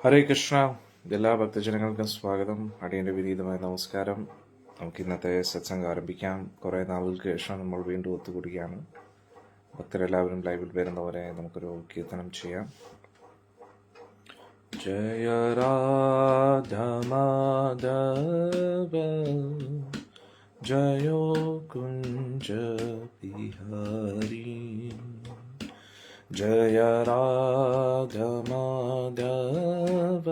ഹരേ കൃഷ്ണ. എല്ലാ ഭക്തജനങ്ങൾക്കും സ്വാഗതം. അടിയൻ്റെ വിനീതമായ നമസ്കാരം. നമുക്ക് ഇന്നത്തെ സത്സംഗം ആരംഭിക്കാം. കുറേ നാളുകൾക്ക് ശേഷം നമ്മൾ വീണ്ടും ഒത്തുകൂടുകയാണ്. ഭക്തരെല്ലാവരും ലൈവിൽ വരുന്നവരെ നമുക്കൊരു കീർത്തനം ചെയ്യാം. ജയ രാധ മാധവ ജയോ കുഞ്ച ബിഹാരി ജയ രാധ മാധവ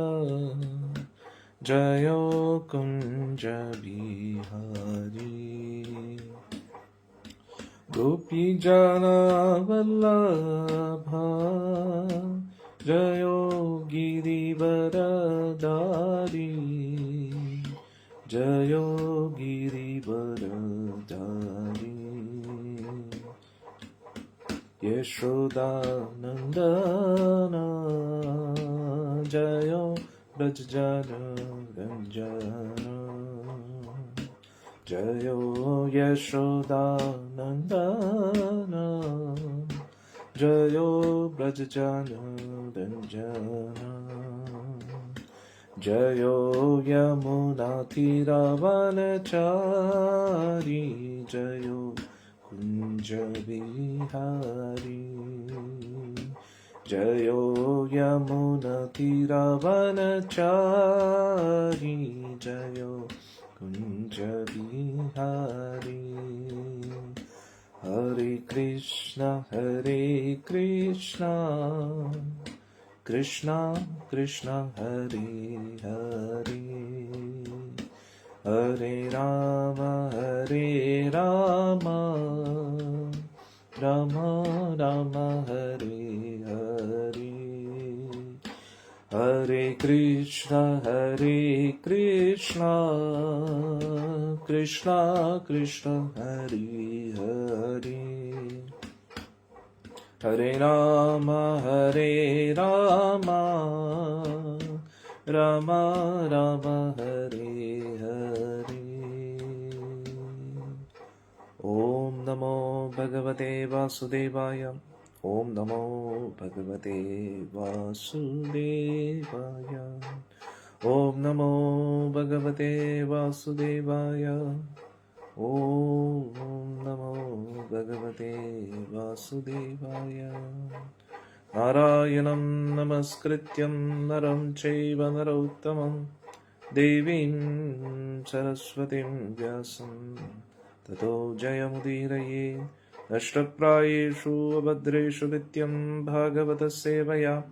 ജയോ കുഞ്ച ബിഹാരി ഗോപി ജന വല്ലഭ ജയോ ഗിരിവരധാരി ജയോ ഗിരിവരധാരി യശോദാനന്ദന ജയോ ബ്രജജന രഞ്ജന ജയോ യശോദാനന്ദന ജയോ ബ്രജജന രഞ്ജന ജയോ യമുനാതീരവനചാരി ജയോ കുഞ്ച ബിഹാരി ജയോ യമുനാതീരവനചാരി ജയോ കുഞ്ച ബിഹാരി ഹരേ കൃഷ്ണ കൃഷ്ണ കൃഷ്ണ ഹരേ ഹരേ ഹരേ രാമ രാമ രാമ ഹരേ ഹരേ ഹരേ കൃഷ്ണ കൃഷ്ണ കൃഷ്ണ ഹരേ ഹരേ ഹരേ രാമ രാമ രാമ ഹരേ ഹരേ. ഓം നമോ ഭഗവതേ വാസുദേവായ. ഓം നമോ ഭഗവതേ വാസുദേവായ. ഓം നമോ ഭഗവതേ വാസുദേവായ. ഓം നമോ ഭഗവതേ വാസുദേവായ. നാരായണം നമസ്കൃത്യം നരം ചൈവ നരോത്തമം ദേവീം സരസ്വതീം വ്യാസം തതോ ജയമുദീരയേ. നഷ്ടപ്രായേഷു അഭദ്രേഷു നിത്യം ഭാഗവതഃ സേവയാ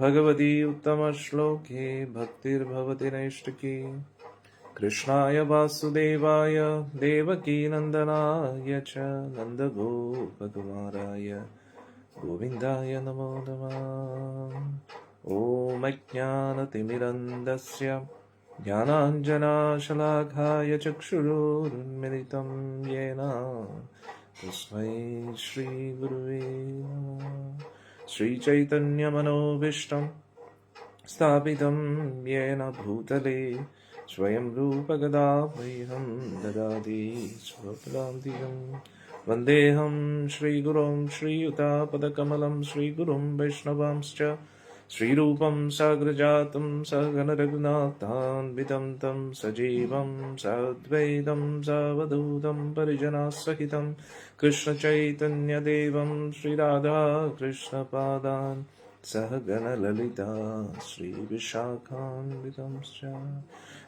ഭഗവതി ഉത്തമശ്ലോകേ ഭക്തിർഭവതി നൈഷ്ഠികീ. കൃഷ്ണായ വാസുദേവായ ദേവകീനന്ദനായ ച നന്ദഗോപകുമാരായ ഗോവിന്ദായ നമോ നമഃ. ഓം അജ്ഞാനതിമിരന്ധസ്യ ജ്ഞാനാഞ്ജനശലാഘായ ചക്ഷുരുന്മിലിതം യേന തസ്മൈ ശ്രീഗുരുവേ നമഃ. ശ്രീചൈതന്യമനോഭീഷ്ടം സ്ഥാപിതം യേന ഭൂതലേ സ്വയം രൂപകദാ മह्यं ദദാതി സ്വപദാന്തികം. വന്ദേഹം ശ്രീഗുരും ശ്രീയുതാപദകമലം ശ്രീഗുരും വൈഷ്ണവാംശ്ച ശ്രീരൂപം സാഗ്രജാതം സഗണ രഘുനാഥാന്വിതം തം സജീവം സാദ്വൈതം സാവധൂതം പരിജനാസഹിതം കൃഷ്ണചൈതന്യദേവം ശ്രീരാധാകൃഷ്ണപാദാൻ സഹഗണലളിതാ ശ്രീവിശാഖാന്വിതംശ്ച.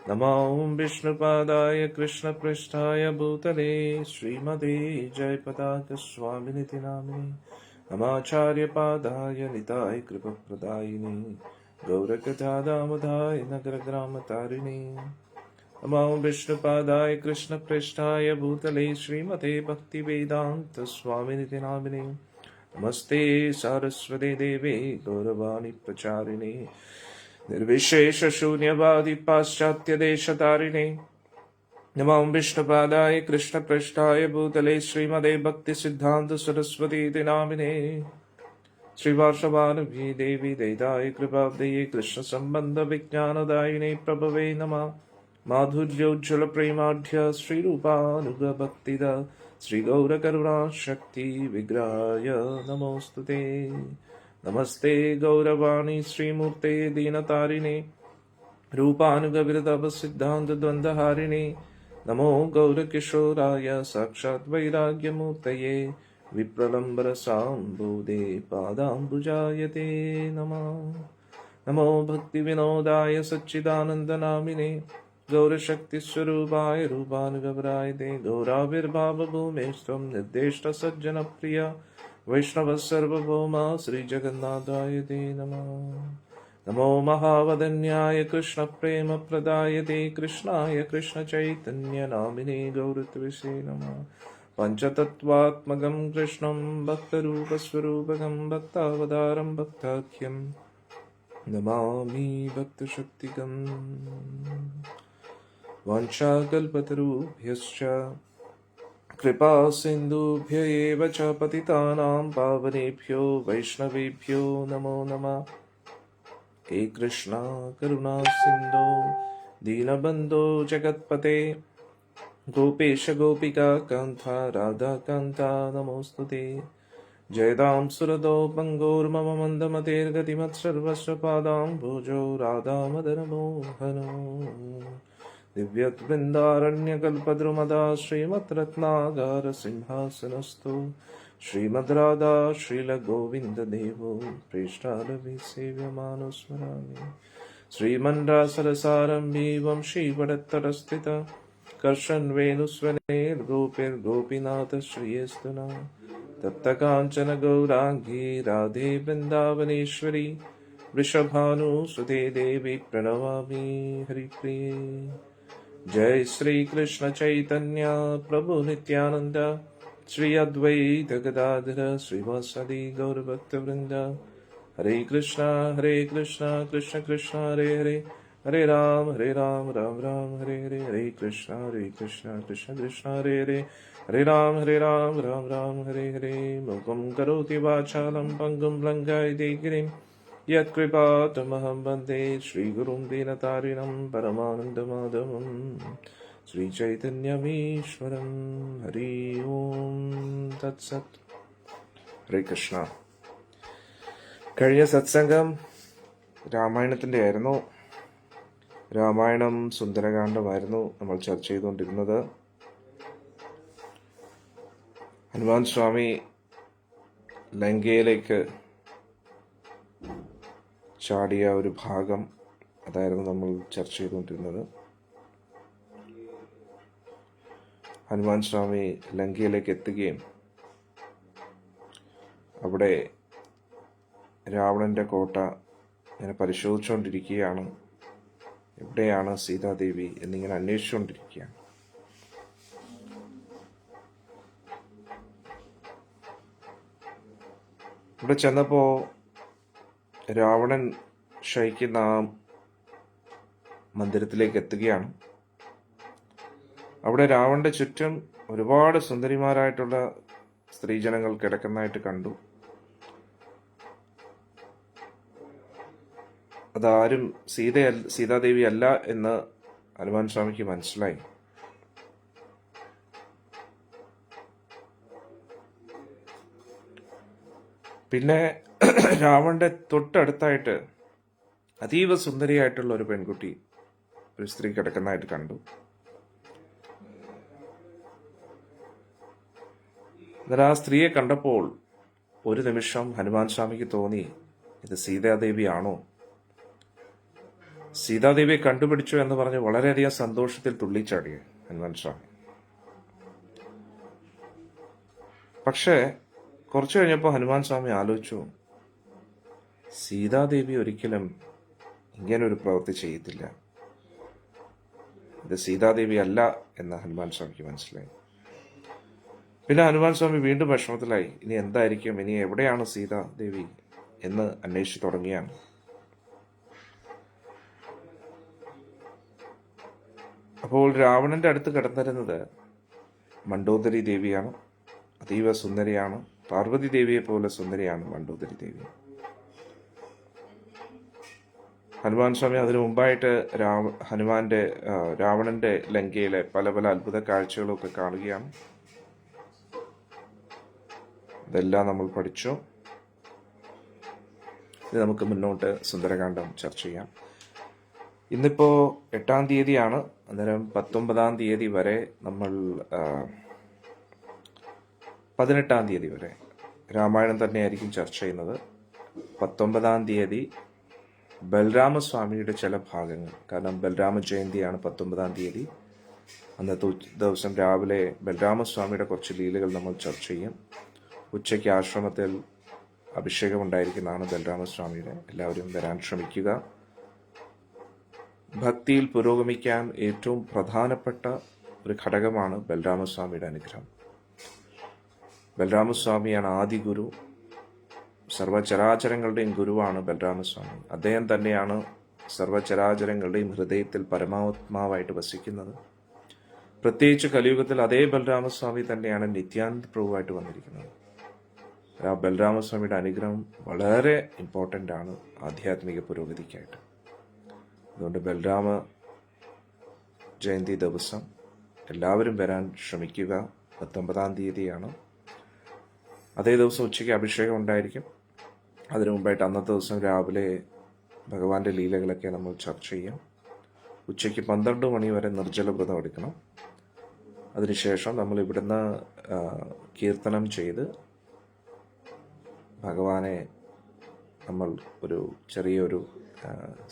നമോ വിഷ്ണുപാദായ കൃഷ്ണപൃഷ്ഠായ ഭൂതലേ ശ്രീമതേ ജയപതാകസ്വാമിനിതി നാമിനി. നമാചാര്യപാദായ നിതായ കൃപപ്രദായിനി ഗൗരകഥാദാമോദായ നഗരഗ്രാമതാരിണി. നമോ വിഷ്ണുപാദായ കൃഷ്ണപൃഷ്ഠായ ഭൂതലേ ശ്രീമതേ ഭക്തിവേദാന്തസ്വാമിനിതി നാമിനി. നമസ്തേ സാരസ്വതേ ദേവേ ഗൗരവാണി പ്രചാരിണേ നിർവിശേഷ ശൂന്യവാദി പാശ്ചാത്യദേശതാരിണേ. നമോ വിഷ്ണുപാദായ കൃഷ്ണപൃഷ്ഠായ ഭൂതലേ ശ്രീമതേ ഭക്തിസിദ്ധാന്ത സരസ്വതീതി നാമിനേ. ശ്രീവാർഷവാനുഭി ദേവി ദൈതായ കൃപാബ്ദയേ കൃഷ്ണസംബന്ധ വിജ്ഞാനദായിനേ പ്രഭവേ നമഃ. മാധുര്യോജ്വല പ്രേമാഢ്യ ശ്രീരൂപാനുഗഭക്തിദ ശ്രീഗൗരകരുണാശക്തി വിഗ്രഹായ നമോസ്തുതേ. नमस्ते गौरवाणी श्रीमूर्ते दीनतारिणे रूपानुगविरतपसिद्धान्तद्वन्द्वहारिणे नमो गौरकिशोराय साक्षात् वैराग्यमूर्तये विप्रलम्बरसाम्बुदे पादाम्बुजायते नमः। नमो भक्तिविनोदाय सच्चिदानन्दनामिने गौरशक्तिस्वरूपाय रूपानुगवराय ते गौराविर्भावभूमेस्त्वं निर्देष्टसज्जनप्रिय वैष्णवः सर्वभौमा श्रीजगन्नाथाय ते नमः। नमो महावदन्याय कृष्णप्रेमप्रदाय ते कृष्णाय कृष्णचैतन्यनामिने गौरत्वसे नमः। पञ्चतत्त्वात्मकं कृष्णं भक्तरूपस्वरूपकं भक्तावतारं भक्ताख्यं नमामि भक्तशक्तिकम्। वाञ्छाकल्पतरुभ्यश्च कृपा सिन्धुभ्य एव च पतितानां पावनेभ्यो वैष्णवेभ्यो नमो नमः। हे कृष्णा करुणा सिन्धो दीनबन्धो जगत्पते गोपेश गोपिका कान्ता राधाकान्ता नमोऽस्तुते। जयदां सुरदो पङ्गोर्मम मन्दमतेर्गतिमत्सर्वस्य पादाम्बुजो राधामदनमोहनो दिव्यवृन्दारण्यकल्पद्रुमदा श्रीमद्रत्नागार सिंहासनस्थो श्रीमद्राधा श्रीलगोविन्ददेवो प्रेष्ठारवि सेव्यमानो स्मरामि। श्रीमन्दासरसारम्भी वंशीवटतटस्थित कर्षन्वेणुस्वनेर्गोपीर्गोपीनाथ श्रियस्तु नः। तप्तकाञ्चन गौराङ्गी राधे वृन्दावनेश्वरी वृषभानुसुते देवी प्रणमामि हरिप्रिये। जय श्री कृष्ण चैतन्य प्रभु नित्यानंद श्री अद्वैत गदाधर श्रीवासदि गौरभक्तवृंद। हरे कृष्णा कृष्ण कृष्ण हरे हरे हरे राम राम राम हरे हरे। हरे कृष्णा कृष्ण कृष्ण हरे हरे हरे राम राम राम हरे हरे। मुखं करोति वाचालं पङ्गुं लङ्घयते गिरिं यत्कृपातमहं वन्दे श्रीगुरुं दीनतारिणं परमानन्दमाधवं श्रीचैतन्यमीश्वरं। हरि ओം തത്സത്. ഹരേ കൃഷ്ണ. കഴിഞ്ഞ സത്സംഗം രാമായണത്തിൻ്റെ ആയിരുന്നു. രാമായണം സുന്ദരകാന്ഡമായിരുന്നു നമ്മൾ ചർച്ച ചെയ്തുകൊണ്ടിരുന്നത്. ഹനുമാൻ സ്വാമി ലങ്കയിലേക്ക് ചാടിയ ഒരു ഭാഗം അതായിരുന്നു നമ്മൾ ചർച്ച ചെയ്തുകൊണ്ടിരുന്നത്. ഹനുമാൻ സ്വാമി ലങ്കയിലേക്ക് എത്തുകയും അവിടെ രാവണൻ്റെ കോട്ട ഇങ്ങനെ പരിശോധിച്ചുകൊണ്ടിരിക്കുകയാണ്. എവിടെയാണ് സീതാദേവി എന്നിങ്ങനെ അന്വേഷിച്ചുകൊണ്ടിരിക്കുകയാണ്. ഇവിടെ ചെന്നപ്പോൾ രാവണൻ ശയിക്കുന്ന ആ മന്ദിരത്തിലേക്ക് എത്തുകയാണ്. അവിടെ രാവണന്റെ ചുറ്റും ഒരുപാട് സുന്ദരിമാരായിട്ടുള്ള സ്ത്രീജനങ്ങൾ കിടക്കുന്നതായിട്ട് കണ്ടു. അതാരും സീതാദേവി അല്ല എന്ന് ഹനുമാൻ സ്വാമിക്ക് മനസ്സിലായി. പിന്നെ രാവണന്റെ തൊട്ടടുത്തായിട്ട് അതീവ സുന്ദരിയായിട്ടുള്ള ഒരു പെൺകുട്ടി, ഒരു സ്ത്രീ കിടക്കുന്നതായിട്ട് കണ്ടു. എന്നാൽ ആ സ്ത്രീയെ കണ്ടപ്പോൾ ഒരു നിമിഷം ഹനുമാൻ സ്വാമിക്ക് തോന്നി, ഇത് സീതാദേവിയാണോ? സീതാദേവിയെ കണ്ടുപിടിച്ചു എന്ന് പറഞ്ഞ് വളരെയധികം സന്തോഷത്തിൽ തുള്ളിച്ചാടിയ ഹനുമാൻ സ്വാമി. പക്ഷേ കുറച്ചു കഴിഞ്ഞപ്പോൾ ഹനുമാൻ സ്വാമി ആലോചിച്ചു, സീതാദേവി ഒരിക്കലും ഇങ്ങനൊരു പ്രവൃത്തി ചെയ്യത്തില്ല. ഇത് സീതാദേവി അല്ല എന്ന് ഹനുമാൻ സ്വാമിക്ക് മനസ്സിലായി. പിന്നെ ഹനുമാൻ സ്വാമി വീണ്ടും വിഷമത്തിലായി. ഇനി എന്തായിരിക്കും, ഇനി എവിടെയാണ് സീതാദേവി എന്ന് അന്വേഷിച്ചു തുടങ്ങിയാണ്. അപ്പോൾ രാവണന്റെ അടുത്ത് കിടന്നിരുന്നത് മണ്ഡോദരി ദേവിയാണ്. അതീവ സുന്ദരിയാണ്. പാർവതി ദേവിയെ പോലെ സുന്ദരിയാണ് മണ്ഡോദരി ദേവി. ഹനുമാൻ സ്വാമി അതിനു മുമ്പായിട്ട് രാവണന്റെ ലങ്കയിലെ പല പല അത്ഭുത കാഴ്ചകളൊക്കെ കാണുകയാണ്. ഇതെല്ലാം നമ്മൾ പഠിച്ചു. ഇത് നമുക്ക് മുന്നോട്ട് സുന്ദരകാന്ഡം ചർച്ച ചെയ്യാം. ഇന്നിപ്പോൾ 8-ാം തീയതിയാണ്. അന്നേരം 19-ാം തീയതി വരെ നമ്മൾ 18-ാം തീയതി വരെ രാമായണം തന്നെയായിരിക്കും ചർച്ച ചെയ്യുന്നത്. 19-ാം തീയതി ബലരാമസ്വാമിയുടെ ചില ഭാഗങ്ങൾ, കാരണം ബലരാമ ജയന്തിയാണ് 19-ാം തീയതി. അന്നത്തെ ദിവസം രാവിലെ ബലരാമസ്വാമിയുടെ കുറച്ച് ലീലകൾ നമ്മൾ ചർച്ച ചെയ്യും. ഉച്ചയ്ക്ക് ആശ്രമത്തിൽ അഭിഷേകം ഉണ്ടായിരിക്കുന്നതാണ് ബലരാമസ്വാമിയുടെ. എല്ലാവരും വരാൻ ശ്രമിക്കുക. ഭക്തിയിൽ പുരോഗമിക്കാൻ ഏറ്റവും പ്രധാനപ്പെട്ട ഒരു ഘടകമാണ് ബലരാമസ്വാമിയുടെ അനുഗ്രഹം. ബലരാമസ്വാമിയാണ് ആദി ഗുരു. സർവചരാചരങ്ങളുടെയും ഗുരുവാണ് ബലരാമസ്വാമി. അദ്ദേഹം തന്നെയാണ് സർവചരാചരങ്ങളുടെയും ഹൃദയത്തിൽ പരമാത്മാവായിട്ട് വസിക്കുന്നത്. പ്രത്യേകിച്ച് കലിയുഗത്തിൽ അതേ ബലരാമസ്വാമി തന്നെയാണ് നിത്യാനന്ദ പ്രഭുവായിട്ട് വന്നിരിക്കുന്നത്. ആ ബലരാമസ്വാമിയുടെ അനുഗ്രഹം വളരെ ഇമ്പോർട്ടൻ്റ് ആണ് ആധ്യാത്മിക പുരോഗതിക്കായിട്ട്. അതുകൊണ്ട് ബലരാമ ജയന്തി ദിവസം എല്ലാവരും വരാൻ ശ്രമിക്കുക. 19-ാം തീയതിയാണ്. അതേ ദിവസം ഉച്ചയ്ക്ക് അഭിഷേകം ഉണ്ടായിരിക്കും. അതിനു മുമ്പായിട്ട് അന്നത്തെ ദിവസം രാവിലെ ഭഗവാന്റെ ലീലകളൊക്കെ നമ്മൾ ചർച്ച ചെയ്യാം. ഉച്ചയ്ക്ക് 12 മണി വരെ നിർജ്ജല വ്രതം എടുക്കണം. അതിനുശേഷം നമ്മൾ ഇവിടുന്ന് കീർത്തനം ചെയ്ത് ഭഗവാനെ നമ്മൾ ഒരു ചെറിയൊരു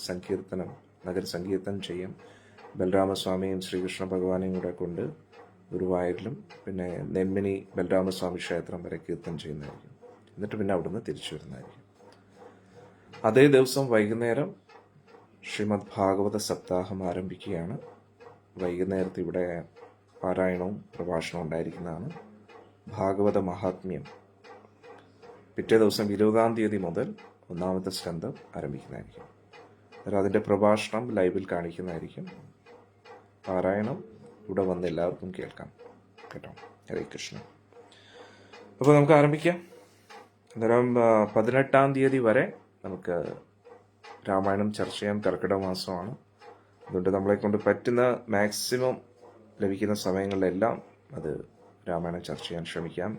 സങ്കീർത്തനം, നഗരസങ്കീർത്തനം ചെയ്യും. ബലരാമസ്വാമിയും ശ്രീകൃഷ്ണ ഭഗവാനെയും കൂടെ കൊണ്ട് ഗുരുവായൂരിലും പിന്നെ നെന്മിനി ബലരാമസ്വാമി ക്ഷേത്രം വരെ കീർത്തനം ചെയ്യുന്നതായിരിക്കും. എന്നിട്ട് പിന്നെ അവിടുന്ന് തിരിച്ചു വരുന്നതായിരിക്കും. അതേ ദിവസം വൈകുന്നേരം ശ്രീമദ് ഭാഗവത സപ്താഹം ആരംഭിക്കുകയാണ്. വൈകുന്നേരത്ത് ഇവിടെ പാരായണവും പ്രഭാഷണവും ഉണ്ടായിരിക്കുന്നതാണ്. ഭാഗവത മഹാത്മ്യം പിറ്റേ ദിവസം 20-ാം തീയതി മുതൽ 1-ാമത്തെ സ്കന്ധം ആരംഭിക്കുന്നതായിരിക്കും. അതിൻ്റെ പ്രഭാഷണം ലൈവിൽ കാണിക്കുന്നതായിരിക്കും. പാരായണം ഇവിടെ വന്ന് എല്ലാവർക്കും കേൾക്കാം കേട്ടോ. ഹരേ കൃഷ്ണ. അപ്പോൾ നമുക്ക് ആരംഭിക്കാം. അന്നേരം 18-ാം തീയതി വരെ നമുക്ക് രാമായണം ചർച്ച ചെയ്യാം. കർക്കിടക മാസമാണ്. അതുകൊണ്ട് നമ്മളെ കൊണ്ട് പറ്റുന്ന മാക്സിമം ലഭിക്കുന്ന സമയങ്ങളിലെല്ലാം അത് രാമായണം ചർച്ച ചെയ്യാൻ ശ്രമിക്കണം.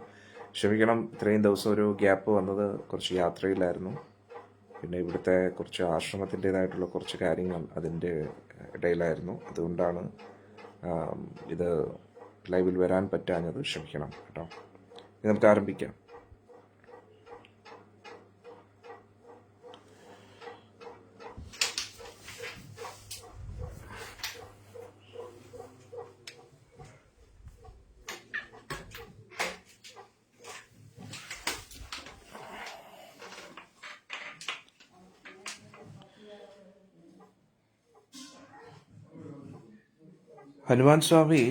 ഇത്രയും ദിവസം ഒരു ഗ്യാപ്പ് വന്നത് കുറച്ച് യാത്രയിലായിരുന്നു. പിന്നെ ഇവിടുത്തെ കുറച്ച് ആശ്രമത്തിൻ്റെതായിട്ടുള്ള കുറച്ച് കാര്യങ്ങൾ അതിൻ്റെ ഇടയിലായിരുന്നു. അതുകൊണ്ടാണ് ഇത് ലൈവിൽ വരാൻ പറ്റാഞ്ഞത്. ക്ഷമിക്കണം കേട്ടോ. ഇനി നമുക്ക് ആരംഭിക്കാം. ഹനുമാൻ സ്വാമി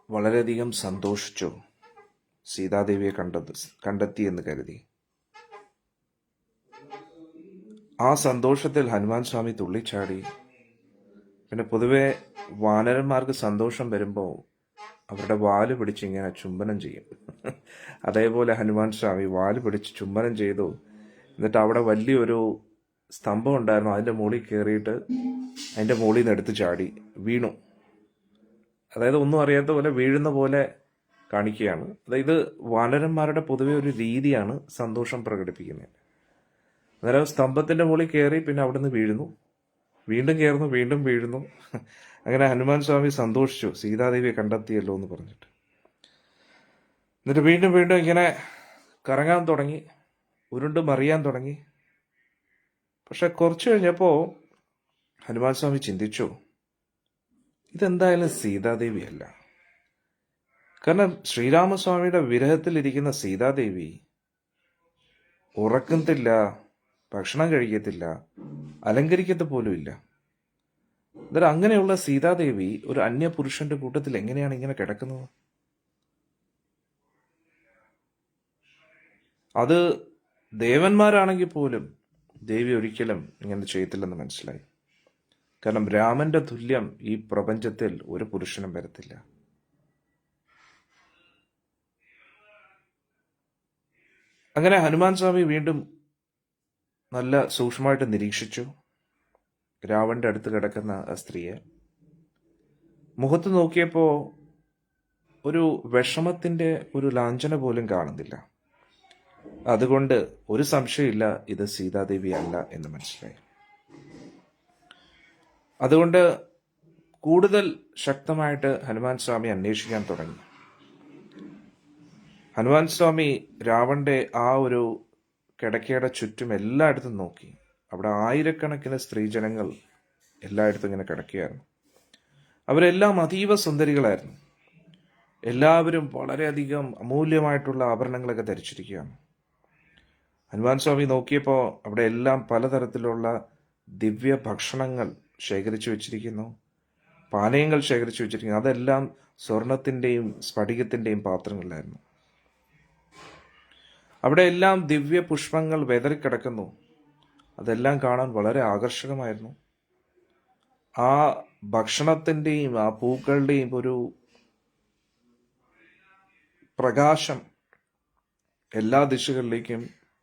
വളരെയധികം സന്തോഷിച്ചു. സീതാദേവിയെ കണ്ടെത്തി എന്ന് കരുതി. ആ സന്തോഷത്തിൽ ഹനുമാൻ സ്വാമി തുള്ളിച്ചാടി. പിന്നെ പൊതുവെ വാനരന്മാർക്ക് സന്തോഷം വരുമ്പോൾ അവരുടെ വാല് പിടിച്ച് ഇങ്ങനെ ചുംബനം ചെയ്യും. അതേപോലെ ഹനുമാൻ സ്വാമി വാല് പിടിച്ച് ചുംബനം ചെയ്തു. എന്നിട്ട് അവിടെ വലിയൊരു സ്തംഭം ഉണ്ടായിരുന്നു. അതിൻ്റെ മുകളിൽ കയറിയിട്ട് അതിൻ്റെ മുകളിൽ നിന്ന് എടുത്ത് ചാടി വീണു. അതായത് ഒന്നും അറിയാത്ത പോലെ വീഴുന്ന പോലെ കാണിക്കുകയാണ്. അതായത് വാനരന്മാരുടെ പൊതുവെ ഒരു രീതിയാണ് സന്തോഷം പ്രകടിപ്പിക്കുന്നത്. അന്നേരം സ്തംഭത്തിൻ്റെ മുകളിൽ കയറി പിന്നെ അവിടുന്ന് വീഴുന്നു, വീണ്ടും കയറുന്നു, വീണ്ടും വീഴുന്നു. അങ്ങനെ ഹനുമാൻ സ്വാമി സന്തോഷിച്ചു, സീതാദേവിയെ കണ്ടെത്തിയല്ലോ എന്ന് പറഞ്ഞിട്ട്. എന്നിട്ട് വീണ്ടും വീണ്ടും ഇങ്ങനെ കറങ്ങാൻ തുടങ്ങി, ഉരുണ്ട് മറിയാൻ തുടങ്ങി. പക്ഷെ കുറച്ച് കഴിഞ്ഞപ്പോൾ ഹനുമാൻ സ്വാമി ചിന്തിച്ചു, ഇതെന്തായാലും സീതാദേവിയല്ല. കാരണം ശ്രീരാമസ്വാമിയുടെ വിരഹത്തിലിരിക്കുന്ന സീതാദേവി ഉറക്കത്തില്ല, ഭക്ഷണം കഴിക്കത്തില്ല, അലങ്കരിക്കത്ത് പോലും ഇല്ല. അന്നേരം അങ്ങനെയുള്ള സീതാദേവി ഒരു അന്യപുരുഷന്റെ കൂട്ടത്തിൽ എങ്ങനെയാണ് ഇങ്ങനെ കിടക്കുന്നത്? അത് ദേവന്മാരാണെങ്കിൽ പോലും ദേവി ഒരിക്കലും ഇങ്ങനെ ചെയ്യത്തില്ലെന്ന് മനസ്സിലായി. കാരണം രാമന്റെ തുല്യം ഈ പ്രപഞ്ചത്തിൽ ഒരു പുരുഷനും വരത്തില്ല. അങ്ങനെ ഹനുമാൻ സ്വാമി വീണ്ടും നല്ല സൂക്ഷ്മമായിട്ട് നിരീക്ഷിച്ചു രാവണന്റെ അടുത്ത് കിടക്കുന്ന ആ സ്ത്രീയെ. മുഖത്ത് നോക്കിയപ്പോൾ ഒരു വിഷമത്തിന്റെ ഒരു ലാഞ്ചന പോലും കാണുന്നില്ല. അതുകൊണ്ട് ഒരു സംശയമില്ല, ഇത് സീതാദേവി അല്ല എന്ന് മനസ്സിലായി. അതുകൊണ്ട് കൂടുതൽ ശക്തമായിട്ട് ഹനുമാൻ സ്വാമി അന്വേഷിക്കാൻ തുടങ്ങി. ഹനുമാൻ സ്വാമി രാവണന്റെ ആ ഒരു കിടക്കയുടെ ചുറ്റും എല്ലായിടത്തും നോക്കി. അവിടെ ആയിരക്കണക്കിന് സ്ത്രീജനങ്ങൾ എല്ലായിടത്തും ഇങ്ങനെ കിടക്കുകയായിരുന്നു. അവരെല്ലാം അതീവ സുന്ദരികളായിരുന്നു. എല്ലാവരും വളരെയധികം അമൂല്യമായിട്ടുള്ള ആഭരണങ്ങളൊക്കെ ധരിച്ചിരിക്കുകയാണ്. ഹനുമാൻ സ്വാമി നോക്കിയപ്പോൾ അവിടെ എല്ലാം പലതരത്തിലുള്ള ദിവ്യ ഭക്ഷണങ്ങൾ ശേഖരിച്ചു വെച്ചിരിക്കുന്നു, പാനീയങ്ങൾ ശേഖരിച്ചു വെച്ചിരിക്കുന്നു. അതെല്ലാം സ്വർണത്തിൻ്റെയും സ്ഫടികത്തിൻ്റെയും പാത്രങ്ങളിലായിരുന്നു. അവിടെ എല്ലാം ദിവ്യ പുഷ്പങ്ങൾ വെതറിക്കിടക്കുന്നു. അതെല്ലാം കാണാൻ വളരെ ആകർഷകമായിരുന്നു. ആ ഭക്ഷണത്തിൻ്റെയും ആ പൂക്കളുടെയും ഒരു പ്രകാശം എല്ലാ ദിശകളിലേക്കും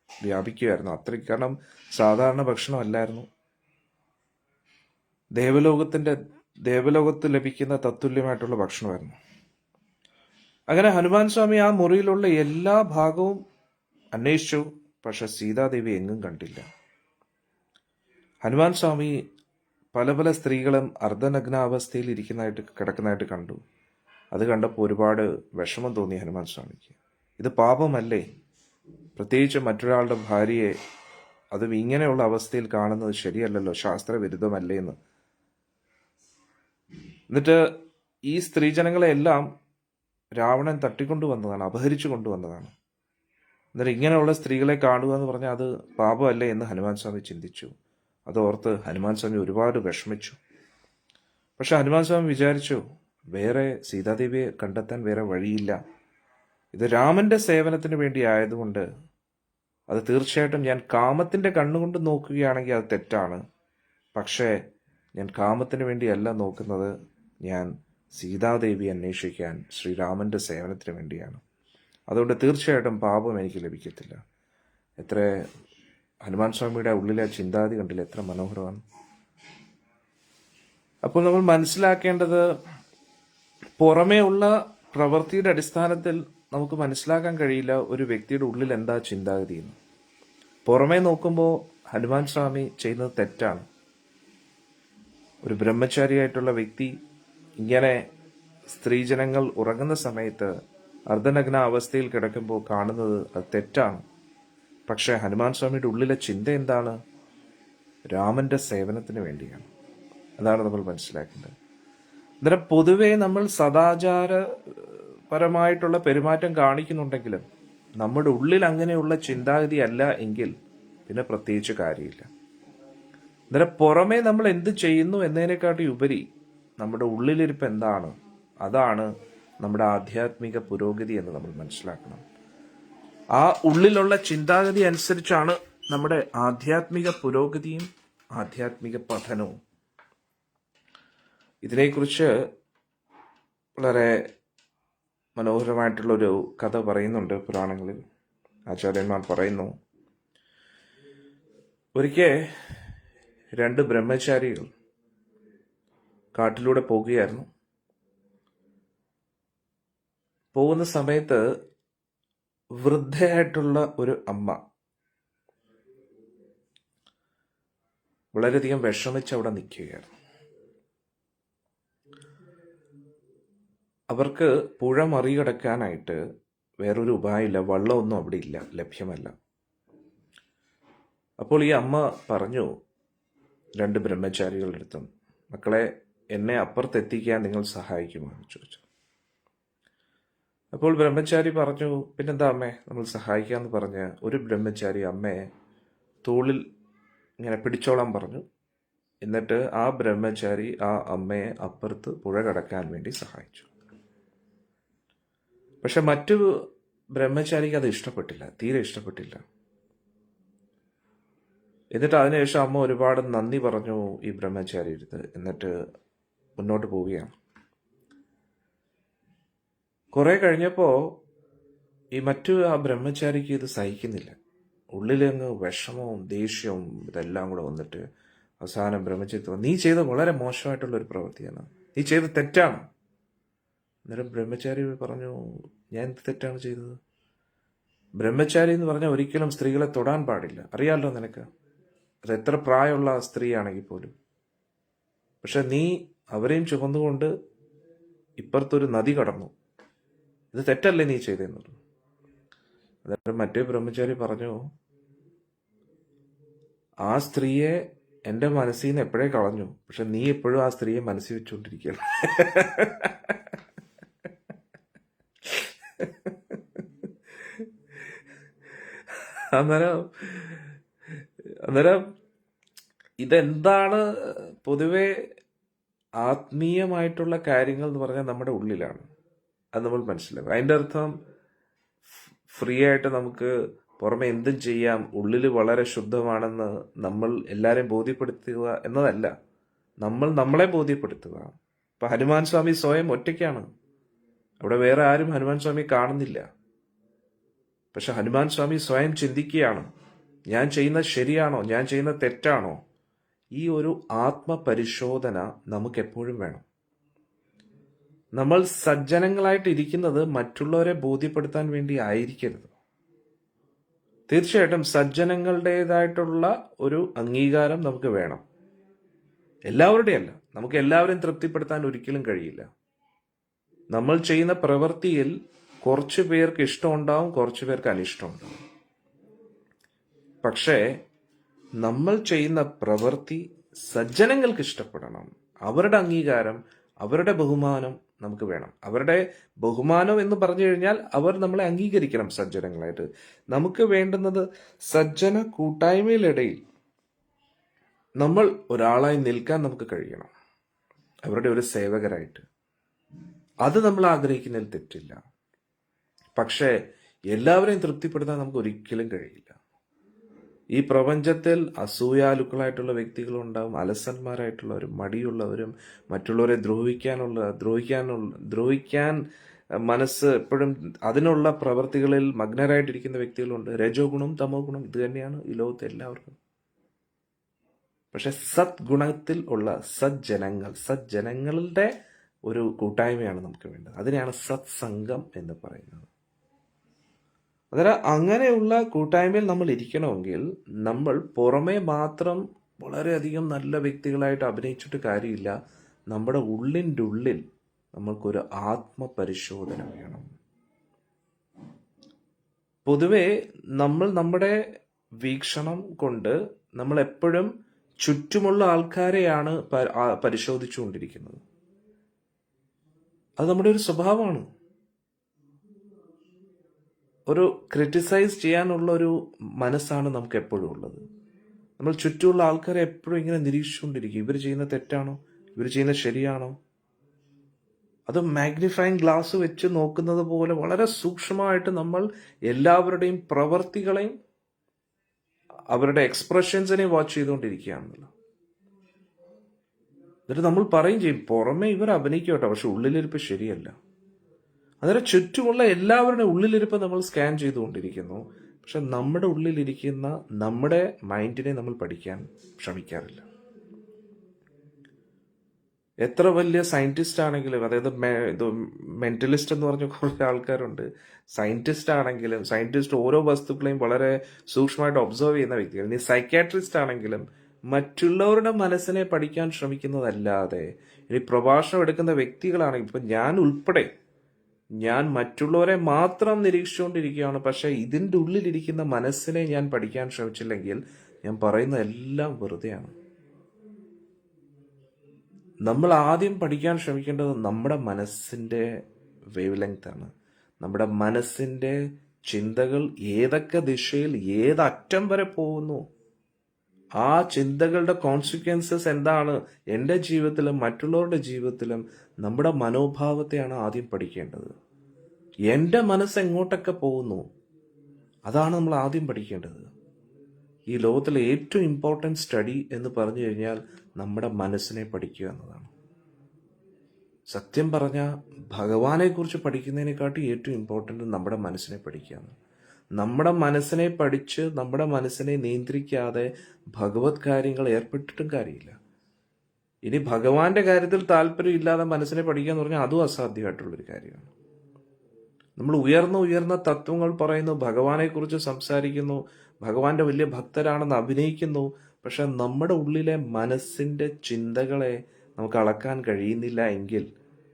വ്യാപിക്കുകയായിരുന്നു. അത്രയ്ക്ക്, കാരണം സാധാരണ ഭക്ഷണമല്ലായിരുന്നു. ദേവലോകത്ത് ലഭിക്കുന്ന തത്തുല്യമായിട്ടുള്ള ഭക്ഷണമായിരുന്നു. അങ്ങനെ ഹനുമാൻ സ്വാമി ആ മുറിയിലുള്ള എല്ലാ ഭാഗവും അന്വേഷിച്ചു. പക്ഷെ സീതാദേവി എങ്ങും കണ്ടില്ല. ഹനുമാൻ സ്വാമി പല പല സ്ത്രീകളും അർദ്ധനഗ്നാവസ്ഥയിൽ കിടക്കുന്നതായിട്ട് കണ്ടു. അത് കണ്ടപ്പോൾ ഒരുപാട് വിഷമം തോന്നി ഹനുമാൻ സ്വാമിക്ക്. ഇത് പാപമല്ലേ? പ്രത്യേകിച്ച് മറ്റൊരാളുടെ ഭാര്യയെ അതും ഇങ്ങനെയുള്ള അവസ്ഥയിൽ കാണുന്നത് ശരിയല്ലല്ലോ, ശാസ്ത്രവിരുദ്ധമല്ലേ എന്ന്. എന്നിട്ട് ഈ സ്ത്രീജനങ്ങളെല്ലാം രാവണൻ തട്ടിക്കൊണ്ടുവന്നതാണ്, അപഹരിച്ചു കൊണ്ടുവന്നതാണ്. എന്നിട്ട് ഇങ്ങനെയുള്ള സ്ത്രീകളെ കാണുക എന്ന് പറഞ്ഞാൽ അത് പാപമല്ലേ എന്ന് ഹനുമാൻ സ്വാമി ചിന്തിച്ചു. അതോർത്ത് ഹനുമാൻ സ്വാമി ഒരുപാട് വിഷമിച്ചു. പക്ഷെ ഹനുമാൻ സ്വാമി വിചാരിച്ചു, വേറെ സീതാദേവിയെ കണ്ടെത്താൻ വേറെ വഴിയില്ല. ഇത് രാമന്റെ സേവനത്തിന് വേണ്ടി ആയതുകൊണ്ട് അത് തീർച്ചയായിട്ടും ഞാൻ കാമത്തിന്റെ കണ്ണുകൊണ്ട് നോക്കുകയാണെങ്കിൽ അത് തെറ്റാണ്. പക്ഷേ ഞാൻ കാമത്തിന് വേണ്ടിയല്ല നോക്കുന്നത്, ഞാൻ സീതാദേവി അന്വേഷിക്കാൻ ശ്രീരാമന്റെ സേവനത്തിന് വേണ്ടിയാണ്. അതുകൊണ്ട് തീർച്ചയായിട്ടും പാപം എനിക്ക് ലഭിക്കത്തില്ല. എത്ര ഹനുമാൻ സ്വാമിയുടെ ഉള്ളിലെ ചിന്താഗതി കണ്ടില്ല, എത്ര മനോഹരമാണ്. അപ്പോൾ നമ്മൾ മനസ്സിലാക്കേണ്ടത്, പുറമേ ഉള്ള പ്രവൃത്തിയുടെ അടിസ്ഥാനത്തിൽ നമുക്ക് മനസ്സിലാക്കാൻ കഴിയില്ല ഒരു വ്യക്തിയുടെ ഉള്ളിൽ എന്താ ചിന്താഗതി എന്ന്. പുറമേ നോക്കുമ്പോൾ ഹനുമാൻ സ്വാമി ചെയ്യുന്നത് തെറ്റാണ്. ഒരു ബ്രഹ്മചാരിയായിട്ടുള്ള വ്യക്തി ഇങ്ങനെ സ്ത്രീജനങ്ങൾ ഉറങ്ങുന്ന സമയത്ത് അർദ്ധനഗ്ന അവസ്ഥയിൽ കിടക്കുമ്പോൾ കാണുന്നത് അത് തെറ്റാണ്. പക്ഷേ ഹനുമാൻ സ്വാമിയുടെ ഉള്ളിലെ ചിന്ത എന്താണ്? രാമന്റെ സേവനത്തിന് വേണ്ടിയാണ്. അതാണ് നമ്മൾ മനസ്സിലാക്കേണ്ടത്. അന്നേരം പൊതുവെ നമ്മൾ സദാചാരപരമായിട്ടുള്ള പെരുമാറ്റം കാണിക്കുന്നുണ്ടെങ്കിലും നമ്മുടെ ഉള്ളിൽ അങ്ങനെയുള്ള ചിന്താഗതി അല്ല എങ്കിൽ പിന്നെ പ്രത്യേകിച്ച് കാര്യമില്ല. അന്നേരം പുറമേ നമ്മൾ എന്ത് ചെയ്യുന്നു എന്നതിനെക്കാട്ടി ഉപരി നമ്മുടെ ഉള്ളിലിരിപ്പ് എന്താണ്, അതാണ് നമ്മുടെ ആധ്യാത്മിക പുരോഗതി എന്ന് നമ്മൾ മനസ്സിലാക്കണം. ആ ഉള്ളിലുള്ള ചിന്താഗതി അനുസരിച്ചാണ് നമ്മുടെ ആധ്യാത്മിക പുരോഗതിയും ആധ്യാത്മിക പഠനവും. ഇതിനെക്കുറിച്ച് വളരെ മനോഹരമായിട്ടുള്ളൊരു കഥ പറയുന്നുണ്ട് പുരാണങ്ങളിൽ. ആചാര്യന്മാർ പറയുന്നു, ഒരിക്കൽ 2 ബ്രഹ്മചാരികൾ കാട്ടിലൂടെ പോകുകയായിരുന്നു. പോകുന്ന സമയത്ത് വൃദ്ധയായിട്ടുള്ള ഒരു അമ്മ വളരെയധികം വിഷമിച്ച് അവിടെ നിൽക്കുകയായിരുന്നു. അവർക്ക് പുഴ മറികടക്കാനായിട്ട് വേറൊരു ഉപായമില്ല, വള്ളമൊന്നും അവിടെ ഇല്ല, ലഭ്യമല്ല. അപ്പോൾ ഈ അമ്മ പറഞ്ഞു 2 ബ്രഹ്മചാരികളുടെ അടുത്തും, മക്കളെ, എന്നെ അപ്പുറത്തെത്തിക്കാൻ നിങ്ങൾ സഹായിക്കുമോ എന്ന് ചോദിച്ചു. അപ്പോൾ ബ്രഹ്മചാരി പറഞ്ഞു, പിന്നെന്താ അമ്മേ, നമ്മൾ സഹായിക്കാമെന്ന് പറഞ്ഞ് ഒരു ബ്രഹ്മചാരി അമ്മയെ തോളിൽ ഇങ്ങനെ പിടിച്ചോളാൻ പറഞ്ഞു. എന്നിട്ട് ആ ബ്രഹ്മചാരി ആ അമ്മയെ അപ്പുറത്ത് പുഴ കടക്കാൻ വേണ്ടി സഹായിച്ചു. പക്ഷെ മറ്റു ബ്രഹ്മചാരിക്ക് അത് ഇഷ്ടപ്പെട്ടില്ല, തീരെ ഇഷ്ടപ്പെട്ടില്ല. എന്നിട്ട് അതിനുശേഷം അമ്മ ഒരുപാട് നന്ദി പറഞ്ഞു ഈ ബ്രഹ്മചാരി എടുത്ത്. എന്നിട്ട് മുന്നോട്ട് പോവുകയാണ്. കുറെ കഴിഞ്ഞപ്പോൾ ഈ ആ ബ്രഹ്മചാരിക്ക് ഇത് സഹിക്കുന്നില്ല. ഉള്ളിലങ്ങ് വിഷമവും ദേഷ്യവും ഇതെല്ലാം കൂടെ വന്നിട്ട് അവസാനം ബ്രഹ്മചാരി, നീ ചെയ്ത വളരെ മോശമായിട്ടുള്ള ഒരു പ്രവൃത്തിയാണ്, നീ ചെയ്ത് തെറ്റാണ്. അന്നേരം ബ്രഹ്മചാരി പറഞ്ഞു, ഞാൻ തെറ്റാണ് ചെയ്തത്? ബ്രഹ്മചാരി എന്ന് പറഞ്ഞാൽ ഒരിക്കലും സ്ത്രീകളെ തൊടാൻ പാടില്ല. അറിയാമല്ലോ നിനക്ക്, അത് എത്ര പ്രായമുള്ള സ്ത്രീയാണെങ്കിൽ പോലും. പക്ഷെ നീ അവരെയും ചുമന്നുകൊണ്ട് ഇപ്പുറത്തൊരു നദി കടന്നു. ഇത് തെറ്റല്ലേ നീ ചെയ്തെന്നുള്ളത്. അതായത് മറ്റേ ബ്രഹ്മചാരി പറഞ്ഞു, ആ സ്ത്രീയെ എൻ്റെ മനസ്സിൽ നിന്ന് എപ്പോഴേ കളഞ്ഞു, പക്ഷെ നീ എപ്പോഴും ആ സ്ത്രീയെ മനസ്സിൽ വെച്ചുകൊണ്ടിരിക്കുകയാണ്. അന്നേരം അന്നേരം ഇതെന്താണ്? പൊതുവെ ആത്മീയമായിട്ടുള്ള കാര്യങ്ങൾ എന്ന് പറഞ്ഞാൽ നമ്മുടെ ഉള്ളിലാണ്. അത് നമ്മൾ മനസ്സിലാക്കും. അതിൻ്റെ അർത്ഥം ഫ്രീ ആയിട്ട് നമുക്ക് പുറമെ എന്തും ചെയ്യാം, ഉള്ളിൽ വളരെ ശുദ്ധമാണെന്ന് നമ്മൾ എല്ലാവരെയും ബോധ്യപ്പെടുത്തുക എന്നതല്ല, നമ്മൾ നമ്മളെ ബോധ്യപ്പെടുത്തുക. ഇപ്പം ഹനുമാൻ സ്വാമി സ്വയം ഒറ്റയ്ക്കാണ്, അവിടെ വേറെ ആരും ഹനുമാൻ സ്വാമി കാണുന്നില്ല. പക്ഷെ ഹനുമാൻ സ്വാമി സ്വയം ചിന്തിക്കുകയാണ്, ഞാൻ ചെയ്യുന്നത് ശരിയാണോ, ഞാൻ ചെയ്യുന്നത് തെറ്റാണോ? ഈ ഒരു ആത്മപരിശോധന നമുക്ക് എപ്പോഴും വേണം. നമ്മൾ സജ്ജനങ്ങളായിട്ട് ഇരിക്കുന്നത് മറ്റുള്ളവരെ ബോധ്യപ്പെടുത്താൻ വേണ്ടി ആയിരിക്കരുത്. തീർച്ചയായിട്ടും സജ്ജനങ്ങളുടേതായിട്ടുള്ള ഒരു അംഗീകാരം നമുക്ക് വേണം, എല്ലാവരുടെയും അല്ല. നമുക്ക് എല്ലാവരെയും തൃപ്തിപ്പെടുത്താൻ ഒരിക്കലും കഴിയില്ല. നമ്മൾ ചെയ്യുന്ന പ്രവൃത്തിയിൽ കുറച്ച് പേർക്ക് ഇഷ്ടമുണ്ടാവും, കുറച്ച് പേർക്ക് അനിഷ്ടമുണ്ടാവും. പക്ഷേ നമ്മൾ ചെയ്യുന്ന പ്രവൃത്തി സജ്ജനങ്ങൾക്ക് ഇഷ്ടപ്പെടണം. അവരുടെ അംഗീകാരം, അവരുടെ ബഹുമാനം നമുക്ക് വേണം. അവരുടെ ബഹുമാനം എന്ന് പറഞ്ഞു കഴിഞ്ഞാൽ അവർ നമ്മളെ അംഗീകരിക്കണം സജ്ജനങ്ങളായിട്ട്. നമുക്ക് വേണ്ടുന്നത് സജ്ജന കൂട്ടായ്മയിലിടയിൽ നമ്മൾ ഒരാളായി നിൽക്കാൻ നമുക്ക് കഴിയണം, അവരുടെ ഒരു സേവകരായിട്ട്. അത് നമ്മൾ ആഗ്രഹിക്കുന്നതിൽ തെറ്റില്ല. പക്ഷേ എല്ലാവരെയും തൃപ്തിപ്പെടുത്താൻ നമുക്ക് ഒരിക്കലും കഴിയില്ല. ഈ പ്രപഞ്ചത്തിൽ അസൂയാലുക്കളായിട്ടുള്ള വ്യക്തികളുണ്ടാവും, അലസന്മാരായിട്ടുള്ളവരും, മടിയുള്ളവരും, മറ്റുള്ളവരെ ദ്രോഹിക്കാൻ മനസ്സ് എപ്പോഴും അതിനുള്ള പ്രവൃത്തികളിൽ മഗ്നരായിട്ടിരിക്കുന്ന വ്യക്തികളുണ്ട്. രജോ ഗുണം, തമോ ഗുണം, ഇത് തന്നെയാണ് ഈ ലോകത്തെ എല്ലാവർക്കും. പക്ഷെ സദ്ഗുണത്തിൽ ഉള്ള സജ്ജനങ്ങളുടെ ഒരു കൂട്ടായ്മയാണ് നമുക്ക് വേണ്ടത്. അതിനെയാണ് സത്സംഗം എന്ന് പറയുന്നത്. അതായത് അങ്ങനെയുള്ള കൂട്ടായ്മയിൽ നമ്മൾ ഇരിക്കണമെങ്കിൽ നമ്മൾ പുറമെ മാത്രം വളരെയധികം നല്ല വ്യക്തികളായിട്ട് അഭിനയിച്ചിട്ട് കാര്യമില്ല. നമ്മുടെ ഉള്ളിൻ്റെ ഉള്ളിൽ നമ്മൾക്കൊരു ആത്മപരിശോധന വേണം. പൊതുവെ നമ്മൾ നമ്മുടെ വീക്ഷണം കൊണ്ട് നമ്മൾ എപ്പോഴും ചുറ്റുമുള്ള ആൾക്കാരെയാണ് പരിശോധിച്ചുകൊണ്ടിരിക്കുന്നത്. അത് നമ്മുടെ ഒരു സ്വഭാവമാണ്. ഒരു ക്രിറ്റിസൈസ് ചെയ്യാനുള്ള ഒരു മനസ്സാണ് നമുക്ക് എപ്പോഴും ഉള്ളത്. നമ്മൾ ചുറ്റുമുള്ള ആൾക്കാരെ എപ്പോഴും ഇങ്ങനെ നിരീക്ഷിച്ചുകൊണ്ടിരിക്കും. ഇവർ ചെയ്യുന്ന തെറ്റാണോ, ഇവർ ചെയ്യുന്നത് ശരിയാണോ? അത് മാഗ്നിഫൈങ് ഗ്ലാസ് വെച്ച് നോക്കുന്നത് പോലെ വളരെ സൂക്ഷ്മമായിട്ട് നമ്മൾ എല്ലാവരുടെയും പ്രവർത്തികളെയും അവരുടെ എക്സ്പ്രഷൻസിനെയും വാച്ച് ചെയ്തുകൊണ്ടിരിക്കുകയാണെന്നല്ലോ. എന്നിട്ട് നമ്മൾ പറയും ചെയ്യും, പുറമെ ഇവർ അഭിനയിക്കട്ടെ, പക്ഷെ ഉള്ളിലിരിപ്പ് ശരിയല്ല. അന്നേരം ചുറ്റുമുള്ള എല്ലാവരുടെ ഉള്ളിലിരിപ്പ് നമ്മൾ സ്കാൻ ചെയ്തുകൊണ്ടിരിക്കുന്നു. പക്ഷെ നമ്മുടെ ഉള്ളിലിരിക്കുന്ന നമ്മുടെ മൈൻഡിനെ നമ്മൾ പഠിക്കാൻ ശ്രമിക്കാറില്ല. എത്ര വലിയ സയന്റിസ്റ്റ് ആണെങ്കിലും, അതായത് മെന്റലിസ്റ്റ് എന്ന് പറഞ്ഞ കുറേ ആൾക്കാരുണ്ട്. സയന്റിസ്റ്റ് ഓരോ വസ്തുക്കളെയും വളരെ സൂക്ഷ്മമായിട്ട് ഒബ്സർവ് ചെയ്യുന്ന വ്യക്തികൾ. ഇനി സൈക്യാട്രിസ്റ്റ് ആണെങ്കിലും മറ്റുള്ളവരുടെ മനസ്സിനെ പഠിക്കാൻ ശ്രമിക്കുന്നതല്ലാതെ, ഇനി പ്രഭാഷണം എടുക്കുന്ന വ്യക്തികളാണെങ്കിൽ, ഇപ്പം ഞാൻ ഉൾപ്പെടെ ഞാൻ മറ്റുള്ളവരെ മാത്രം നിരീക്ഷിച്ചുകൊണ്ടിരിക്കുകയാണ്. പക്ഷെ ഇതിൻ്റെ ഉള്ളിലിരിക്കുന്ന മനസ്സിനെ ഞാൻ പഠിക്കാൻ ശ്രമിച്ചില്ലെങ്കിൽ ഞാൻ പറയുന്ന എല്ലാം വെറുതെയാണ്. നമ്മൾ ആദ്യം പഠിക്കാൻ ശ്രമിക്കേണ്ടത് നമ്മുടെ മനസ്സിൻ്റെ വേവ് ലെങ്ത് ആണ്. നമ്മുടെ മനസ്സിൻ്റെ ചിന്തകൾ ഏതൊക്കെ ദിശയിൽ ഏതറ്റം വരെ പോകുന്നു, ആ ചിന്തകളുടെ കോൺസിക്വൻസസ് എന്താണ് എൻ്റെ ജീവിതത്തിലും മറ്റുള്ളവരുടെ ജീവിതത്തിലും. നമ്മുടെ മനോഭാവത്തെയാണ് ആദ്യം പഠിക്കേണ്ടത്. എൻ്റെ മനസ്സ് എങ്ങോട്ടൊക്കെ പോകുന്നു, അതാണ് നമ്മൾ ആദ്യം പഠിക്കേണ്ടത്. ഈ ലോകത്തിലെ ഏറ്റവും ഇമ്പോർട്ടൻറ്റ് സ്റ്റഡി എന്ന് പറഞ്ഞു കഴിഞ്ഞാൽ നമ്മുടെ മനസ്സിനെ പഠിക്കുക എന്നതാണ്. സത്യം പറഞ്ഞാൽ ഭഗവാനെക്കുറിച്ച് പഠിക്കുന്നതിനെക്കാട്ടി ഏറ്റവും ഇമ്പോർട്ടൻ്റ് നമ്മുടെ മനസ്സിനെ പഠിക്കുകയാണ്. നമ്മുടെ മനസ്സിനെ പഠിച്ച് നമ്മുടെ മനസ്സിനെ നിയന്ത്രിക്കാതെ ഭഗവത് കാര്യങ്ങൾ ഏർപ്പെട്ടിട്ടും കാര്യമില്ല. ഇനി ഭഗവാന്റെ കാര്യത്തിൽ താല്പര്യം ഇല്ലാതെ മനസ്സിനെ പഠിക്കുക എന്ന് പറഞ്ഞാൽ അതും അസാധ്യമായിട്ടുള്ളൊരു കാര്യമാണ്. നമ്മൾ ഉയർന്ന ഉയർന്ന തത്വങ്ങൾ പറയുന്നു, ഭഗവാനെക്കുറിച്ച് സംസാരിക്കുന്നു, ഭഗവാന്റെ വലിയ ഭക്തരാണെന്ന് അഭിനയിക്കുന്നു. പക്ഷെ നമ്മുടെ ഉള്ളിലെ മനസ്സിൻ്റെ ചിന്തകളെ നമുക്ക് അളക്കാൻ കഴിയുന്നില്ല എങ്കിൽ,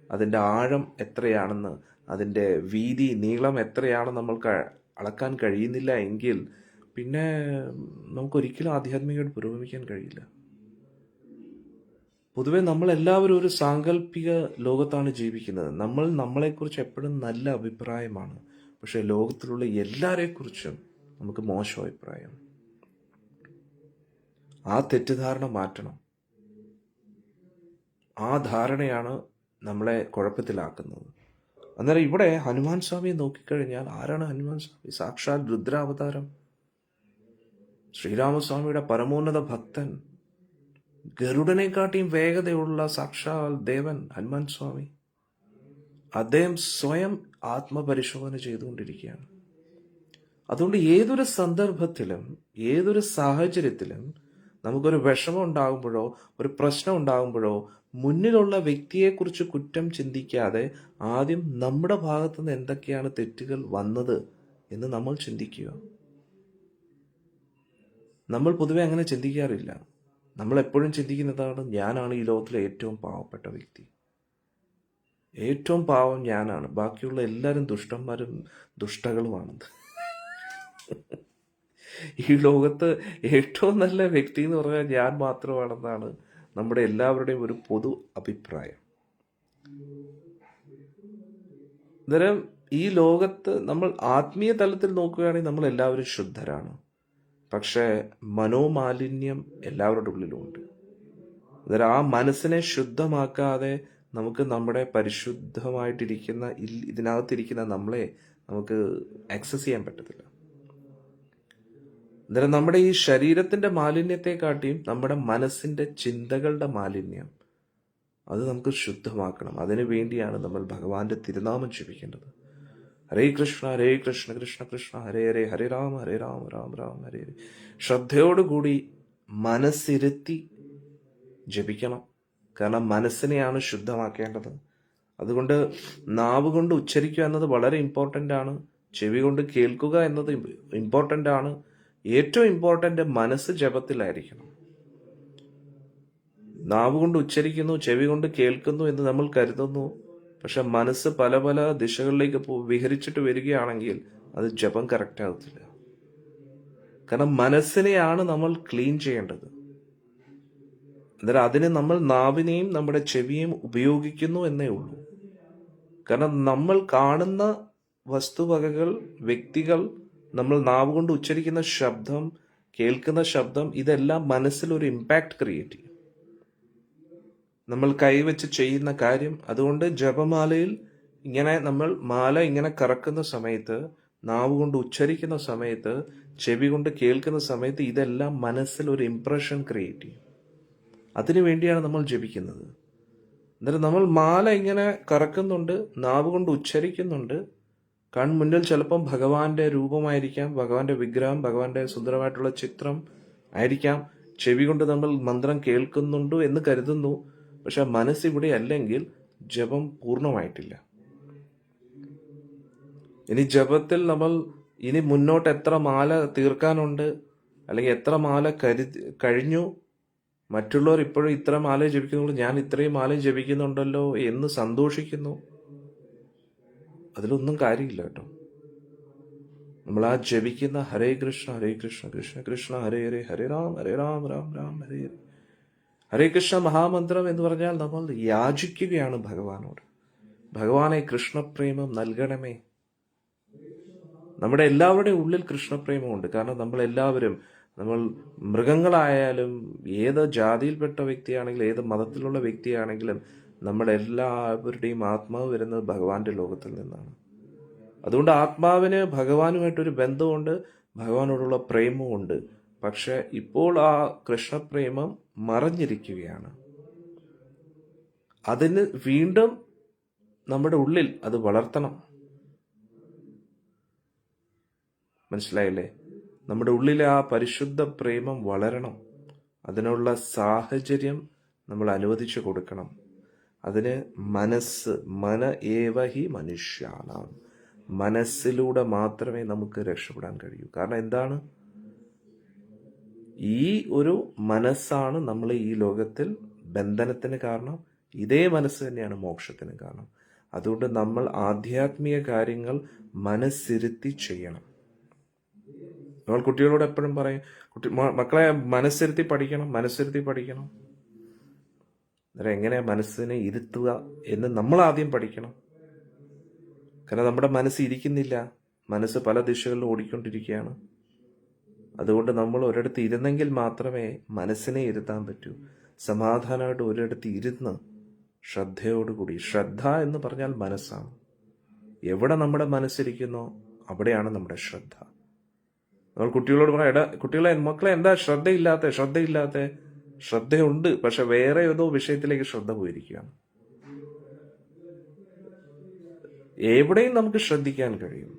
അതിൻ്റെ ആഴം എത്രയാണെന്ന്, അതിൻ്റെ വീതി നീളം എത്രയാണെന്ന് നമ്മൾക്ക് അളക്കാൻ കഴിയുന്നില്ല എങ്കിൽ പിന്നെ നമുക്കൊരിക്കലും ആധ്യാത്മികമായിട്ട് പുരോഗമിക്കാൻ കഴിയില്ല. പൊതുവെ നമ്മളെല്ലാവരും ഒരു സാങ്കല്പിക ലോകത്താണ് ജീവിക്കുന്നത്. നമ്മൾ നമ്മളെക്കുറിച്ച് എപ്പോഴും നല്ല അഭിപ്രായമാണ്, പക്ഷെ ലോകത്തിലുള്ള എല്ലാവരെക്കുറിച്ചും നമുക്ക് മോശം അഭിപ്രായം. ആ തെറ്റിദ്ധാരണ മാറ്റണം. ആ ധാരണയാണ് നമ്മളെ കുഴപ്പത്തിലാക്കുന്നത്. അന്നേരം ഇവിടെ ഹനുമാൻ സ്വാമിയെ നോക്കിക്കഴിഞ്ഞാൽ ആരാണ് ഹനുമാൻ സ്വാമി? സാക്ഷാൽ രുദ്രാവതാരം, ശ്രീരാമസ്വാമിയുടെ പരമോന്നത ഭക്തൻ, ഗരുഡനെക്കാട്ടിയും വേഗതയുള്ള സാക്ഷാൽ ദേവൻ ഹനുമാൻ സ്വാമി. അദ്ദേഹം സ്വയം ആത്മപരിശോധന ചെയ്തുകൊണ്ടിരിക്കുകയാണ്. അതുകൊണ്ട് ഏതൊരു സന്ദർഭത്തിലും ഏതൊരു സാഹചര്യത്തിലും നമുക്കൊരു വിഷമം ഉണ്ടാകുമ്പോഴോ ഒരു പ്രശ്നം ഉണ്ടാകുമ്പോഴോ മുന്നിലുള്ള വ്യക്തിയെക്കുറിച്ച് കുറ്റം ചിന്തിക്കാതെ ആദ്യം നമ്മുടെ ഭാഗത്തു നിന്ന് എന്തൊക്കെയാണ് തെറ്റുകൾ വന്നത് എന്ന് നമ്മൾ ചിന്തിക്കുക. നമ്മൾ പൊതുവെ അങ്ങനെ ചിന്തിക്കാറില്ല. നമ്മൾ എപ്പോഴും ചിന്തിക്കുന്നതാണ്, ഞാനാണ് ഈ ലോകത്തിലെ ഏറ്റവും പാവപ്പെട്ട വ്യക്തി, ഏറ്റവും പാവം ഞാനാണ്, ബാക്കിയുള്ള എല്ലാവരും ദുഷ്ടന്മാരും ദുഷ്ടകളുമാണ്. ഈ ലോകത്ത് ഏറ്റവും നല്ല വ്യക്തി എന്ന് പറഞ്ഞാൽ ഞാൻ മാത്രമാണെന്നാണ് നമ്മുടെ എല്ലാവരുടെയും ഒരു പൊതു അഭിപ്രായം. അന്നേരം ഈ ലോകത്ത് നമ്മൾ ആത്മീയ തലത്തിൽ നോക്കുകയാണെങ്കിൽ നമ്മൾ എല്ലാവരും ശുദ്ധരാണ്, പക്ഷേ മനോമാലിന്യം എല്ലാവരുടെ ഉള്ളിലുമുണ്ട്. അന്നേരം ആ മനസ്സിനെ ശുദ്ധമാക്കാതെ നമുക്ക് നമ്മുടെ പരിശുദ്ധമായിട്ടിരിക്കുന്ന ഇതിനകത്തിരിക്കുന്ന നമ്മളെ നമുക്ക് ആക്സസ് ചെയ്യാൻ പറ്റത്തില്ല. അന്നേരം നമ്മുടെ ഈ ശരീരത്തിന്റെ മാലിന്യത്തെക്കാട്ടിയും നമ്മുടെ മനസ്സിന്റെ ചിന്തകളുടെ മാലിന്യം അത് നമുക്ക് ശുദ്ധമാക്കണം. അതിനു വേണ്ടിയാണ് നമ്മൾ ഭഗവാന്റെ തിരുനാമം ജപിക്കേണ്ടത്. ഹരേ കൃഷ്ണ കൃഷ്ണ കൃഷ്ണ ഹരേ ഹരേ, ഹരേ രാമ രാമ രാമ ഹരേ ഹരേ. ശ്രദ്ധയോടുകൂടി മനസ്സിരുത്തി ജപിക്കണം. കാരണം മനസ്സിനെയാണ് ശുദ്ധമാക്കേണ്ടത്. അതുകൊണ്ട് നാവ് കൊണ്ട് ഉച്ചരിക്കുക എന്നത് വളരെ ഇമ്പോർട്ടൻ്റ് ആണ്. ചെവി കൊണ്ട് കേൾക്കുക എന്നത് ഇമ്പോർട്ടൻ്റ് ആണ്. ഏറ്റവും ഇമ്പോർട്ടൻ്റ് മനസ്സ് ജപത്തിലായിരിക്കണം. നാവ് കൊണ്ട് ഉച്ചരിക്കുന്നു, ചെവി കൊണ്ട് കേൾക്കുന്നു എന്ന് നമ്മൾ കരുതുന്നു. പക്ഷെ മനസ്സ് പല പല ദിശകളിലേക്ക് വിഹരിച്ചിട്ട് വരികയാണെങ്കിൽ അത് ജപം കറക്റ്റ് ആകത്തില്ല. കാരണം മനസ്സിനെയാണ് നമ്മൾ ക്ലീൻ ചെയ്യേണ്ടത്. അന്നേരം അതിന് നമ്മൾ നാവിനെയും നമ്മുടെ ചെവിയെയും ഉപയോഗിക്കുന്നു എന്നേ ഉള്ളൂ. കാരണം നമ്മൾ കാണുന്ന വസ്തുവകകൾ, വ്യക്തികൾ, നമ്മൾ നാവ് കൊണ്ട് ഉച്ചരിക്കുന്ന ശബ്ദം, കേൾക്കുന്ന ശബ്ദം, ഇതെല്ലാം മനസ്സിൽ ഒരു ഇമ്പാക്റ്റ് ക്രിയേറ്റ് ചെയ്യും. നമ്മൾ കൈവച്ച് ചെയ്യുന്ന കാര്യം. അതുകൊണ്ട് ജപമാലയിൽ ഇങ്ങനെ നമ്മൾ മാല ഇങ്ങനെ കറക്കുന്ന സമയത്ത്, നാവ് കൊണ്ട് ഉച്ചരിക്കുന്ന സമയത്ത്, ചെവി കൊണ്ട് കേൾക്കുന്ന സമയത്ത് ഇതെല്ലാം മനസ്സിൽ ഒരു ഇംപ്രഷൻ ക്രിയേറ്റ് ചെയ്യും. അതിനു വേണ്ടിയാണ് നമ്മൾ ജപിക്കുന്നത്. എന്നിട്ട് നമ്മൾ മാല ഇങ്ങനെ കറക്കുന്നുണ്ട്, നാവ് കൊണ്ട് ഉച്ചരിക്കുന്നുണ്ട്. കൺമുന്നിൽ ചിലപ്പം ഭഗവാന്റെ രൂപമായിരിക്കാം, ഭഗവാന്റെ വിഗ്രഹം, ഭഗവാന്റെ സുന്ദരമായിട്ടുള്ള ചിത്രം ആയിരിക്കാം. ചെവി കൊണ്ട് നമ്മൾ മന്ത്രം കേൾക്കുന്നുണ്ട് എന്ന് കരുതുന്നു. പക്ഷെ മനസ്സിവിടെ അല്ലെങ്കിൽ ജപം പൂർണ്ണമായിട്ടില്ല. ഇനി ജപത്തിൽ നമ്മൾ ഇനി മുന്നോട്ട് എത്ര മാല തീർക്കാനുണ്ട്, അല്ലെങ്കിൽ എത്ര മാല കഴിഞ്ഞു, മറ്റുള്ളവർ ഇപ്പോഴും ഇത്ര മാല ജപിക്കുന്നുള്ളൂ, ഞാൻ ഇത്രയും മാല ജപിക്കുന്നുണ്ടല്ലോ എന്ന് സന്തോഷിക്കുന്നു. അതിലൊന്നും കാര്യമില്ല കേട്ടോ. നമ്മൾ ആ ജപിക്കുന്ന ഹരേ കൃഷ്ണ കൃഷ്ണ കൃഷ്ണ ഹരേ ഹരേ, ഹരേ രാം രാം രാം ഹരേ ഹരേ, ഹരേ കൃഷ്ണ മഹാമന്ത്രം എന്ന് പറഞ്ഞാൽ നമ്മൾ യാചിക്കുകയാണ് ഭഗവാനോട്. ഭഗവാനെ കൃഷ്ണപ്രേമം നൽകണമേ. നമ്മുടെ എല്ലാവരുടെയും ഉള്ളിൽ കൃഷ്ണപ്രേമമുണ്ട്. കാരണം നമ്മൾ മൃഗങ്ങളായാലും ഏത് ജാതിയിൽപ്പെട്ട വ്യക്തിയാണെങ്കിലും ഏത് മതത്തിലുള്ള വ്യക്തിയാണെങ്കിലും നമ്മുടെ എല്ലാവരുടെയും ആത്മാവ് വരുന്നത് ഭഗവാന്റെ ലോകത്തിൽ നിന്നാണ്. അതുകൊണ്ട് ആത്മാവിന് ഭഗവാനുമായിട്ടൊരു ബന്ധമുണ്ട്, ഭഗവാനോടുള്ള പ്രേമമുണ്ട്. പക്ഷെ ഇപ്പോൾ ആ കൃഷ്ണപ്രേമം മറഞ്ഞിരിക്കുകയാണ്. അതിന് വീണ്ടും നമ്മുടെ ഉള്ളിൽ അത് വളർത്തണം. മനസ്സിലായില്ലേ? നമ്മുടെ ഉള്ളിലെ ആ പരിശുദ്ധ പ്രേമം വളരണം. അതിനുള്ള സാഹചര്യം നമ്മൾ അനുവദിച്ചു കൊടുക്കണം. അതിന് മനസ്സ്, മന ഏവ ഹി മനുഷ്യാനാം, മനസ്സിലൂടെ മാത്രമേ നമുക്ക് രക്ഷപ്പെടാൻ കഴിയൂ. കാരണം എന്താണ്? ഈ ഒരു മനസ്സാണ് നമ്മൾ ഈ ലോകത്തിൽ ബന്ധനത്തിന് കാരണം. ഇതേ മനസ്സ് തന്നെയാണ് മോക്ഷത്തിന് കാരണം. അതുകൊണ്ട് നമ്മൾ ആധ്യാത്മിക കാര്യങ്ങൾ മനസ്സിരുത്തി ചെയ്യണം. നമ്മൾ കുട്ടികളോട് എപ്പോഴും പറയും, മക്കളെ മനസ്സിരുത്തി പഠിക്കണം, മനസ്സിരുത്തി പഠിക്കണം. അന്നേരം എങ്ങനെയാ മനസ്സിനെ ഇരുത്തുക എന്ന് നമ്മൾ ആദ്യം പഠിക്കണം. കാരണം നമ്മുടെ മനസ്സ് ഇരിക്കുന്നില്ല, മനസ്സ് പല ദിശകളിലും ഓടിക്കൊണ്ടിരിക്കുകയാണ്. അതുകൊണ്ട് നമ്മൾ ഒരിടത്ത് ഇരുന്നെങ്കിൽ മാത്രമേ മനസ്സിനെ ഇരുത്താൻ പറ്റൂ. സമാധാനമായിട്ട് ഒരിടത്ത് ഇരുന്ന് ശ്രദ്ധയോടുകൂടി, ശ്രദ്ധ എന്ന് പറഞ്ഞാൽ മനസ്സാണ്. എവിടെ നമ്മുടെ മനസ്സിരിക്കുന്നോ അവിടെയാണ് നമ്മുടെ ശ്രദ്ധ. നമ്മൾ കുട്ടികളോട് പറയാം, കുട്ടികളെ, മക്കളെ എന്താ ശ്രദ്ധയില്ലാത്ത? ശ്രദ്ധയുണ്ട്, പക്ഷെ വേറെ ഏതോ വിഷയത്തിലേക്ക് ശ്രദ്ധ പോയിരിക്കുകയാണ്. എവിടെയും നമുക്ക് ശ്രദ്ധിക്കാൻ കഴിയും.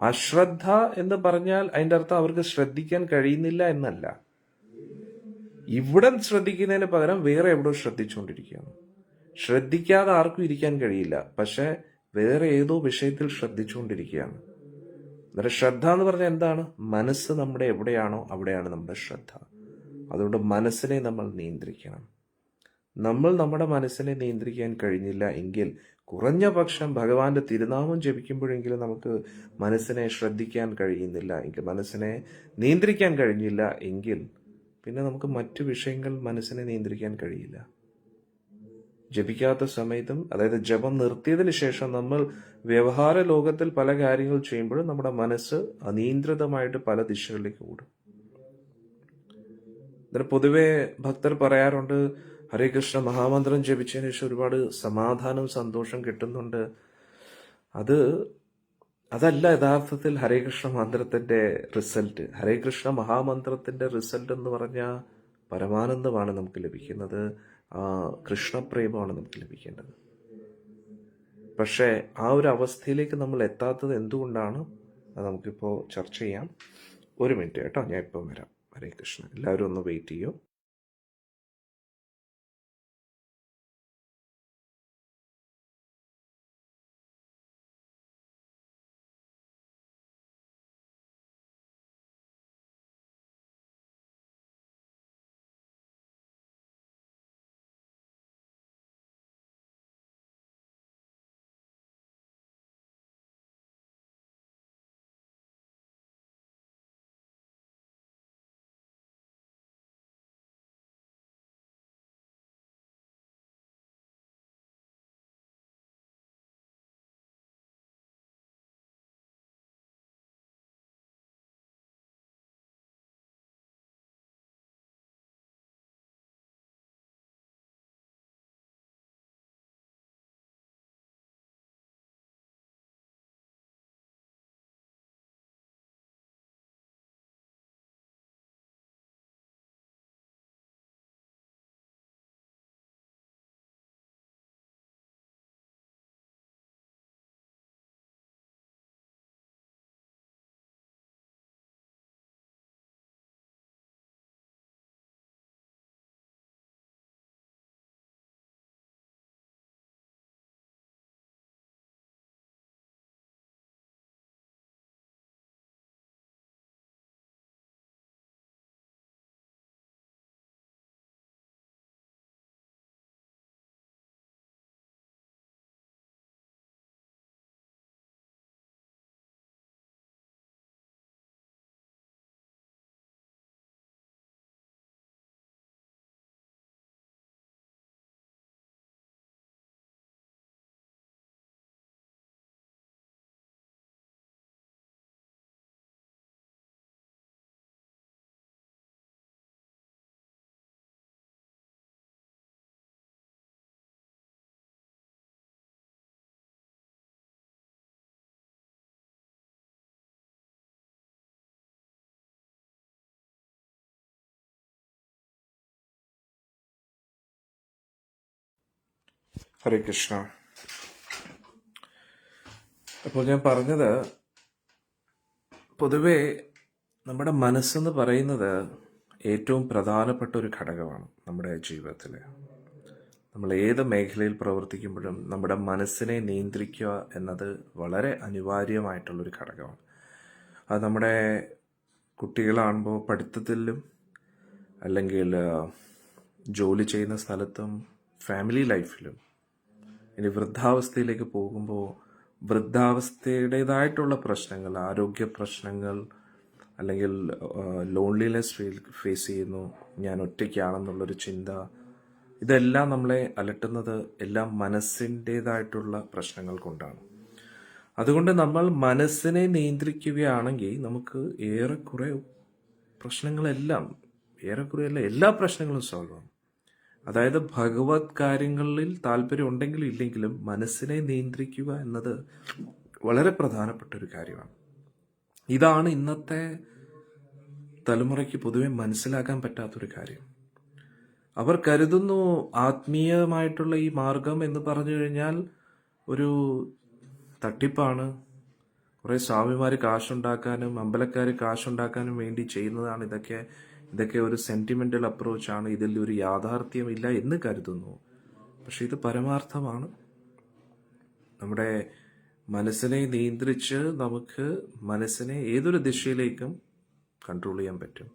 അശ്രദ്ധ എന്ന് പറഞ്ഞാൽ അതിൻ്റെ അർത്ഥം അവർക്ക് ശ്രദ്ധിക്കാൻ കഴിയുന്നില്ല എന്നല്ല. ഇവിടെ ശ്രദ്ധിക്കുന്നതിന് പകരം വേറെ എവിടെയോ ശ്രദ്ധിച്ചുകൊണ്ടിരിക്കുകയാണ്. ശ്രദ്ധിക്കാതെ ആർക്കും ഇരിക്കാൻ കഴിയില്ല, പക്ഷെ വേറെ ഏതോ വിഷയത്തിൽ ശ്രദ്ധിച്ചുകൊണ്ടിരിക്കുകയാണ്. അന്നേരം ശ്രദ്ധ എന്ന് പറഞ്ഞാൽ എന്താണ്? മനസ്സ് നമ്മുടെ എവിടെയാണോ അവിടെയാണ് നമ്മുടെ ശ്രദ്ധ. അതുകൊണ്ട് മനസ്സിനെ നമ്മൾ നിയന്ത്രിക്കണം. നമ്മൾ നമ്മുടെ മനസ്സിനെ നിയന്ത്രിക്കാൻ കഴിഞ്ഞില്ല എങ്കിൽ, കുറഞ്ഞ പക്ഷം ഭഗവാന്റെ തിരുനാമം ജപിക്കുമ്പോഴെങ്കിലും നമുക്ക് മനസ്സിനെ ശ്രദ്ധിക്കാൻ കഴിയുന്നില്ല എങ്കിൽ, മനസ്സിനെ നിയന്ത്രിക്കാൻ കഴിഞ്ഞില്ല എങ്കിൽ, പിന്നെ നമുക്ക് മറ്റു വിഷയങ്ങൾ മനസ്സിനെ നിയന്ത്രിക്കാൻ കഴിയില്ല. ജപിക്കാത്ത സമയത്തും, അതായത് ജപം നിർത്തിയതിന് ശേഷം നമ്മൾ വ്യവഹാര ലോകത്തിൽ പല കാര്യങ്ങൾ ചെയ്യുമ്പോഴും നമ്മുടെ മനസ്സ് അനിയന്ത്രിതമായിട്ട് പല ദിശകളിലേക്ക് ഓടും. അതിന് പൊതുവെ ഭക്തർ പറയാറുണ്ട്, ഹരേ കൃഷ്ണ മഹാമന്ത്രം ജപിച്ചതിന് ശേഷം ഒരുപാട് സമാധാനം, സന്തോഷം കിട്ടുന്നുണ്ട്. അതല്ല യഥാർത്ഥത്തിൽ ഹരേ കൃഷ്ണ മന്ത്രത്തിന്റെ റിസൾട്ട്. ഹരേ കൃഷ്ണ മഹാമന്ത്രത്തിന്റെ റിസൾട്ട് എന്ന് പറഞ്ഞാൽ പരമാനന്ദമാണ് നമുക്ക് ലഭിക്കുന്നത്, കൃഷ്ണപ്രേമമാണ് നമുക്ക് ലഭിക്കേണ്ടത്. പക്ഷേ ആ ഒരു അവസ്ഥയിലേക്ക് നമ്മൾ എത്താത്തത് എന്തുകൊണ്ടാണ്? അത് നമുക്കിപ്പോൾ ചർച്ച ചെയ്യാം. ഒരു മിനിറ്റ് കേട്ടോ, ഞാൻ ഇപ്പോൾ വരാം. ഹരേ കൃഷ്ണ. എല്ലാവരും ഒന്ന് വെയിറ്റ് ചെയ്യൂ. ഹരേ കൃഷ്ണ. അപ്പോൾ ഞാൻ പറഞ്ഞത്, പൊതുവെ നമ്മുടെ മനസ്സെന്ന് പറയുന്നത് ഏറ്റവും പ്രധാനപ്പെട്ട ഒരു ഘടകമാണ് നമ്മുടെ ജീവിതത്തിൽ. നമ്മൾ ഏത് മേഖലയിൽ പ്രവർത്തിക്കുമ്പോഴും നമ്മുടെ മനസ്സിനെ നിയന്ത്രിക്കുക എന്നത് വളരെ അനിവാര്യമായിട്ടുള്ളൊരു ഘടകമാണ്. അത് നമ്മുടെ കുട്ടികളാകുമ്പോൾ പഠിത്തത്തിലും അല്ലെങ്കിൽ ജോലി ചെയ്യുന്ന സ്ഥലത്തും ഫാമിലി ലൈഫിലും, ഇനി വൃദ്ധാവസ്ഥയിലേക്ക് പോകുമ്പോൾ വൃദ്ധാവസ്ഥയുടേതായിട്ടുള്ള പ്രശ്നങ്ങൾ, ആരോഗ്യ പ്രശ്നങ്ങൾ, അല്ലെങ്കിൽ ലോൺലിനെസ് ഫേസ് ചെയ്യുന്നു, ഞാൻ ഒറ്റയ്ക്കാണെന്നുള്ളൊരു ചിന്ത, ഇതെല്ലാം നമ്മളെ അലട്ടുന്നത് എല്ലാം മനസ്സിൻ്റേതായിട്ടുള്ള പ്രശ്നങ്ങൾ കൊണ്ടാണ്. അതുകൊണ്ട് നമ്മൾ മനസ്സിനെ നിയന്ത്രിക്കുകയാണെങ്കിൽ നമുക്ക് ഏറെക്കുറെ എല്ലാ പ്രശ്നങ്ങളും സോൾവ് ആവും. അതായത് ഭഗവത് കാര്യങ്ങളിൽ താല്പര്യം ഉണ്ടെങ്കിലും ഇല്ലെങ്കിലും മനസ്സിനെ നിയന്ത്രിക്കുക എന്നത് വളരെ പ്രധാനപ്പെട്ട ഒരു കാര്യമാണ്. ഇതാണ് ഇന്നത്തെ തലമുറയ്ക്ക് പൊതുവെ മനസ്സിലാക്കാൻ പറ്റാത്തൊരു കാര്യം. അവർ കരുതുന്നു ആത്മീയമായിട്ടുള്ള ഈ മാർഗം എന്ന് പറഞ്ഞു കഴിഞ്ഞാൽ ഒരു തട്ടിപ്പാണ്, കുറേ സ്വാമിമാർ കാശുണ്ടാക്കാനും അമ്പലക്കാർ കാശുണ്ടാക്കാനും വേണ്ടി ചെയ്യുന്നതാണ് ഇതൊക്കെ ഒരു സെന്റിമെന്റൽ അപ്രോച്ചാണ്, ഇതിൽ ഒരു യാഥാർത്ഥ്യമില്ല എന്ന് കരുതുന്നു. പക്ഷെ ഇത് പരമാർത്ഥമാണ്. നമ്മുടെ മനസ്സിനെ നിയന്ത്രിച്ച് നമുക്ക് മനസ്സിനെ ഏതൊരു ദിശയിലേക്കും കൺട്രോൾ ചെയ്യാൻ പറ്റും.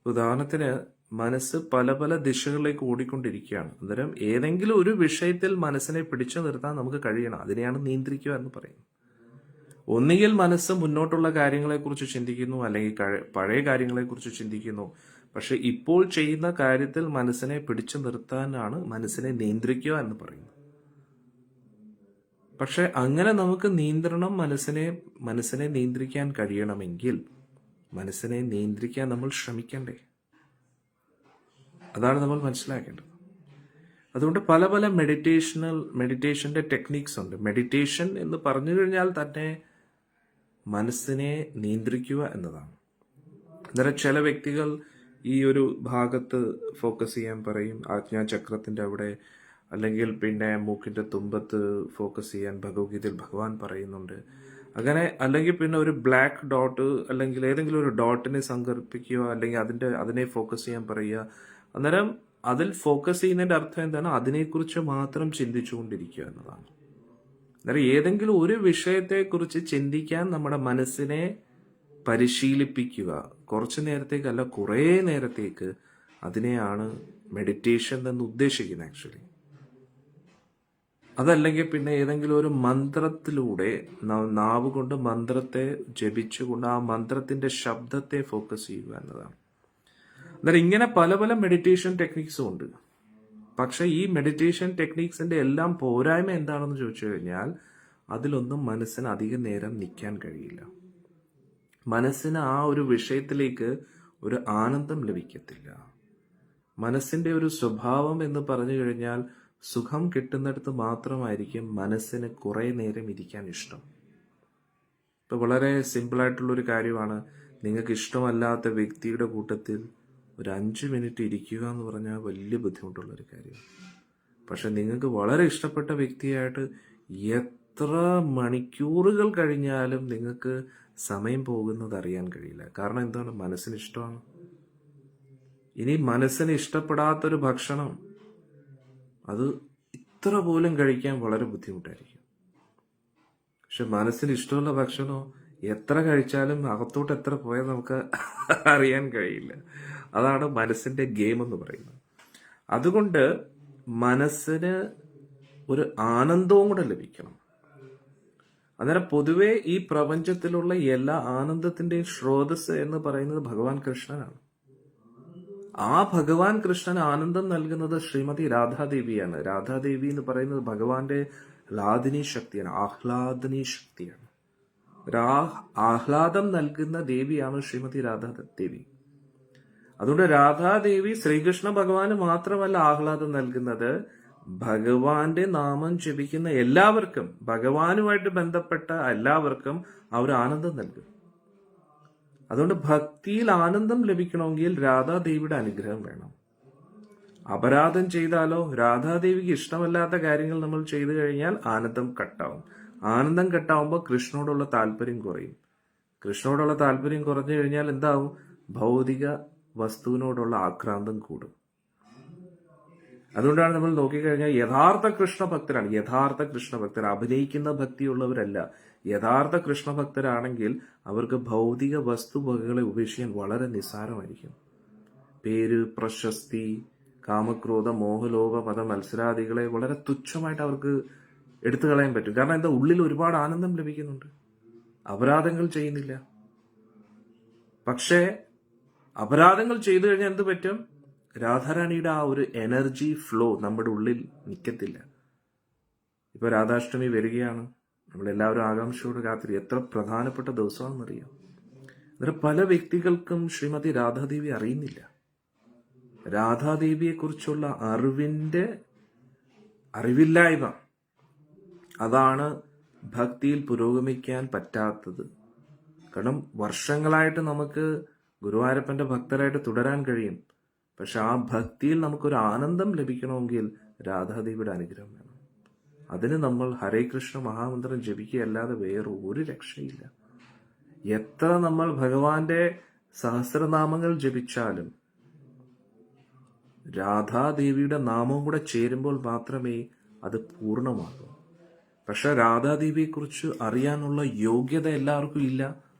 ഉദാഹരണത്തിന്, മനസ്സ് പല പല ദിശകളിലേക്ക് ഓടിക്കൊണ്ടിരിക്കുകയാണ്. അന്നേരം ഏതെങ്കിലും ഒരു വിഷയത്തിൽ മനസ്സിനെ പിടിച്ചു നിർത്താൻ നമുക്ക് കഴിയണം. അതിനെയാണ് നിയന്ത്രിക്കുക എന്ന് പറയുന്നത്. ഒന്നുകിൽ മനസ്സ് മുന്നോട്ടുള്ള കാര്യങ്ങളെക്കുറിച്ച് ചിന്തിക്കുന്നു, അല്ലെങ്കിൽ പഴയ കാര്യങ്ങളെക്കുറിച്ച് ചിന്തിക്കുന്നു. പക്ഷെ ഇപ്പോൾ ചെയ്യുന്ന കാര്യത്തിൽ മനസ്സിനെ പിടിച്ചു നിർത്താനാണ് മനസ്സിനെ നിയന്ത്രിക്കുക എന്ന് പറയുന്നത്. പക്ഷെ അങ്ങനെ നമുക്ക് മനസ്സിനെ നിയന്ത്രിക്കാൻ കഴിയണമെങ്കിൽ മനസ്സിനെ നിയന്ത്രിക്കാൻ നമ്മൾ ശ്രമിക്കണ്ടേ? അതാണ് നമ്മൾ മനസ്സിലാക്കേണ്ടത്. അതുകൊണ്ട് പല പല മെഡിറ്റേഷന്റെ ടെക്നിക്സ് ഉണ്ട്. മെഡിറ്റേഷൻ എന്ന് പറഞ്ഞു കഴിഞ്ഞാൽ തന്നെ മനസ്സിനെ നിയന്ത്രിക്കുക എന്നതാണ്. അന്നേരം ചില വ്യക്തികൾ ഈ ഒരു ഭാഗത്ത് ഫോക്കസ് ചെയ്യാൻ പറയും, ആജ്ഞാചക്രത്തിന്റെ അവിടെ, അല്ലെങ്കിൽ പിന്നെ മൂക്കിന്റെ തുമ്പത്ത് ഫോക്കസ് ചെയ്യാൻ ഭഗവത്ഗീതയിൽ ഭഗവാൻ പറയുന്നുണ്ട്. അങ്ങനെ, അല്ലെങ്കിൽ പിന്നെ ഒരു ബ്ലാക്ക് ഡോട്ട് അല്ലെങ്കിൽ ഏതെങ്കിലും ഒരു ഡോട്ടിനെ സങ്കല്പിക്കുക, അല്ലെങ്കിൽ അതിനെ ഫോക്കസ് ചെയ്യാൻ പറയുക. അന്നേരം അതിൽ ഫോക്കസ് ചെയ്യുന്നതിന്റെ അർത്ഥം എന്താണ്? അതിനെക്കുറിച്ച് മാത്രം ചിന്തിച്ചുകൊണ്ടിരിക്കുക എന്നതാണ്. അന്നേരം ഏതെങ്കിലും ഒരു വിഷയത്തെക്കുറിച്ച് ചിന്തിക്കാൻ നമ്മുടെ മനസ്സിനെ പരിശീലിപ്പിക്കുക, കുറച്ചു നേരത്തേക്കല്ല കുറേ നേരത്തേക്ക്, അതിനെയാണ് മെഡിറ്റേഷൻ എന്ന് ഉദ്ദേശിക്കുന്നത് ആക്ച്വലി. അതല്ലെങ്കിൽ പിന്നെ ഏതെങ്കിലും ഒരു മന്ത്രത്തിലൂടെ നാവ് കൊണ്ട് മന്ത്രത്തെ ജപിച്ചുകൊണ്ട് ആ മന്ത്രത്തിന്റെ ശബ്ദത്തെ ഫോക്കസ് ചെയ്യുക എന്നതാണ്. അന്നേരം ഇങ്ങനെ പല പല മെഡിറ്റേഷൻ ടെക്നിക്സും ഉണ്ട്. പക്ഷെ ഈ മെഡിറ്റേഷൻ ടെക്നിക്സിന്റെ എല്ലാം പോരായ്മ എന്താണെന്ന് ചോദിച്ചു കഴിഞ്ഞാൽ അതിലൊന്നും മനസ്സിന് അധികം നേരം നിൽക്കാൻ കഴിയില്ല. മനസ്സിന് ആ ഒരു വിഷയത്തിലേക്ക് ഒരു ആനന്ദം ലഭിക്കത്തില്ല. മനസ്സിന്റെ ഒരു സ്വഭാവം എന്ന് പറഞ്ഞു കഴിഞ്ഞാൽ സുഖം കിട്ടുന്നിടത്ത് മാത്രമായിരിക്കും മനസ്സിന് കുറെ നേരം ഇരിക്കാൻ ഇഷ്ടം. ഇപ്പൊ വളരെ സിമ്പിളായിട്ടുള്ളൊരു കാര്യമാണ്, നിങ്ങൾക്ക് ഇഷ്ടമല്ലാത്ത വ്യക്തിയുടെ കൂട്ടത്തിൽ ഒരു 5 മിനിറ്റ് ഇരിക്കുക എന്ന് പറഞ്ഞാൽ വലിയ ബുദ്ധിമുട്ടുള്ളൊരു കാര്യമാണ്. പക്ഷെ നിങ്ങൾക്ക് വളരെ ഇഷ്ടപ്പെട്ട വ്യക്തിയായിട്ട് എത്ര മണിക്കൂറുകൾ കഴിഞ്ഞാലും നിങ്ങൾക്ക് സമയം പോകുന്നത് അറിയാൻ കഴിയില്ല. കാരണം എന്താണ്? മനസ്സിന് ഇഷ്ടമാണ്. ഇനി മനസ്സിന് ഇഷ്ടപ്പെടാത്തൊരു ഭക്ഷണം, അത് ഇത്ര പോലും കഴിക്കാൻ വളരെ ബുദ്ധിമുട്ടായിരിക്കും. പക്ഷെ മനസ്സിന് ഇഷ്ടമുള്ള ഭക്ഷണം എത്ര കഴിച്ചാലും അകത്തോട്ട് എത്ര പോയാൽ നമുക്ക് അറിയാൻ കഴിയില്ല. അതാണ് മനസ്സിന്റെ ഗെയിം എന്ന് പറയുന്നത്. അതുകൊണ്ട് മനസ്സിന് ഒരു ആനന്ദവും കൂടെ ലഭിക്കണം. അന്നേരം പൊതുവെ ഈ പ്രപഞ്ചത്തിലുള്ള എല്ലാ ആനന്ദത്തിന്റെയും സ്രോതസ് എന്ന് പറയുന്നത് ഭഗവാൻ കൃഷ്ണനാണ്. ആ ഭഗവാൻ കൃഷ്ണൻ ആനന്ദം നൽകുന്നത് ശ്രീമതി രാധാദേവിയാണ്. രാധാദേവി എന്ന് പറയുന്നത് ഭഗവാന്റെ ലാദിനി ശക്തിയാണ്, ആഹ്ലാദിനി ശക്തിയാണ്. ആഹ്ലാദം നൽകുന്ന ദേവിയാണ് ശ്രീമതി രാധാദേവി. അതുകൊണ്ട് രാധാദേവി ശ്രീകൃഷ്ണ ഭഗവാന് മാത്രമല്ല ആഹ്ലാദം നൽകുന്നത്, ഭഗവാന്റെ നാമം ജപിക്കുന്ന എല്ലാവർക്കും, ഭഗവാനുമായിട്ട് ബന്ധപ്പെട്ട എല്ലാവർക്കും അവർ ആനന്ദം നൽകും. അതുകൊണ്ട് ഭക്തിയിൽ ആനന്ദം ലഭിക്കണമെങ്കിൽ രാധാദേവിയുടെ അനുഗ്രഹം വേണം. അപരാധം ചെയ്താലോ, രാധാദേവിക്ക് ഇഷ്ടമല്ലാത്ത കാര്യങ്ങൾ നമ്മൾ ചെയ്തു കഴിഞ്ഞാൽ ആനന്ദം കട്ടാവും. ആനന്ദം കട്ടാവുമ്പോൾ കൃഷ്ണനോടുള്ള താല്പര്യം കുറയും. കൃഷ്ണനോടുള്ള താല്പര്യം കുറഞ്ഞു കഴിഞ്ഞാൽ എന്താവും? ഭൗതിക വസ്തുവിനോടുള്ള ആക്രാന്തം കൂടും. അതുകൊണ്ടാണ് നമ്മൾ നോക്കിക്കഴിഞ്ഞാൽ യഥാർത്ഥ കൃഷ്ണഭക്തരാണ്. യഥാർത്ഥ കൃഷ്ണഭക്തർ അഭിനയിക്കുന്ന ഭക്തിയുള്ളവരല്ല. യഥാർത്ഥ കൃഷ്ണഭക്തരാണെങ്കിൽ അവർക്ക് ഭൗതിക വസ്തുവകകളെ ഉപേക്ഷിക്കാൻ വളരെ നിസ്സാരമായിരിക്കും. പേര്, പ്രശസ്തി, കാമക്രോധ, മോഹലോഭ, മത മത്സരാദികളെ വളരെ തുച്ഛമായിട്ട് അവർക്ക് എടുത്തു കളയാൻ പറ്റും. കാരണം എന്താ, ഉള്ളിൽ ഒരുപാട് ആനന്ദം ലഭിക്കുന്നുണ്ട്, അപരാധങ്ങൾ ചെയ്യുന്നില്ല. പക്ഷേ അപരാധങ്ങൾ ചെയ്തു കഴിഞ്ഞാൽ എന്ത് പറ്റും? രാധാറാണിയുടെ ആ ഒരു എനർജി ഫ്ലോ നമ്മുടെ ഉള്ളിൽ നിൽക്കത്തില്ല. ഇപ്പൊ രാധാഷ്ടമി വരികയാണ്. നമ്മളെല്ലാവരും ആകാംക്ഷയോട് കാത്തിരി. എത്ര പ്രധാനപ്പെട്ട ദിവസമാണെന്നറിയാം. അന്നേരം പല വ്യക്തികൾക്കും ശ്രീമതി രാധാദേവി അറിയുന്നില്ല. രാധാദേവിയെ കുറിച്ചുള്ള അറിവില്ലായ്മ, അതാണ് ഭക്തിയിൽ പുരോഗമിക്കാൻ പറ്റാത്തത്. കാരണം വർഷങ്ങളായിട്ട് നമുക്ക് ഗുരുവായൂരപ്പന്റെ ഭക്തരായിട്ട് തുടരാൻ കഴിയും. പക്ഷെ ആ ഭക്തിയിൽ നമുക്കൊരു ആനന്ദം ലഭിക്കണമെങ്കിൽ രാധാദേവിയുടെ അനുഗ്രഹം വേണം. അതിന് നമ്മൾ ഹരേ കൃഷ്ണ മഹാമന്ത്രം ജപിക്കുകയല്ലാതെ വേറെ ഒരു രക്ഷയില്ല. എത്ര നമ്മൾ ഭഗവാന്റെ സഹസ്രനാമങ്ങൾ ജപിച്ചാലും രാധാദേവിയുടെ നാമവും കൂടെ ചേരുമ്പോൾ മാത്രമേ അത് പൂർണ്ണമാകൂ. പക്ഷെ രാധാദേവിയെക്കുറിച്ച് അറിയാനുള്ള യോഗ്യത എല്ലാവർക്കും ഇല്ല.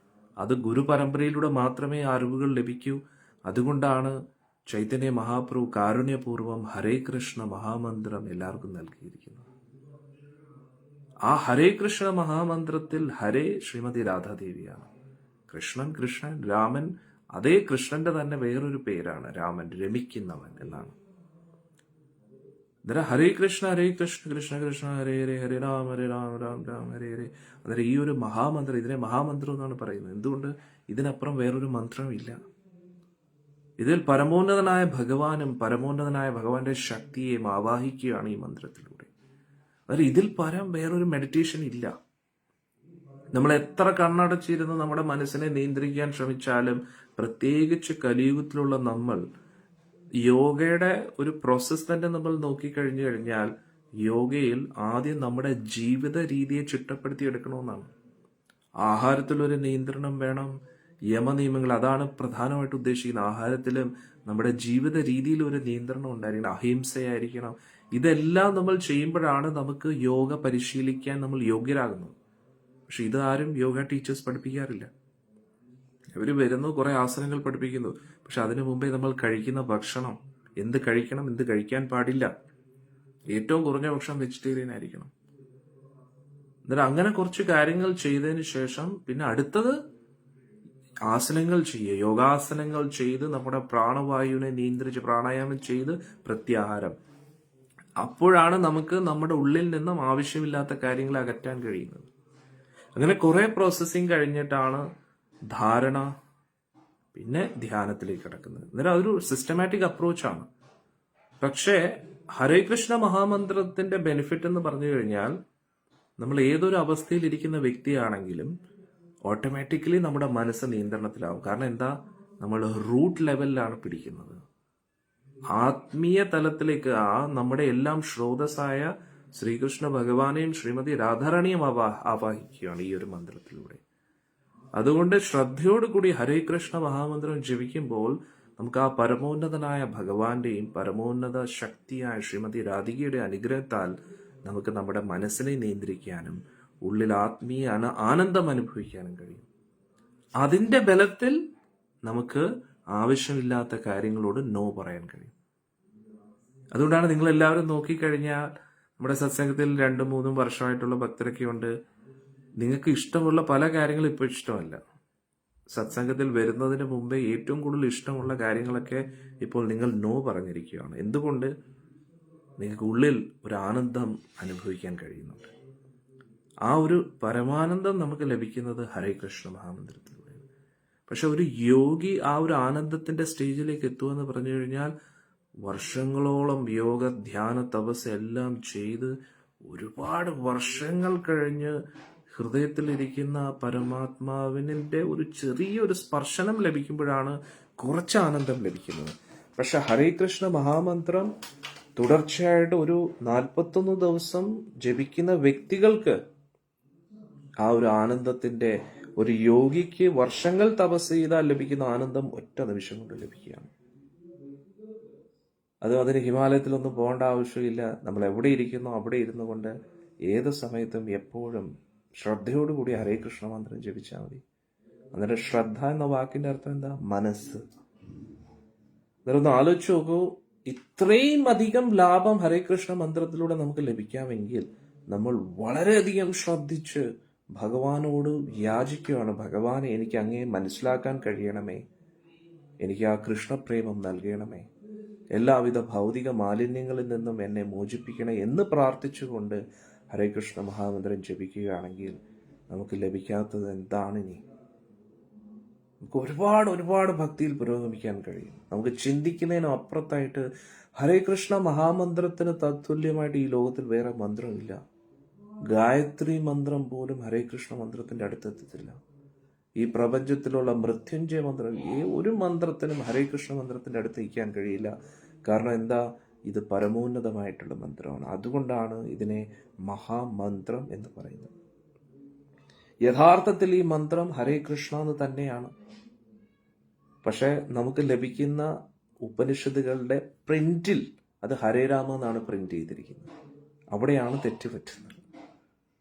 അത് ഗുരുപരമ്പരയിലൂടെ മാത്രമേ അറിവുകൾ ലഭിക്കൂ. അതുകൊണ്ടാണ് ചൈതന്യ മഹാപ്രഭു കാരുണ്യപൂർവം ഹരേ കൃഷ്ണ മഹാമന്ത്രം എല്ലാവർക്കും നൽകിയിരിക്കുന്നത്. ആ ഹരേ കൃഷ്ണ മഹാമന്ത്രത്തിൽ ഹരേ ശ്രീമതി രാധാദേവിയാണ്. കൃഷ്ണൻ, രാമൻ, അതേ കൃഷ്ണന്റെ തന്നെ വേറൊരു പേരാണ് രാമൻ, രമിക്കുന്നവൻ എന്നാണ്. ഹരേ കൃഷ്ണ കൃഷ്ണ കൃഷ്ണ ഹരേ ഹരേ, ഹരേ രാം രാം രാം ഹരേ ഹരേ. അന്നേരം ഈ ഒരു മഹാമന്ത്രം, ഇതിനെ മഹാമന്ത്രം എന്നാണ് പറയുന്നത്. എന്തുകൊണ്ട്? ഇതിനപ്പുറം വേറൊരു മന്ത്രമില്ല. ഇതിൽ പരമോന്നതനായ ഭഗവാനും പരമോന്നതനായ ഭഗവാന്റെ ശക്തിയെയും ആവാഹിക്കുകയാണ് ഈ മന്ത്രത്തിലൂടെ. അതായത് ഇതിൽ പരം വേറൊരു മെഡിറ്റേഷൻ ഇല്ല. നമ്മൾ എത്ര കണ്ണടച്ചിരുന്ന് നമ്മുടെ മനസ്സിനെ നിയന്ത്രിക്കാൻ ശ്രമിച്ചാലും, പ്രത്യേകിച്ച് കലിയുഗത്തിലുള്ള നമ്മൾ, യോഗയുടെ ഒരു പ്രോസസ് തന്നെ നമ്മൾ നോക്കിക്കഴിഞ്ഞു കഴിഞ്ഞാൽ യോഗയിൽ ആദ്യം നമ്മുടെ ജീവിത രീതിയെ ചിട്ടപ്പെടുത്തി എടുക്കണമെന്നാണ്. ആഹാരത്തിലൊരു നിയന്ത്രണം വേണം, യമനിയമങ്ങൾ, അതാണ് പ്രധാനമായിട്ട് ഉദ്ദേശിക്കുന്നത്. ആഹാരത്തിലും നമ്മുടെ ജീവിത രീതിയിൽ ഒരു നിയന്ത്രണം ഉണ്ടായിരിക്കണം, അഹിംസയായിരിക്കണം. ഇതെല്ലാം നമ്മൾ ചെയ്യുമ്പോഴാണ് നമുക്ക് യോഗ പരിശീലിക്കാൻ നമ്മൾ യോഗ്യരാകുന്നത്. പക്ഷെ ഇതാരും യോഗ ടീച്ചേഴ്സ് പഠിപ്പിക്കാറില്ല. ഇവര് വരുന്നു, കുറെ ആസനങ്ങൾ പഠിപ്പിക്കുന്നു. പക്ഷെ അതിനു മുമ്പേ നമ്മൾ കഴിക്കുന്ന ഭക്ഷണം, എന്ത് കഴിക്കണം, എന്ത് കഴിക്കാൻ പാടില്ല, ഏറ്റവും കുറഞ്ഞ പക്ഷം വെജിറ്റേറിയൻ ആയിരിക്കണം. എന്നിട്ട് അങ്ങനെ കുറച്ച് കാര്യങ്ങൾ ചെയ്തതിന് ശേഷം പിന്നെ അടുത്തത് ആസനങ്ങൾ ചെയ്യുക, യോഗാസനങ്ങൾ ചെയ്ത് നമ്മുടെ പ്രാണവായുവിനെ നിയന്ത്രിച്ച് പ്രാണായാമം ചെയ്ത് പ്രത്യാഹാരം. അപ്പോഴാണ് നമുക്ക് നമ്മുടെ ഉള്ളിൽ നിന്നും ആവശ്യമില്ലാത്ത കാര്യങ്ങൾ അകറ്റാൻ കഴിയുന്നത്. അങ്ങനെ കുറെ പ്രോസസ്സിങ് കഴിഞ്ഞിട്ടാണ് ധാരണ, പിന്നെ ധ്യാനത്തിലേക്ക് കിടക്കുന്നത്. അന്നേരം അതൊരു സിസ്റ്റമാറ്റിക് അപ്രോച്ചാണ്. പക്ഷേ ഹരേ കൃഷ്ണ മഹാമന്ത്രത്തിന്റെ ബെനിഫിറ്റ് എന്ന് പറഞ്ഞു കഴിഞ്ഞാൽ, നമ്മൾ ഏതൊരു അവസ്ഥയിൽ ഇരിക്കുന്ന വ്യക്തിയാണെങ്കിലും ഓട്ടോമാറ്റിക്കലി നമ്മുടെ മനസ്സ് നിയന്ത്രണത്തിലാവും. കാരണം എന്താ, നമ്മൾ റൂട്ട് ലെവലിലാണ് പിടിക്കുന്നത്. ആത്മീയ തലത്തിലേക്ക് ആ നമ്മുടെ എല്ലാം സ്രോതസ്സായ ശ്രീകൃഷ്ണ ഭഗവാനെയും ശ്രീമതി രാധാറാണിയും ആവാഹിക്കുകയാണ് ഈ ഒരു മന്ത്രത്തിലൂടെ. അതുകൊണ്ട് ശ്രദ്ധയോടുകൂടി ഹരേ കൃഷ്ണ മഹാമന്ത്രം ജപിക്കുമ്പോൾ നമുക്ക് ആ പരമോന്നതനായ ഭഗവാന്റെയും പരമോന്നത ശക്തിയായ ശ്രീമതി രാധികയുടെ അനുഗ്രഹത്താൽ നമുക്ക് നമ്മുടെ മനസ്സിനെ നിയന്ത്രിക്കാനും ഉള്ളിൽ ആത്മീയ ആനന്ദം അനുഭവിക്കാനും കഴിയും. അതിന്റെ ബലത്തിൽ നമുക്ക് ആവശ്യമില്ലാത്ത കാര്യങ്ങളോട് നോ പറയാൻ കഴിയും. അതുകൊണ്ടാണ് നിങ്ങൾ എല്ലാവരും നോക്കിക്കഴിഞ്ഞാൽ നമ്മുടെ സത്സംഗത്തിൽ 2-3 വർഷമായിട്ടുള്ള ഭക്തരൊക്കെ ഉണ്ട്. നിങ്ങൾക്ക് ഇഷ്ടമുള്ള പല കാര്യങ്ങളും ഇപ്പോൾ ഇഷ്ടമല്ല. സത്സംഗത്തിൽ വരുന്നതിന് മുമ്പേ ഏറ്റവും കൂടുതൽ ഇഷ്ടമുള്ള കാര്യങ്ങളൊക്കെ ഇപ്പോൾ നിങ്ങൾ നോ പറഞ്ഞിരിക്കുകയാണ്. എന്തുകൊണ്ട്? നിങ്ങൾക്ക് ഉള്ളിൽ ഒരു ആനന്ദം അനുഭവിക്കാൻ കഴിയുന്നുണ്ട്. ആ ഒരു പരമാനന്ദം നമുക്ക് ലഭിക്കുന്നത് ഹരേ കൃഷ്ണ മഹാമന്ത്രത്തിലൂടെ. പക്ഷെ ഒരു യോഗി ആ ഒരു ആനന്ദത്തിന്റെ സ്റ്റേജിലേക്ക് എത്തുമെന്ന് പറഞ്ഞു കഴിഞ്ഞാൽ വർഷങ്ങളോളം യോഗ, ധ്യാന, തപസ് എല്ലാം ചെയ്ത് ഒരുപാട് വർഷങ്ങൾ കഴിഞ്ഞ് ഹൃദയത്തിലിരിക്കുന്ന പരമാത്മാവിന്റെ ഒരു ചെറിയൊരു സ്പർശനം ലഭിക്കുമ്പോഴാണ് കുറച്ച് ആനന്ദം ലഭിക്കുന്നത്. പക്ഷെ ഹരേ കൃഷ്ണ മഹാമന്ത്രം തുടർച്ചയായിട്ട് ഒരു 41 ദിവസം ജപിക്കുന്ന വ്യക്തികൾക്ക് ആ ഒരു ആനന്ദത്തിന്റെ, ഒരു യോഗിക്ക് വർഷങ്ങൾ തപസ് ചെയ്താൽ ലഭിക്കുന്ന ആനന്ദം ഒറ്റ നിമിഷം കൊണ്ട് ലഭിക്കുകയാണ്. അതിന് ഹിമാലയത്തിലൊന്നും പോകേണ്ട ആവശ്യമില്ല. നമ്മൾ എവിടെ ഇരിക്കുന്നോ അവിടെ ഇരുന്നു കൊണ്ട് ഏത് സമയത്തും എപ്പോഴും ശ്രദ്ധയോടുകൂടി ഹരേ കൃഷ്ണ മന്ത്രം ജപിച്ചാൽ മതി. അന്നേരം ശ്രദ്ധ എന്ന വാക്കിന്റെ അർത്ഥം എന്താ? മനസ്സ്. അന്നേരം ഒന്ന് ആലോചിച്ച് നോക്കൂ, ഇത്രയും അധികം ലാഭം ഹരേ കൃഷ്ണ മന്ത്രത്തിലൂടെ നമുക്ക് ലഭിക്കാമെങ്കിൽ നമ്മൾ വളരെയധികം ശ്രദ്ധിച്ച് ഭഗവാനോട് യാചിക്കുകയാണ്. ഭഗവാനെ, എനിക്ക് അങ്ങേ മനസ്സിലാക്കാൻ കഴിയണമേ, എനിക്ക് ആ കൃഷ്ണപ്രേമം നൽകണമേ, എല്ലാവിധ ഭൗതിക മാലിന്യങ്ങളിൽ നിന്നും എന്നെ മോചിപ്പിക്കണേ എന്ന് പ്രാർത്ഥിച്ചുകൊണ്ട് ഹരേ കൃഷ്ണ മഹാമന്ത്രം ജപിക്കുകയാണെങ്കിൽ നമുക്ക് ലഭിക്കാത്തത് എന്താണിനി? നമുക്ക് ഒരുപാട് ഭക്തിയിൽ പുരോഗമിക്കാൻ കഴിയും. നമുക്ക് ചിന്തിക്കുന്നതിനും അപ്പുറത്തായിട്ട് ഹരേ കൃഷ്ണ മഹാമന്ത്രത്തിന് തത്തുല്യമായിട്ട് ഈ ലോകത്തിൽ വേറെ മന്ത്രമില്ല. ഗായത്രി മന്ത്രം പോലും ഹരേ കൃഷ്ണ മന്ത്രത്തിന്റെ അടുത്തെത്തില്ല. ഈ പ്രപഞ്ചത്തിലുള്ള മൃത്യുഞ്ജയ മന്ത്രം ഒരു മന്ത്രത്തിനും ഹരേ കൃഷ്ണ മന്ത്രത്തിന്റെ അടുത്ത് എത്തിക്കാൻ കഴിയില്ല. കാരണം എന്താ? ഇത് പരമോന്നതമായിട്ടുള്ള മന്ത്രമാണ്. അതുകൊണ്ടാണ് ഇതിനെ മഹാമന്ത്രം എന്ന് പറയുന്നത്. യഥാർത്ഥത്തിൽ ഈ മന്ത്രം ഹരേ കൃഷ്ണ എന്ന് തന്നെയാണ്. പക്ഷെ നമുക്ക് ലഭിക്കുന്ന ഉപനിഷത്തുകളുടെ പ്രിന്റിൽ അത് ഹരേ രാമ എന്നാണ് പ്രിന്റ് ചെയ്തിരിക്കുന്നത്. അവിടെയാണ് തെറ്റുപറ്റുന്നത്.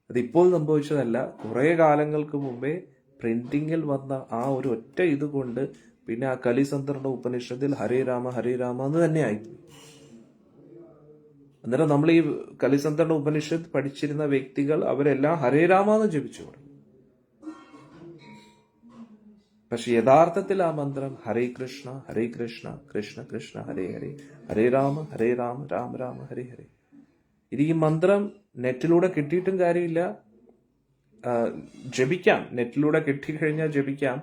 അതിപ്പോൾ സംഭവിച്ചതല്ല, കുറെ കാലങ്ങൾക്ക് മുമ്പേ പ്രിന്റിങ്ങിൽ വന്ന ആ ഒരു ഒറ്റ ഇതുകൊണ്ട് പിന്നെ ആ കലിസന്ധരുടെ ഉപനിഷത്തിൽ ഹരേ രാമ എന്ന് തന്നെ ആയിപ്പോയി. അന്നേരം നമ്മൾ ഈ കലിസന്ധരുടെ ഉപനിഷത്ത് പഠിച്ചിരുന്ന വ്യക്തികൾ അവരെല്ലാം ഹരേ രാമ എന്ന് ജപിച്ചു തുടങ്ങി. പക്ഷെ യഥാർത്ഥത്തിൽ ആ മന്ത്രം ഹരേ കൃഷ്ണ കൃഷ്ണ കൃഷ്ണ ഹരേ ഹരേ, ഹരേ രാമ രാമ രാമ ഹരേ ഹരേ. ഇത് ഈ മന്ത്രം നെറ്റിലൂടെ കിട്ടിയിട്ടും കാര്യമില്ല. ജപിക്കാം, നെറ്റിലൂടെ കിട്ടിക്കഴിഞ്ഞാൽ ജപിക്കാം.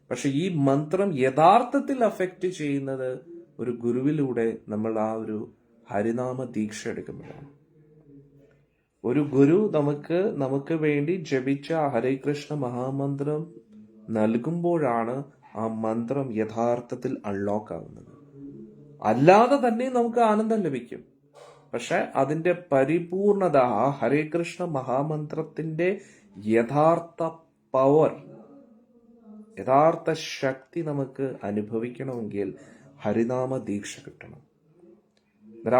പക്ഷെ ഈ മന്ത്രം യഥാർത്ഥത്തിൽ അഫക്റ്റ് ചെയ്യുന്നത് ഒരു ഗുരുവിലൂടെ നമ്മൾ ആ ഒരു ഹരിനാമ ദീക്ഷ എടുക്കുമ്പോഴാണ്. ഒരു ഗുരു നമുക്ക് വേണ്ടി ജപിച്ച ഹരേ കൃഷ്ണ മഹാമന്ത്രം നൽകുമ്പോഴാണ് ആ മന്ത്രം യഥാർത്ഥത്തിൽ അൺലോക്ക് ആവുന്നത്. അല്ലാതെ തന്നെ നമുക്ക് ആനന്ദം ലഭിക്കും. പക്ഷെ അതിന്റെ പരിപൂർണത, ആ ഹരേ കൃഷ്ണ മഹാമന്ത്രത്തിന്റെ യഥാർത്ഥ പവർ, യഥാർത്ഥ ശക്തി നമുക്ക് അനുഭവിക്കണമെങ്കിൽ ഹരിനാമ ദീക്ഷ കിട്ടണം.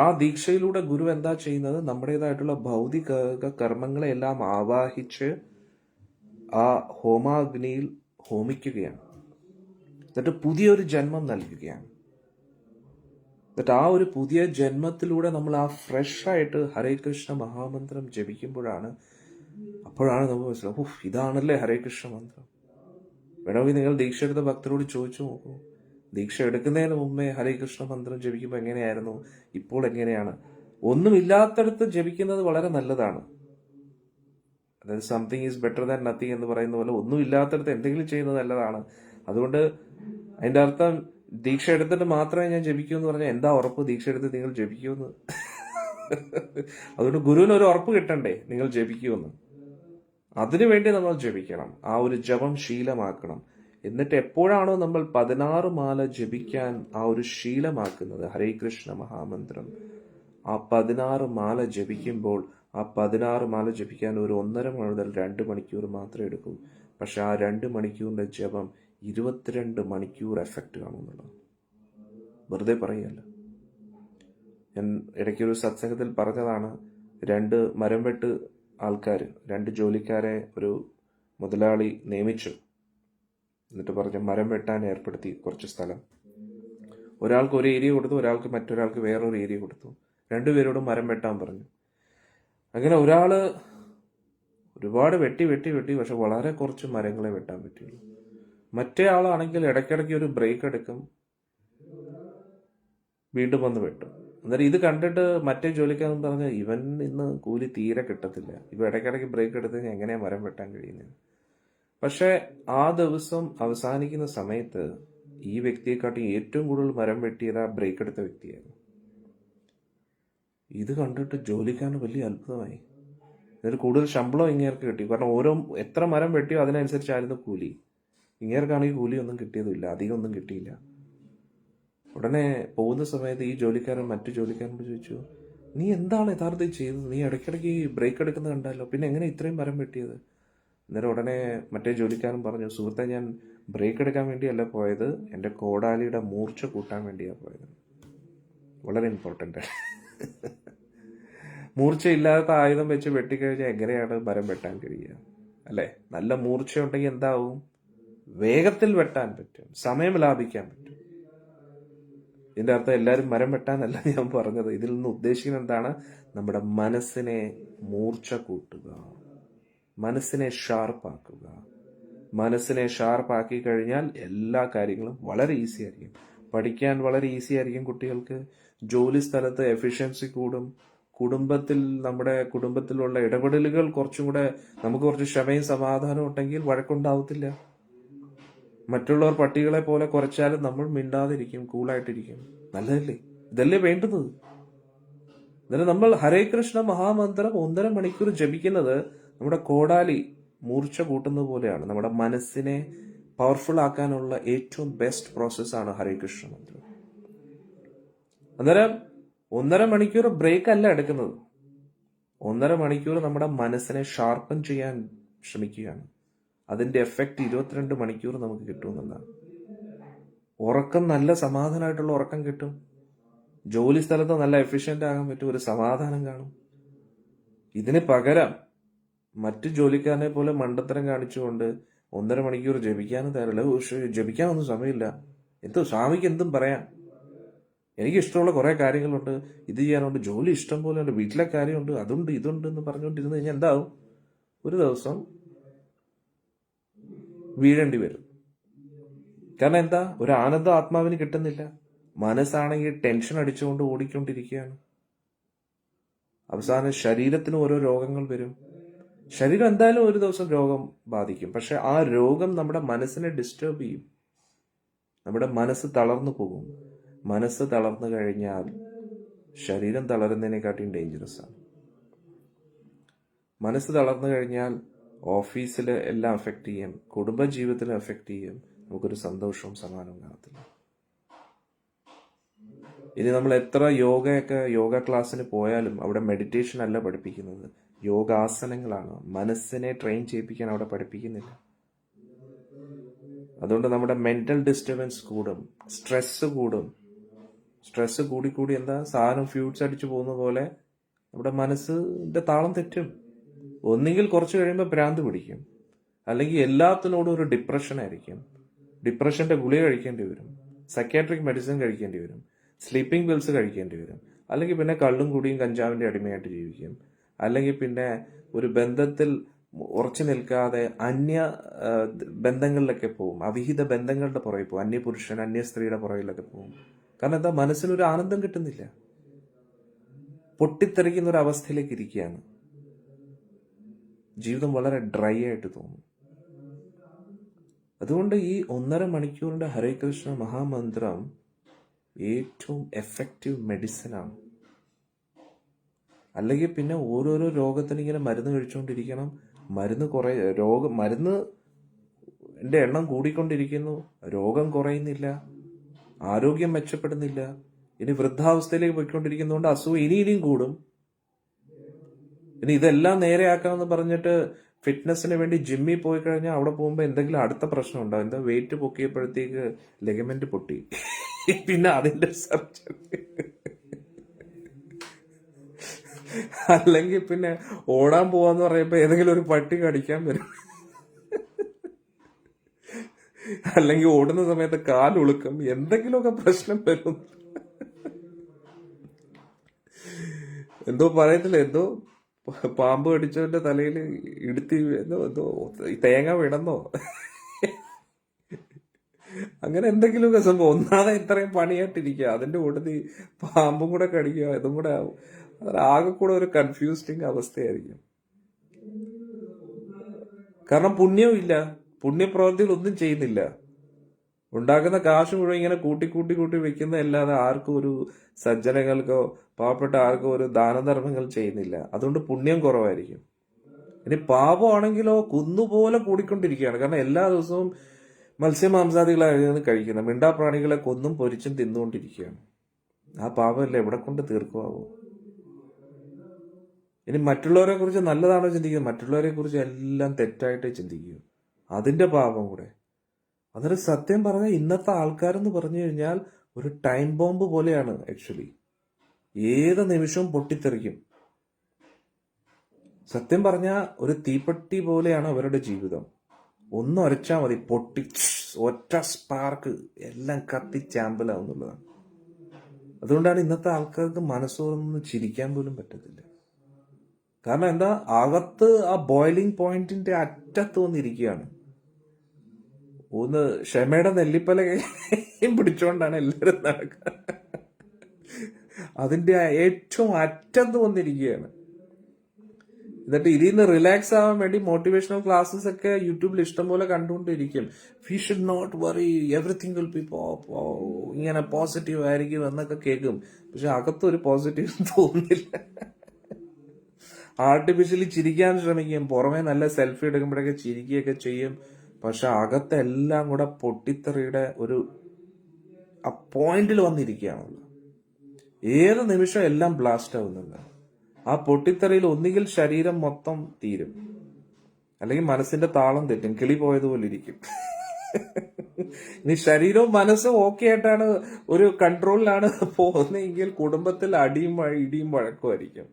ആ ദീക്ഷയിലൂടെ ഗുരു എന്താ ചെയ്യുന്നത്? നമ്മുടേതായിട്ടുള്ള ഭൗതിക കർമ്മങ്ങളെല്ലാം ആവാഹിച്ച് ആ ഹോമാഗ്നിയിൽ ഹോമിക്കുകയാണ്. എന്നിട്ട് പുതിയൊരു ജന്മം നൽകുകയാണ്. എന്നിട്ട് ആ ഒരു പുതിയ ജന്മത്തിലൂടെ നമ്മൾ ആ ഫ്രഷ് ആയിട്ട് ഹരേ കൃഷ്ണ മഹാമന്ത്രം ജപിക്കുമ്പോഴാണ് നമുക്ക് മനസ്സിലാവും, ഇതാണല്ലേ ഹരേ കൃഷ്ണ മന്ത്രം. വേണമെങ്കിൽ നിങ്ങൾ ദീക്ഷ എടുത്ത ഭക്തരോട് ചോദിച്ചു നോക്കൂ, ദീക്ഷ എടുക്കുന്നതിന് മുമ്പേ ഹരേ കൃഷ്ണ മന്ത്രം ജപിക്കുമ്പോൾ എങ്ങനെയായിരുന്നു, ഇപ്പോൾ എങ്ങനെയാണ്? ഒന്നുമില്ലാത്തടത്ത് ജപിക്കുന്നത് വളരെ നല്ലതാണ്. അതായത് something is better than nothing എന്ന് പറയുന്ന പോലെ ഒന്നുമില്ലാത്തടത്ത് എന്തെങ്കിലും ചെയ്യുന്നത് നല്ലതാണ്. അതുകൊണ്ട് അതിന്റെ അർത്ഥം ദീക്ഷ എടുത്തിട്ട് മാത്രമേ ഞാൻ ജപിക്കൂ എന്ന് പറഞ്ഞാൽ എന്താ ഉറപ്പ് ദീക്ഷ എടുത്ത് നിങ്ങൾ ജപിക്കുമെന്ന്? അതുകൊണ്ട് ഗുരുവിന് ഒരു ഉറപ്പ് കിട്ടണ്ടേ നിങ്ങൾ ജപിക്കുമെന്ന്? അതിനുവേണ്ടി നമ്മൾ ജപിക്കണം. ആ ഒരു ജപം ശീലമാക്കണം. എന്നിട്ട് എപ്പോഴാണോ നമ്മൾ 16 മാല ജപിക്കാൻ ആ ഒരു ശീലമാക്കുന്നത്, ഹരേ കൃഷ്ണ മഹാമന്ത്രം, ആ 16 മാല ജപിക്കുമ്പോൾ ആ 16 മാല ജപിക്കാൻ ഒരു 1.5 മുതൽ 2 മണിക്കൂർ മാത്രമേ എടുക്കൂ. പക്ഷെ ആ 2 മണിക്കൂറിന്റെ ജപം 22 മണിക്കൂർ എഫക്റ്റ് കാണുന്നുള്ളതാണ്. വെറുതെ പറയല്ല. ഞാൻ ഇടയ്ക്കൊരു സത്സംഗത്തിൽ പറഞ്ഞതാണ്, 2 മരം വെട്ട് ആൾക്കാർ, 2 ജോലിക്കാരെ ഒരു മുതലാളി നിയമിച്ചു. എന്നിട്ട് പറഞ്ഞു മരം വെട്ടാൻ ഏർപ്പെടുത്തി കുറച്ച് സ്ഥലം. ഒരാൾക്ക് ഒരു ഏരിയ കൊടുത്തു, ഒരാൾക്ക് മറ്റൊരാൾക്ക് വേറൊരു ഏരിയ കൊടുത്തു. 2 പേരോടും മരം വെട്ടാൻ പറഞ്ഞു. അങ്ങനെ ഒരാള് ഒരുപാട് വെട്ടി പക്ഷെ വളരെ കുറച്ച് മരങ്ങളെ വെട്ടാൻ പറ്റുള്ളൂ. മറ്റേ ആളാണെങ്കിൽ ഇടയ്ക്കിടയ്ക്ക് ഒരു ബ്രേക്ക് എടുക്കും, വീണ്ടും വന്ന് വെട്ടും. അന്നേരം ഇത് കണ്ടിട്ട് മറ്റേ ജോലിക്കാരൻ പറഞ്ഞ ഇവൻ ഇന്ന് കൂലി തീരെ കിട്ടത്തില്ല, ഇവ ഇടയ്ക്കിടയ്ക്ക് ബ്രേക്ക് എടുത്ത് എങ്ങനെയാ മരം വെട്ടാൻ കഴിയുന്നത്? പക്ഷെ ആ ദിവസം അവസാനിക്കുന്ന സമയത്ത് ഈ വ്യക്തിയെക്കാട്ടി ഏറ്റവും കൂടുതൽ മരം വെട്ടിയത് ആ ബ്രേക്ക് എടുത്ത വ്യക്തിയായിരുന്നു. ഇത് കണ്ടിട്ട് ജോലിക്കാരന് വലിയ അത്ഭുതമായി. എന്നിട്ട് കൂടുതൽ ശമ്പളം ഇങ്ങേർക്ക് കിട്ടി. കാരണം എത്ര മരം വെട്ടിയോ അതിനനുസരിച്ചായിരുന്നു കൂലി. ഇങ്ങേർക്കാണെങ്കിൽ കൂലി ഒന്നും കിട്ടിയതുമില്ല, അധികം ഒന്നും കിട്ടിയില്ല. ഉടനെ പോകുന്ന സമയത്ത് ഈ ജോലിക്കാരൻ മറ്റു ജോലിക്കാരനോട് ചോദിച്ചു, നീ എന്താണ് യഥാർത്ഥത്തിൽ ചെയ്തത്? നീ ഇടയ്ക്കിടയ്ക്ക് ബ്രേക്ക് എടുക്കുന്നത് കണ്ടല്ലോ, പിന്നെ എങ്ങനെ ഇത്രയും മരം വെട്ടിയത്? അന്നേരം ഉടനെ മറ്റേ ജോലിക്കാരൻ പറഞ്ഞു, സുഹൃത്തെ, ഞാൻ ബ്രേക്ക് എടുക്കാൻ വേണ്ടിയല്ല പോയത്, എൻ്റെ കോടാലിയുടെ മൂർച്ച കൂട്ടാൻ വേണ്ടിയാണ് പോയത്. വളരെ ഇമ്പോർട്ടൻ്റ് ആണ്. മൂർച്ചയില്ലാത്ത ആയുധം വെച്ച് വെട്ടിക്കഴിഞ്ഞാൽ എങ്ങനെയാണ് മരം വെട്ടാൻ കഴിയുക? അല്ലേ? നല്ല മൂർച്ചയുണ്ടെങ്കിൽ എന്താവും? വേഗത്തിൽ വെട്ടാൻ പറ്റും, സമയം ലാഭിക്കാൻ പറ്റും. ഇതിന്റെ അർത്ഥം എല്ലാവരും മരം വെട്ടാനല്ല ഞാൻ പറഞ്ഞത്. ഇതിൽ നിന്ന് ഉദ്ദേശിക്കുന്നത് എന്താണ്? നമ്മുടെ മനസ്സിനെ മൂർച്ച കൂട്ടുക, മനസ്സിനെ ഷാർപ്പാക്കുക. മനസ്സിനെ ഷാർപ്പാക്കി കഴിഞ്ഞാൽ എല്ലാ കാര്യങ്ങളും വളരെ ഈസി ആയിരിക്കും. പഠിക്കാൻ വളരെ ഈസി ആയിരിക്കും കുട്ടികൾക്ക്. ജോലി സ്ഥലത്ത് എഫിഷ്യൻസി കൂടും. നമ്മുടെ കുടുംബത്തിലുള്ള ഇടപെടലുകൾ കുറച്ചും കൂടെ, നമുക്ക് കുറച്ച് ക്ഷമയും സമാധാനവും ഉണ്ടെങ്കിൽ വഴക്കുണ്ടാവത്തില്ല. മറ്റുള്ളവർ പട്ടികളെ പോലെ കുറച്ചാലും നമ്മൾ മിണ്ടാതിരിക്കും, കൂളായിട്ടിരിക്കും. നല്ലതല്ലേ? ഇതല്ലേ വേണ്ടത്? എന്നിട്ട് നമ്മൾ ഹരേ കൃഷ്ണ മഹാമന്ത്രം 1.5 മണിക്കൂർ ജപിക്കുന്നത് നമ്മുടെ കോടാലി മൂർച്ച കൂട്ടുന്നത് പോലെയാണ്. നമ്മുടെ മനസ്സിനെ പവർഫുൾ ആക്കാനുള്ള ഏറ്റവും ബെസ്റ്റ് പ്രോസസ്സാണ് ഹരേ കൃഷ്ണ മന്ത്രം. അന്നേരം 1.5 മണിക്കൂർ ബ്രേക്ക് അല്ല എടുക്കുന്നത്. 1.5 മണിക്കൂർ നമ്മുടെ മനസ്സിനെ ഷാർപ്പൻ ചെയ്യാൻ ശ്രമിക്കുകയാണ്. അതിന്റെ എഫക്റ്റ് 22 മണിക്കൂർ നമുക്ക് കിട്ടുമെന്നുള്ളതാണ്. ഉറക്കം, നല്ല സമാധാനമായിട്ടുള്ള ഉറക്കം കിട്ടും. ജോലി സ്ഥലത്ത് നല്ല എഫിഷ്യന്റ് ആകാൻ പറ്റും, ഒരു സമാധാനം കാണും. ഇതിന് പകരം മറ്റു ജോലിക്കാരനെ പോലെ മണ്ടത്തരം കാണിച്ചുകൊണ്ട് 1.5 മണിക്കൂർ ജപിക്കാനും തയ്യാറില്ല. ജപിക്കാനൊന്നും സമയമില്ല, സ്വാമിക്ക് എന്തും പറയാം, എനിക്ക് ഇഷ്ടമുള്ള കുറെ കാര്യങ്ങളുണ്ട്, ഇത് ചെയ്യാനുണ്ട്, ജോലി ഇഷ്ടം പോലെ ഉണ്ട്, വീട്ടിലെ കാര്യമുണ്ട്, അതുണ്ട് ഇതുണ്ട് എന്ന് പറഞ്ഞുകൊണ്ടിരുന്ന് കഴിഞ്ഞാൽ എന്താവും? ഒരു ദിവസം വീഴേണ്ടി വരും. കാരണം എന്താ? ഒരു ആനന്ദം ആത്മാവിന് കിട്ടുന്നില്ല. മനസ്സാണെങ്കിൽ ടെൻഷൻ അടിച്ചുകൊണ്ട് ഓടിക്കൊണ്ടിരിക്കുകയാണ്. അവസാനം ശരീരത്തിന് ഓരോ രോഗങ്ങൾ വരും. ശരീരം എന്തായാലും ഒരു ദിവസം രോഗം ബാധിക്കും. പക്ഷെ ആ രോഗം നമ്മുടെ മനസ്സിനെ ഡിസ്റ്റർബ് ചെയ്യും. നമ്മുടെ മനസ്സ് തളർന്നു പോകും. മനസ്സ് തളർന്നു കഴിഞ്ഞാൽ ശരീരം തളരുന്നതിനെക്കാട്ടിയും ഡേഞ്ചറസ് ആണ്. മനസ്സ് തളർന്നു കഴിഞ്ഞാൽ ഓഫീസിൽ എല്ലാം എഫക്റ്റ് ചെയ്യും, കുടുംബജീവിതത്തിൽ എഫക്റ്റ് ചെയ്യും. നമുക്കൊരു സന്തോഷവും സമാധാനവും കാണത്തില്ല. ഇനി നമ്മൾ എത്ര യോഗ ക്ലാസ്സിന് പോയാലും അവിടെ മെഡിറ്റേഷൻ അല്ല പഠിപ്പിക്കുന്നത്, യോഗാസനങ്ങളാണ്. മനസ്സിനെ ട്രെയിൻ ചെയ്യിപ്പിക്കാൻ അവിടെ പഠിപ്പിക്കുന്നില്ല. അതുകൊണ്ട് നമ്മുടെ മെന്റൽ ഡിസ്റ്റർബൻസ് കൂടും, സ്ട്രെസ് കൂടും. സ്ട്രെസ് കൂടി എന്താ, സാധനം ഫ്യൂഡ്സ് അടിച്ചു പോകുന്ന പോലെ നമ്മുടെ മനസ്സിന്റെ താളം തെറ്റും. ഒന്നുകിൽ കുറച്ച് കഴിയുമ്പോൾ ഭ്രാന്ത് പിടിക്കും, അല്ലെങ്കിൽ എല്ലാത്തിനോടും ഒരു ഡിപ്രഷൻ ആയിരിക്കും. ഡിപ്രഷന്റെ ഗുളിക കഴിക്കേണ്ടി വരും, സൈക്യാട്രിക് മെഡിസിൻ കഴിക്കേണ്ടി വരും, സ്ലീപ്പിംഗ് പിൽസ് കഴിക്കേണ്ടി വരും. അല്ലെങ്കിൽ പിന്നെ കള്ളും കുടിയും കഞ്ചാവിന്റെ അടിമയായിട്ട് ജീവിക്കും. അല്ലെങ്കിൽ പിന്നെ ഒരു ബന്ധത്തിൽ ഉറച്ചു നിൽക്കാതെ അന്യ ബന്ധങ്ങളിലൊക്കെ പോകും, അവിഹിത ബന്ധങ്ങളുടെ പുറകെ പോകും, അന്യപുരുഷൻ അന്യ സ്ത്രീയുടെ പുറകിലൊക്കെ പോകും. കാരണം എന്താ? മനസ്സിനൊരു ആനന്ദം കിട്ടുന്നില്ല, പൊട്ടിത്തെറിക്കുന്ന ഒരു അവസ്ഥയിലേക്ക് ഇരിക്കുകയാണ്. ജീവിതം വളരെ ഡ്രൈ ആയിട്ട് തോന്നും. അതുകൊണ്ട് ഈ 1.5 മണിക്കൂറിന്റെ ഹരേ കൃഷ്ണ മഹാമന്ത്രം ഏറ്റവും എഫക്റ്റീവ് മെഡിസിനാണ്. അല്ലെങ്കിൽ പിന്നെ ഓരോരോ രോഗത്തിന് ഇങ്ങനെ മരുന്ന് കഴിച്ചുകൊണ്ടിരിക്കണം. മരുന്നിന്റെ എണ്ണം കൂടിക്കൊണ്ടിരിക്കുന്നു, രോഗം കുറയുന്നില്ല, ആരോഗ്യം മെച്ചപ്പെടുന്നില്ല. ഇനി വൃദ്ധാവസ്ഥയിലേക്ക് പോയിക്കൊണ്ടിരിക്കുന്നതുകൊണ്ട് അസുഖം ഇനിയും കൂടും. ഇനി ഇതെല്ലാം നേരെയാക്കാമെന്ന് പറഞ്ഞിട്ട് ഫിറ്റ്നസിന് വേണ്ടി ജിമ്മിൽ പോയി കഴിഞ്ഞാൽ അവിടെ പോകുമ്പോൾ എന്തെങ്കിലും അടുത്ത പ്രശ്നം ഉണ്ടാവും. എന്താ? വെയിറ്റ് പൊക്കിയപ്പോഴത്തേക്ക് ലെഗമെന്റ് പൊട്ടി, പിന്നെ അതിന്റെ സർജറി. അല്ലെങ്കിൽ പിന്നെ ഓടാൻ പോവാന്ന് പറയുമ്പോ ഏതെങ്കിലും ഒരു പട്ടി കടിക്കാൻ വരും, അല്ലെങ്കിൽ ഓടുന്ന സമയത്ത് കാലൊളുക്കും, എന്തെങ്കിലുമൊക്കെ പ്രശ്നം വരും. എന്തോ പറയത്തില്ല, എന്തോ പാമ്പ് കടിച്ചവന്റെ തലയിൽ ഇടുത്തി എന്തോ തേങ്ങ വിടന്നോ, അങ്ങനെ എന്തെങ്കിലുമൊക്കെ സംഭവം. ഒന്നാതെ ഇത്രയും പണിയായിട്ടിരിക്കുക, അതിന്റെ കൂട്ടത്തിൽ പാമ്പും കൂടെ കടിക്കുക, ഇതും കൂടെ ആവും. ആകെ കൂടെ ഒരു കൺഫ്യൂസ്ഡിങ് അവസ്ഥയായിരിക്കും. കാരണം പുണ്യവും ഇല്ല, പുണ്യപ്രവൃത്തികൾ ഒന്നും ചെയ്യുന്നില്ല. ഉണ്ടാക്കുന്ന കാശ് മുഴുവൻ ഇങ്ങനെ കൂട്ടി വെക്കുന്നതല്ലാതെ ആർക്കും ഒരു സജ്ജനങ്ങൾക്കോ പാവപ്പെട്ട ആർക്കോ ഒരു ദാനധർമ്മങ്ങൾ ചെയ്യുന്നില്ല. അതുകൊണ്ട് പുണ്യം കുറവായിരിക്കും. ഇനി പാപമാണെങ്കിലോ കുന്നുപോലെ കൂടിക്കൊണ്ടിരിക്കുകയാണ്. കാരണം എല്ലാ ദിവസവും മത്സ്യമാംസാദികളായിരുന്നു കഴിക്കുന്നത്, മിണ്ടാപ്രാണികളെ കൊന്നും പൊരിച്ചും തിന്നുകൊണ്ടിരിക്കുകയാണ്. ആ പാപമല്ല എവിടെ കൊണ്ട് തീർക്കുമാവോ? ഇനി മറ്റുള്ളവരെ കുറിച്ച് നല്ലതാണോ ചിന്തിക്കുന്നത്? മറ്റുള്ളവരെ കുറിച്ച് എല്ലാം തെറ്റായിട്ട് ചിന്തിക്കുക, അതിന്റെ പാപം കൂടെ. അതൊരു സത്യം പറഞ്ഞാൽ ഇന്നത്തെ ആൾക്കാരെന്ന് പറഞ്ഞു കഴിഞ്ഞാൽ ഒരു ടൈം ബോംബ് പോലെയാണ് ആക്ച്വലി. ഏത് നിമിഷവും പൊട്ടിത്തെറിക്കും. സത്യം പറഞ്ഞാൽ ഒരു തീപ്പെട്ടി പോലെയാണ് അവരുടെ ജീവിതം. ഒന്ന് ഒരച്ചാൽ മതി, പൊട്ടി ഒറ്റ സ്പാർക്ക് എല്ലാം കത്തിച്ചാമ്പലാവുന്നുള്ളതാണ്. അതുകൊണ്ടാണ് ഇന്നത്തെ ആൾക്കാർക്ക് മനസ്സോർന്ന് ചിരിക്കാൻ പോലും പറ്റത്തില്ല. കാരണം എന്താ, അകത്ത് ആ ബോയിലിംഗ് പോയിന്റിന്റെ അറ്റത്ത് വന്നിരിക്കുകയാണ്. ഒന്ന് ക്ഷമയുടെ നെല്ലിപ്പല പിടിച്ചോണ്ടാണ് എല്ലാവരും നടക്കുക. അതിന്റെ ഏറ്റവും അറ്റത്ത് വന്നിരിക്കുകയാണ്. എന്നിട്ട് ഇതിൽ നിന്ന് റിലാക്സ് ആവാൻ വേണ്ടി മോട്ടിവേഷണൽ ക്ലാസ്സസ് ഒക്കെ യൂട്യൂബിൽ ഇഷ്ടംപോലെ കണ്ടുകൊണ്ടിരിക്കും. We should not worry, everything will be ഇങ്ങനെ പോസിറ്റീവ് ആയിരിക്കും എന്നൊക്കെ കേൾക്കും. പക്ഷെ അകത്തൊരു പോസിറ്റീവ് തോന്നുന്നില്ല. ആർട്ടിഫിഷ്യലി ചിരിക്കാൻ ശ്രമിക്കും, പുറമെ നല്ല സെൽഫി എടുക്കുമ്പോഴൊക്കെ ചിരിക്കുകയൊക്കെ ചെയ്യും. പക്ഷെ അകത്തെല്ലാം കൂടെ പൊട്ടിത്തെറിയുടെ ഒരു ആ പോയിന്റിൽ വന്നിരിക്കുകയാണല്ലോ. ഏത് നിമിഷം എല്ലാം ബ്ലാസ്റ്റ് ആവുന്നുണ്ട്. ആ പൊട്ടിത്തെറിയിൽ ഒന്നുകിൽ ശരീരം മൊത്തം തീരും, അല്ലെങ്കിൽ മനസ്സിന്റെ താളം തെറ്റും, കിളി പോയതുപോലെ ഇരിക്കും. ഇനി ശരീരവും മനസ്സും ഓക്കെ ആയിട്ടാണ്, ഒരു കൺട്രോളിലാണ് പോകുന്നതെങ്കിൽ കുടുംബത്തിൽ അടിയും ഇടിയും വഴക്കുമായിരിക്കും.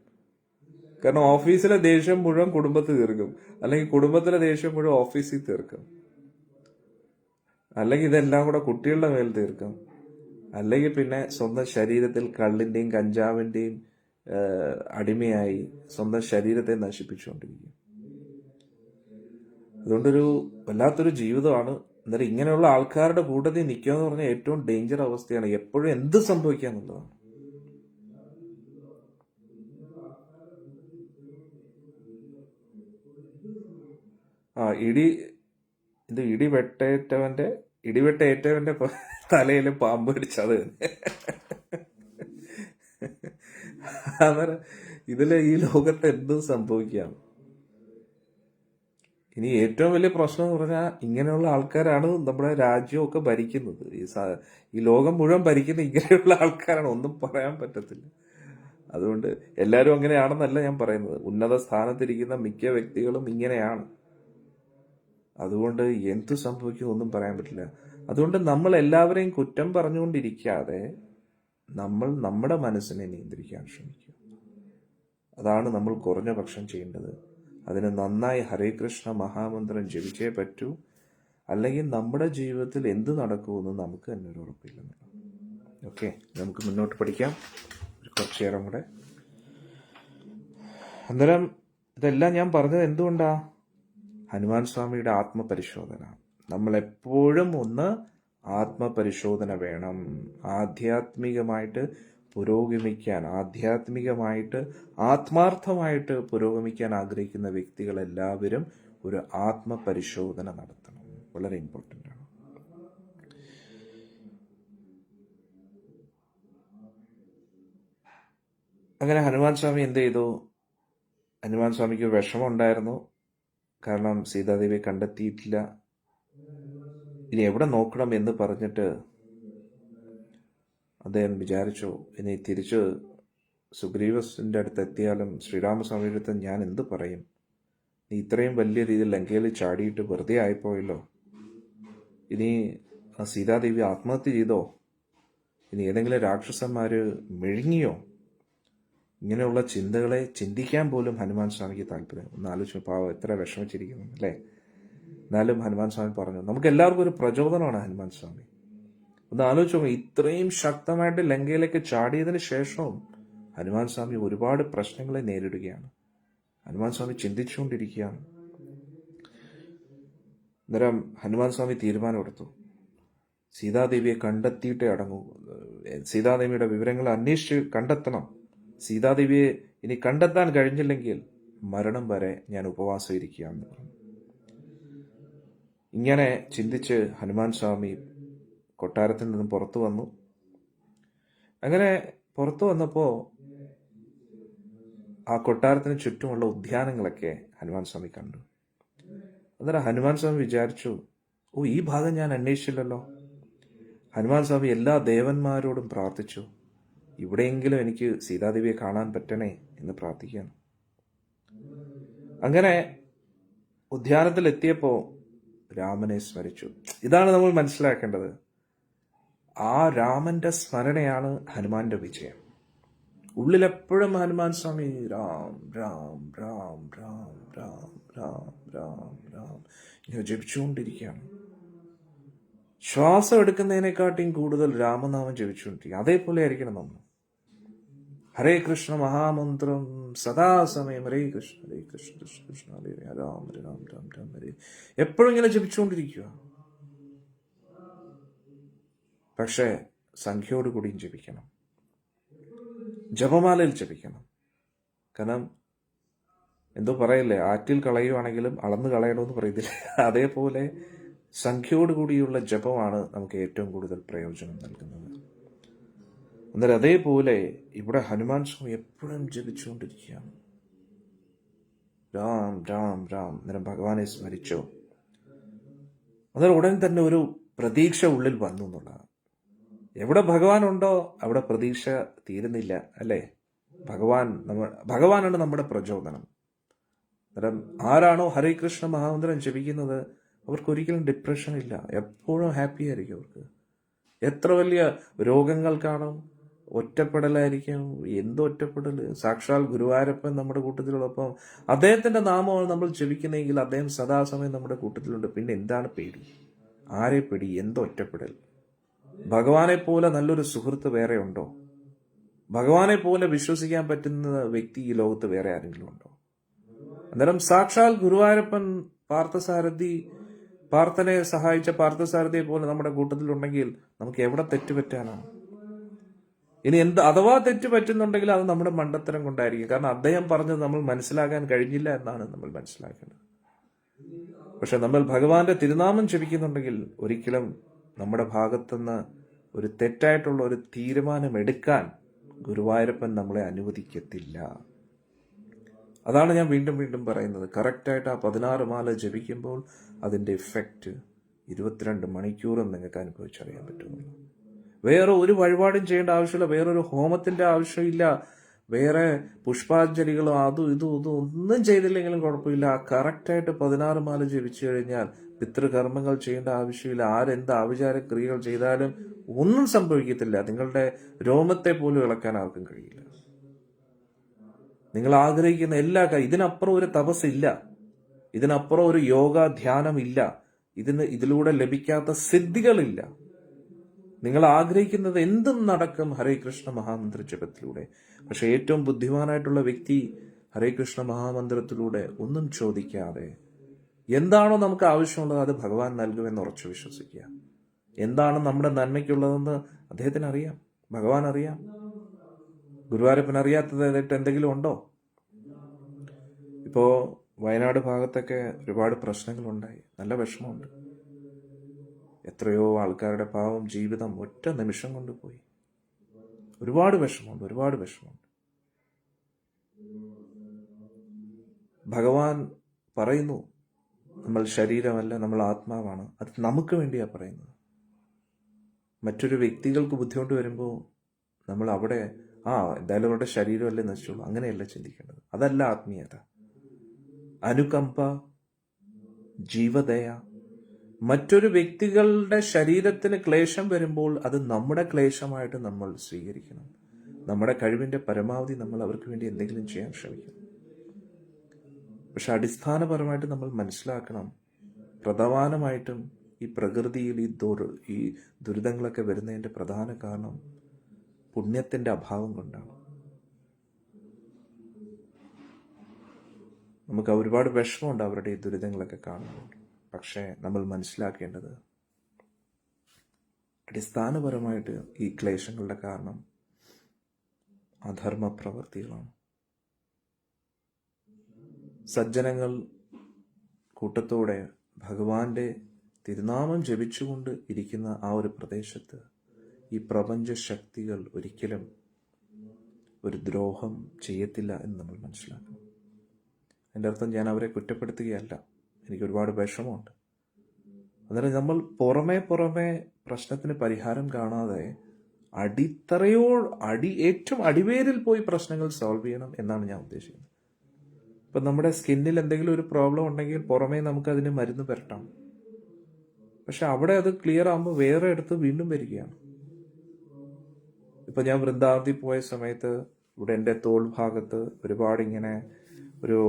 കാരണം ഓഫീസിലെ ദേഷ്യം മുഴുവൻ കുടുംബത്തിൽ തീർക്കും, അല്ലെങ്കിൽ കുടുംബത്തിലെ ദേഷ്യം മുഴുവൻ ഓഫീസിൽ തീർക്കും, അല്ലെങ്കിൽ ഇതെല്ലാം കൂടെ കുട്ടികളുടെ മേൽ തീർക്കും, അല്ലെങ്കിൽ പിന്നെ സ്വന്തം ശരീരത്തിൽ കള്ളിന്റെയും കഞ്ചാവിന്റെയും അടിമയായി സ്വന്തം ശരീരത്തെ നശിപ്പിച്ചുകൊണ്ടിരിക്കും. അതുകൊണ്ടൊരു വല്ലാത്തൊരു ജീവിതമാണ്. എന്നാലും ഇങ്ങനെയുള്ള ആൾക്കാരുടെ കൂട്ടത്തിൽ നിൽക്കുക എന്ന് പറഞ്ഞാൽ ഏറ്റവും ഡേഞ്ചർ അവസ്ഥയാണ്. എപ്പോഴും എന്ത് സംഭവിക്കാന്നുള്ളതാണ്. ഇടിവെട്ടേറ്റവന്റെ തലയിൽ പാമ്പ് പിടിച്ചത് ഇതില് ഈ ലോകത്ത് എന്തും സംഭവിക്കാം. ഇനി ഏറ്റവും വലിയ പ്രശ്നം എന്ന് പറഞ്ഞാൽ ഇങ്ങനെയുള്ള ആൾക്കാരാണ് നമ്മുടെ രാജ്യമൊക്കെ ഭരിക്കുന്നത്. ഈ ലോകം മുഴുവൻ ഭരിക്കുന്ന ഇങ്ങനെയുള്ള ആൾക്കാരാണ്. ഒന്നും പറയാൻ പറ്റത്തില്ല. അതുകൊണ്ട് എല്ലാവരും അങ്ങനെയാണെന്നല്ല ഞാൻ പറയുന്നത്. ഉന്നത സ്ഥാനത്തിരിക്കുന്ന മിക്ക വ്യക്തികളും ഇങ്ങനെയാണ്. അതുകൊണ്ട് എന്തു സംഭവിക്കും ഒന്നും പറയാൻ പറ്റില്ല. അതുകൊണ്ട് നമ്മൾ എല്ലാവരെയും കുറ്റം പറഞ്ഞുകൊണ്ടിരിക്കാതെ നമ്മൾ നമ്മുടെ മനസ്സിനെ നിയന്ത്രിക്കാൻ ശ്രമിക്കുക. അതാണ് നമ്മൾ കുറഞ്ഞ പക്ഷം ചെയ്യേണ്ടത്. അതിന് നന്നായി ഹരേ കൃഷ്ണ മഹാമന്ത്രം ജപിച്ചേ പറ്റൂ. അല്ലെങ്കിൽ നമ്മുടെ ജീവിതത്തിൽ എന്ത് നടക്കുമെന്ന് നമുക്ക് തന്നെ ഒരു ഉറപ്പില്ല. ഓക്കെ, നമുക്ക് മുന്നോട്ട് പഠിക്കാം കുറച്ചു നേരം കൂടെ. അന്നേരം ഇതെല്ലാം ഞാൻ പറഞ്ഞത് എന്തുകൊണ്ടാ? ഹനുമാൻ സ്വാമിയുടെ ആത്മപരിശോധന. നമ്മളെപ്പോഴും ഒന്ന് ആത്മപരിശോധന വേണം. ആധ്യാത്മികമായിട്ട് പുരോഗമിക്കാൻ, ആധ്യാത്മികമായിട്ട് ആത്മാർത്ഥമായിട്ട് പുരോഗമിക്കാൻ ആഗ്രഹിക്കുന്ന വ്യക്തികളെല്ലാവരും ഒരു ആത്മപരിശോധന നടത്തണം. വളരെ ഇമ്പോർട്ടൻ്റ് ആണ്. അങ്ങനെ ഹനുമാൻ സ്വാമി എന്ത് ചെയ്തു? ഹനുമാൻ സ്വാമിക്ക് വിഷമം ഉണ്ടായിരുന്നു. കാരണം സീതാദേവിയെ കണ്ടെത്തിയിട്ടില്ല. ഇനി എവിടെ നോക്കണം എന്ന് പറഞ്ഞിട്ട് അദ്ദേഹം വിചാരിച്ചു, ഇനി തിരിച്ച് സുഗ്രീവന്റെ അടുത്ത് എത്തിയാലും ശ്രീരാമസ്വാമിയുടെ അടുത്ത് ഞാൻ എന്ത് പറയും? നീ ഇത്രയും വലിയ രീതിയിൽ ലങ്കയിൽ ചാടിയിട്ട് വെറുതെ ആയിപ്പോയല്ലോ. ഇനി ആ സീതാദേവി ആത്മഹത്യ ചെയ്തോ? ഇനി ഏതെങ്കിലും രാക്ഷസന്മാര് മെഴുങ്ങിയോ? ഇങ്ങനെയുള്ള ചിന്തകളെ ചിന്തിക്കാൻ പോലും ഹനുമാൻ സ്വാമിക്ക് താല്പര്യം. ഒന്ന് ആലോചിച്ചു, പാവം എത്ര വിഷമിച്ചിരിക്കുന്നു അല്ലേ? എന്നാലും ഹനുമാൻ സ്വാമി പറഞ്ഞു, നമുക്ക് എല്ലാവർക്കും ഒരു പ്രചോദനമാണ് ഹനുമാൻ സ്വാമി. ഒന്ന് ആലോചിച്ചു, ഇത്രയും ശക്തമായിട്ട് ലങ്കയിലേക്ക് ചാടിയതിന് ശേഷവും ഹനുമാൻ സ്വാമി ഒരുപാട് പ്രശ്നങ്ങളെ നേരിടുകയാണ്. ഹനുമാൻ സ്വാമി ചിന്തിച്ചുകൊണ്ടിരിക്കുകയാണ്. അന്നേരം ഹനുമാൻ സ്വാമി തീരുമാനമെടുത്തു, സീതാദേവിയെ കണ്ടെത്തിയിട്ടേ അടങ്ങൂ. സീതാദേവിയുടെ വിവരങ്ങൾ അന്വേഷിച്ച് കണ്ടെത്തണം. സീതാദേവിയെ ഇനി കണ്ടെത്താൻ കഴിഞ്ഞില്ലെങ്കിൽ മരണം വരെ ഞാൻ ഉപവാസം ഇരിക്കുകയാണെന്ന് പറഞ്ഞു. ഇങ്ങനെ ചിന്തിച്ച് ഹനുമാൻ സ്വാമി കൊട്ടാരത്തിൽ നിന്നും പുറത്തു വന്നു. അങ്ങനെ പുറത്തു വന്നപ്പോൾ ആ കൊട്ടാരത്തിന് ചുറ്റുമുള്ള ഉദ്യാനങ്ങളൊക്കെ ഹനുമാൻ സ്വാമി കണ്ടു. അന്നേരം ഹനുമാൻ സ്വാമി വിചാരിച്ചു, ഈ ഭാഗം ഞാൻ അന്വേഷിച്ചില്ലല്ലോ. ഹനുമാൻ സ്വാമി എല്ലാ ദേവന്മാരോടും പ്രാർത്ഥിച്ചു, ഇവിടെയെങ്കിലും എനിക്ക് സീതാദേവിയെ കാണാൻ പറ്റണേ എന്ന് പ്രാർത്ഥിക്കുകയാണ്. അങ്ങനെ ഉദ്യാനത്തിൽ എത്തിയപ്പോൾ രാമനെ സ്മരിച്ചു. ഇതാണ് നമ്മൾ മനസ്സിലാക്കേണ്ടത്. ആ രാമന്റെ സ്മരണയാണ് ഹനുമാന്റെ വിജയം. ഉള്ളിലെപ്പോഴും ഹനുമാൻ സ്വാമി രാം രാം രാം രാം രാം രാം രാം രാം ഇങ്ങനെ ജപിച്ചുകൊണ്ടിരിക്കുകയാണ്. ശ്വാസം എടുക്കുന്നതിനെക്കാട്ടിയും കൂടുതൽ രാമനാമം ജപിച്ചുകൊണ്ടിരിക്കുക. അതേപോലെ ആയിരിക്കണം നമ്മൾ. ഹരേ കൃഷ്ണ മഹാമന്ത്രം സദാസമയം ഹരേ കൃഷ്ണ കൃഷ്ണ കൃഷ്ണ ഹരേ ഹരേ രാം ഹരേ രാം രാം രാം ഹരേ എപ്പോഴും ഇങ്ങനെ ജപിച്ചുകൊണ്ടിരിക്കുക. പക്ഷേ സംഖ്യയോടുകൂടിയും ജപിക്കണം, ജപമാലയിൽ ജപിക്കണം. കാരണം എന്തോ പറയില്ലേ, ആറ്റിൽ കളയുവാണെങ്കിലും അളന്ന് കളയണമെന്ന് പറയത്തില്ല. അതേപോലെ സംഖ്യയോടുകൂടിയുള്ള ജപമാണ് നമുക്ക് ഏറ്റവും കൂടുതൽ പ്രയോജനം നൽകുന്നത്. എന്നാൽ അതേപോലെ ഇവിടെ ഹനുമാൻ സ്വാമി എപ്പോഴും ജപിച്ചുകൊണ്ടിരിക്കുകയാണ്. രാം രാം രാം. അന്നേരം ഭഗവാനെ സ്മരിച്ചോ. അന്നേരം ഉടൻ തന്നെ ഒരു പ്രതീക്ഷ ഉള്ളിൽ വന്നു എന്നുള്ളതാണ്. എവിടെ ഭഗവാൻ ഉണ്ടോ അവിടെ പ്രതീക്ഷ തീരുന്നില്ല, അല്ലേ? ഭഗവാനാണ് നമ്മുടെ പ്രചോദനം. അന്നേരം ആരാണോ ഹരേ കൃഷ്ണ മഹാമന്ത്രം ജപിക്കുന്നത് അവർക്കൊരിക്കലും ഡിപ്രഷൻ ഇല്ല, എപ്പോഴും ഹാപ്പി ആയിരിക്കും അവർക്ക്. എത്ര വലിയ രോഗങ്ങൾ കാണും, ഒറ്റപ്പെടലായിരിക്കും. എന്തോ ഒറ്റപ്പെടൽ. സാക്ഷാൽ ഗുരുവായൂരപ്പൻ നമ്മുടെ കൂട്ടത്തിലുള്ളപ്പം അദ്ദേഹത്തിന്റെ നാമമാണ് നമ്മൾ ജപിക്കുന്നതെങ്കിൽ അദ്ദേഹം സദാസമയം നമ്മുടെ കൂട്ടത്തിലുണ്ട്. പിന്നെ എന്താണ് പേടി? ആരെ പേടി? എന്തോ ഒറ്റപ്പെടൽ. ഭഗവാനെ പോലെ നല്ലൊരു സുഹൃത്ത് വേറെ ഉണ്ടോ? ഭഗവാനെ പോലെ വിശ്വസിക്കാൻ പറ്റുന്ന വ്യക്തി ഈ ലോകത്ത് വേറെ ആരെങ്കിലും ഉണ്ടോ? അന്നേരം സാക്ഷാൽ ഗുരുവായൂരപ്പൻ പാർത്ഥനെ സഹായിച്ച പാർത്ഥസാരഥിയെ പോലെ നമ്മുടെ കൂട്ടത്തിലുണ്ടെങ്കിൽ നമുക്ക് എവിടെ തെറ്റുപറ്റാനാണ്? ഇനി അഥവാ തെറ്റ് പറ്റുന്നുണ്ടെങ്കിൽ അത് നമ്മുടെ മണ്ടത്തരം കൊണ്ടായിരിക്കും. കാരണം അദ്ദേഹം പറഞ്ഞത് നമ്മൾ മനസ്സിലാക്കാൻ കഴിഞ്ഞില്ല എന്നാണ് നമ്മൾ മനസ്സിലാക്കേണ്ടത്. പക്ഷെ നമ്മൾ ഭഗവാന്റെ തിരുനാമം ജപിക്കുന്നുണ്ടെങ്കിൽ ഒരിക്കലും നമ്മുടെ ഭാഗത്തുനിന്ന് ഒരു തെറ്റായിട്ടുള്ള ഒരു തീരുമാനം എടുക്കാൻ ഗുരുവായൂരപ്പൻ നമ്മളെ അനുവദിക്കത്തില്ല. അതാണ് ഞാൻ വീണ്ടും വീണ്ടും പറയുന്നത്. കറക്റ്റായിട്ട് ആ 16 മാല ജപിക്കുമ്പോൾ അതിൻ്റെ ഇഫക്റ്റ് 22 മണിക്കൂറും നിങ്ങൾക്ക് അനുഭവിച്ചറിയാൻ പറ്റുന്നുള്ളൂ. വേറെ ഒരു വഴിപാടും ചെയ്യേണ്ട ആവശ്യമില്ല, വേറൊരു ഹോമത്തിന്റെ ആവശ്യമില്ല, വേറെ പുഷ്പാഞ്ജലികളോ അതും ഇതും ഒന്നും ചെയ്തില്ലെങ്കിലും കുഴപ്പമില്ല. കറക്റ്റായിട്ട് 16 മാല ജപിച്ചു കഴിഞ്ഞാൽ പിതൃകർമ്മങ്ങൾ ചെയ്യേണ്ട ആവശ്യമില്ല. ആരെന്ത് ആഭിചാര ക്രിയകൾ ചെയ്താലും ഒന്നും സംഭവിക്കത്തില്ല. നിങ്ങളുടെ രോമത്തെ പോലും ഇളക്കാൻ ആർക്കും കഴിയില്ല. നിങ്ങൾ ആഗ്രഹിക്കുന്ന ഇതിനപ്പുറം ഒരു തപസ്സില്ല, ഇതിനപ്പുറം ഒരു യോഗ ധ്യാനം ഇല്ല, ഇതിലൂടെ ലഭിക്കാത്ത സിദ്ധികളില്ല. നിങ്ങൾ ആഗ്രഹിക്കുന്നത് എന്തും നടക്കും ഹരേ കൃഷ്ണ മഹാമന്ത്ര ജപത്തിലൂടെ. പക്ഷെ ഏറ്റവും ബുദ്ധിമാനായിട്ടുള്ള വ്യക്തി ഹരേ കൃഷ്ണ മഹാമന്ത്രത്തിലൂടെ ഒന്നും ചോദിക്കാതെ എന്താണോ നമുക്ക് ആവശ്യമുള്ളത് അത് ഭഗവാൻ നൽകുമെന്ന് ഉറച്ചു വിശ്വസിക്കുക. എന്താണ് നമ്മുടെ നന്മയ്ക്കുള്ളതെന്ന് അദ്ദേഹത്തിന് അറിയാം, ഭഗവാൻ അറിയാം. ഗുരുവായൂരപ്പൻ അറിയാത്തതായിട്ട് എന്തെങ്കിലും ഉണ്ടോ? ഇപ്പോ വയനാട് ഭാഗത്തൊക്കെ ഒരുപാട് പ്രശ്നങ്ങളുണ്ടായി, നല്ല വിഷമമുണ്ട്. എത്രയോ ആൾക്കാരുടെ പാവം ജീവിതം ഒറ്റ നിമിഷം കൊണ്ട് പോയി. ഒരുപാട് വിഷമമുണ്ട്. ഭഗവാൻ പറയുന്നു നമ്മൾ ശരീരമല്ല, നമ്മൾ ആത്മാവാണ്. അത് നമുക്ക് വേണ്ടിയാ പറയുന്നത്. മറ്റൊരു വ്യക്തികൾക്ക് ബുദ്ധിമുട്ട് വരുമ്പോൾ നമ്മൾ അവിടെ എന്തായാലും അവരുടെ ശരീരമല്ലേ നശിച്ചുള്ളൂ, അങ്ങനെയല്ല ചിന്തിക്കേണ്ടത്. അതല്ല ആത്മീയത. അനുകമ്പ, ജീവദയ. മറ്റൊരു വ്യക്തികളുടെ ശരീരത്തിന് ക്ലേശം വരുമ്പോൾ അത് നമ്മുടെ ക്ലേശമായിട്ട് നമ്മൾ സ്വീകരിക്കണം. നമ്മുടെ കഴിവിന്റെ പരമാവധി നമ്മൾ അവർക്ക് വേണ്ടി എന്തെങ്കിലും ചെയ്യാൻ ശ്രമിക്കണം. പക്ഷെ അടിസ്ഥാനപരമായിട്ട് നമ്മൾ മനസ്സിലാക്കണം, പ്രധാനമായിട്ടും ഈ പ്രകൃതിയിൽ ഈ ദുരിതങ്ങളൊക്കെ വരുന്നതിന്റെ പ്രധാന കാരണം പുണ്യത്തിന്റെ അഭാവം കൊണ്ടാണ്. നമുക്ക് ഒരുപാട് വിഷമമുണ്ട് അവരുടെ ഈ ദുരിതങ്ങളൊക്കെ കാണുമ്പോൾ. പക്ഷേ നമ്മൾ മനസ്സിലാക്കേണ്ടത് അടിസ്ഥാനപരമായിട്ട് ഈ ക്ലേശങ്ങളുടെ കാരണം അധർമ്മ പ്രവൃത്തികളാണ്. സജ്ജനങ്ങൾ കൂട്ടത്തോടെ ഭഗവാന്റെ തിരുനാമം ജപിച്ചുകൊണ്ട് ഇരിക്കുന്ന ആ ഒരു പ്രദേശത്ത് ഈ പ്രപഞ്ച ശക്തികൾ ഒരിക്കലും ഒരു ദ്രോഹം ചെയ്യത്തില്ല എന്ന് നമ്മൾ മനസ്സിലാക്കണം. എൻ്റെ അർത്ഥം ഞാൻ അവരെ കുറ്റപ്പെടുത്തുകയല്ല, എനിക്ക് ഒരുപാട് വിഷമമുണ്ട്. അന്നേരം നമ്മൾ പുറമേ പ്രശ്നത്തിന് പരിഹാരം കാണാതെ ഏറ്റവും അടിവേരിൽ പോയി പ്രശ്നങ്ങൾ സോൾവ് ചെയ്യണം എന്നാണ് ഞാൻ ഉദ്ദേശിക്കുന്നത്. ഇപ്പം നമ്മുടെ സ്കിന്നിൽ എന്തെങ്കിലും ഒരു പ്രോബ്ലം ഉണ്ടെങ്കിൽ പുറമേ നമുക്കതിന് മരുന്ന് പുരട്ടാം. പക്ഷെ അവിടെ അത് ക്ലിയർ ആകുമ്പോൾ വേറെ അടുത്ത് വീണ്ടും വരികയാണ്. ഇപ്പം ഞാൻ വൃന്ദാവനത്തിൽ പോയ സമയത്ത് ഇവിടെ എൻ്റെ തോൾ ഭാഗത്ത് ഒരുപാട് ഇങ്ങനെ ഒരു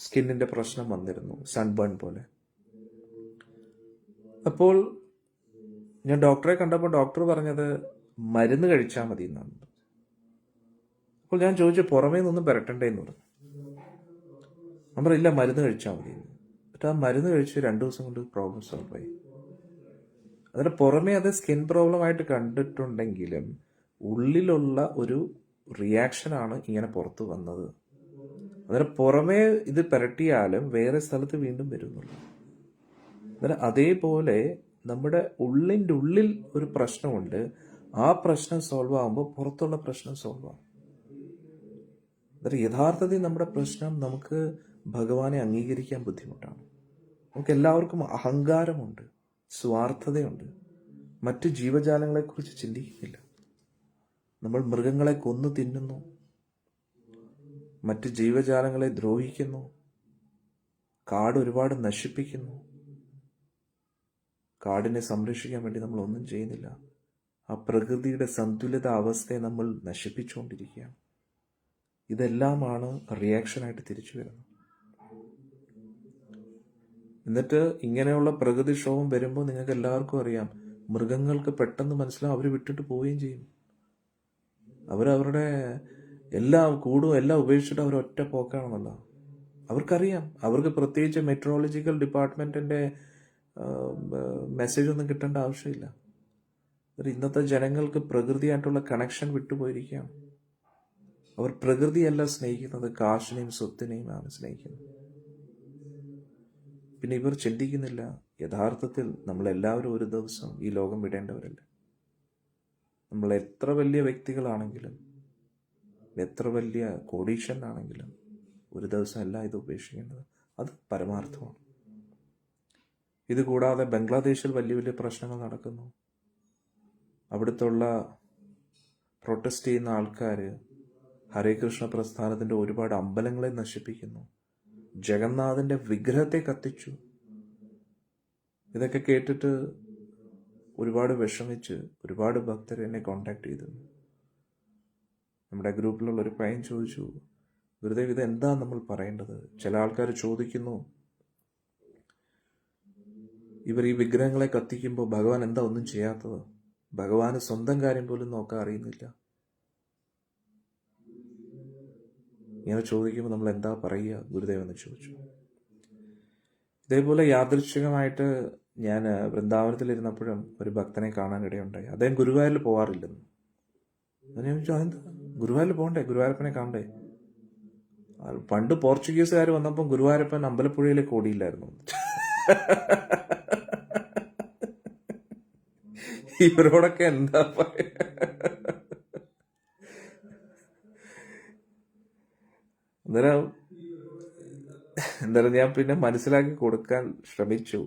സ്കിന്നിൻ്റെ പ്രശ്നം വന്നിരുന്നു, സൺബേൺ പോലെ. അപ്പോൾ ഞാൻ ഡോക്ടറെ കണ്ടപ്പോൾ ഡോക്ടർ പറഞ്ഞത് മരുന്ന് കഴിച്ചാൽ മതി എന്നാണ്. അപ്പോൾ ഞാൻ ചോദിച്ചു പുറമേ നിന്നൊന്നും വരട്ടണ്ടേന്ന് പറഞ്ഞു. നമ്മൾ ഇല്ല, മരുന്ന് കഴിച്ചാൽ മതി. എന്നിട്ട് ആ മരുന്ന് കഴിച്ച് 2 ദിവസം കൊണ്ട് പ്രോബ്ലം സോൾവ് ആയി. അതിന് പുറമേ അത് സ്കിൻ പ്രോബ്ലം ആയിട്ട് കണ്ടിട്ടുണ്ടെങ്കിലും ഉള്ളിലുള്ള ഒരു റിയാക്ഷനാണ് ഇങ്ങനെ പുറത്തു വന്നത്. അതിന് പുറമേ ഇത് പുരട്ടിയാലും വേറെ സ്ഥലത്ത് വീണ്ടും വരുന്നുള്ളൂ. അന്നേരം അതേപോലെ നമ്മുടെ ഉള്ളിൻ്റെ ഉള്ളിൽ ഒരു പ്രശ്നമുണ്ട്. ആ പ്രശ്നം സോൾവ് ആകുമ്പോൾ പുറത്തുള്ള പ്രശ്നം സോൾവ് ആകും. അന്നേരം യഥാർത്ഥത്തിൽ നമ്മുടെ പ്രശ്നം നമുക്ക് ഭഗവാനെ അംഗീകരിക്കാൻ ബുദ്ധിമുട്ടാണ്. നമുക്ക് എല്ലാവർക്കും അഹങ്കാരമുണ്ട്, സ്വാർത്ഥതയുണ്ട്, മറ്റ് ജീവജാലങ്ങളെക്കുറിച്ച് ചിന്തിക്കുന്നില്ല. നമ്മൾ മൃഗങ്ങളെ കൊന്നു തിന്നുന്നു, മറ്റ് ജീവജാലങ്ങളെ ദ്രോഹിക്കുന്നു, കാട് ഒരുപാട് നശിപ്പിക്കുന്നു. കാടിനെ സംരക്ഷിക്കാൻ വേണ്ടി നമ്മൾ ഒന്നും ചെയ്യുന്നില്ല. ആ പ്രകൃതിയുടെ സന്തുലിത അവസ്ഥയെ നമ്മൾ നശിപ്പിച്ചുകൊണ്ടിരിക്കുകയാണ്. ഇതെല്ലാമാണ് റിയാക്ഷനായിട്ട് തിരിച്ചു വരുന്നത്. എന്നിട്ട് ഇങ്ങനെയുള്ള പ്രകൃതിക്ഷോഭം വരുമ്പോൾ നിങ്ങൾക്ക് എല്ലാവർക്കും അറിയാം, മൃഗങ്ങൾക്ക് പെട്ടെന്ന് മനസ്സിലാവും, അവർ വിട്ടിട്ട് പോവുകയും ചെയ്യും. അവരവരുടെ കൂടും എല്ലാം ഉപേക്ഷിച്ചിട്ട് അവർ ഒറ്റ പോക്കാണെന്നല്ല അവർക്കറിയാം. അവർക്ക് പ്രത്യേകിച്ച് മെട്രോളജിക്കൽ ഡിപ്പാർട്ട്മെന്റിന്റെ മെസ്സേജ് ഒന്നും കിട്ടേണ്ട ആവശ്യമില്ല. ഇന്നത്തെ ജനങ്ങൾക്ക് പ്രകൃതിയായിട്ടുള്ള കണക്ഷൻ വിട്ടുപോയിരിക്കുകയാണ്. അവർ പ്രകൃതിയല്ല സ്നേഹിക്കുന്നത്, കാശിനെയും സ്വത്തിനെയും ആണ് സ്നേഹിക്കുന്നത്. പിന്നെ ഇവർ ചിന്തിക്കുന്നില്ല, യഥാർത്ഥത്തിൽ നമ്മളെല്ലാവരും ഒരു ദിവസം ഈ ലോകം വിടേണ്ടവരല്ല. നമ്മൾ എത്ര വലിയ വ്യക്തികളാണെങ്കിലും, എത്ര വലിയ കോടീശ്വരനാണെങ്കിലും ഒരു ദിവസം എല്ലാം ഇത് ഉപേക്ഷിക്കേണ്ടത്. അത് പരമാർത്ഥമാണ്. ഇത് കൂടാതെ ബംഗ്ലാദേശിൽ വലിയ വലിയ പ്രശ്നങ്ങൾ നടക്കുന്നു. അവിടുത്തുള്ള പ്രൊട്ടസ്റ്റ് ചെയ്യുന്ന ആൾക്കാർ ഹരേ കൃഷ്ണ പ്രസ്ഥാനത്തിൻ്റെ ഒരുപാട് അമ്പലങ്ങളെ നശിപ്പിക്കുന്നു, ജഗന്നാഥൻ്റെ വിഗ്രഹത്തെ കത്തിച്ചു. ഇതൊക്കെ കേട്ടിട്ട് ഒരുപാട് വിഷമിച്ച് ഒരുപാട് ഭക്തർ എന്നെ കോണ്ടാക്ട് ചെയ്തു. നമ്മുടെ ഗ്രൂപ്പിലുള്ള ഒരു പയ്യൻ ചോദിച്ചു, ഗുരുദേവ് ഇതെന്താ നമ്മൾ പറയേണ്ടത്? ചില ആൾക്കാർ ചോദിക്കുന്നു, ഇവർ ഈ വിഗ്രഹങ്ങളെ കത്തിക്കുമ്പോൾ ഭഗവാൻ എന്താ ഒന്നും ചെയ്യാത്തത്? ഭഗവാന് സ്വന്തം കാര്യം പോലും നോക്കാൻ അറിയുന്നില്ല. ഇങ്ങനെ ചോദിക്കുമ്പോൾ നമ്മൾ എന്താ പറയുക ഗുരുദേവ് എന്ന് ചോദിച്ചു. ഇതേപോലെ യാദൃച്ഛികമായിട്ട് ഞാൻ വൃന്ദാവനത്തിലിരുന്നപ്പോഴും ഒരു ഭക്തനെ കാണാൻ ഇടയുണ്ടായി. അദ്ദേഹം ഗുരുവായൂരിൽ പോവാറില്ലെന്ന്. ഞാൻ ചോദിച്ചു, അതെന്താ ഗുരുവായൂരിൽ പോകണ്ടേ, ഗുരുവായൂരപ്പനെ കാണണ്ടേ? പണ്ട് പോർച്ചുഗീസുകാർ വന്നപ്പം ഗുരുവായൂരപ്പൻ അമ്പലപ്പുഴയിലേക്ക് ഓടിയില്ലായിരുന്നു. ഇവരോടൊക്കെ എന്താ അന്നേരം ഞാൻ പിന്നെ മനസ്സിലാക്കി കൊടുക്കാൻ ശ്രമിച്ചു.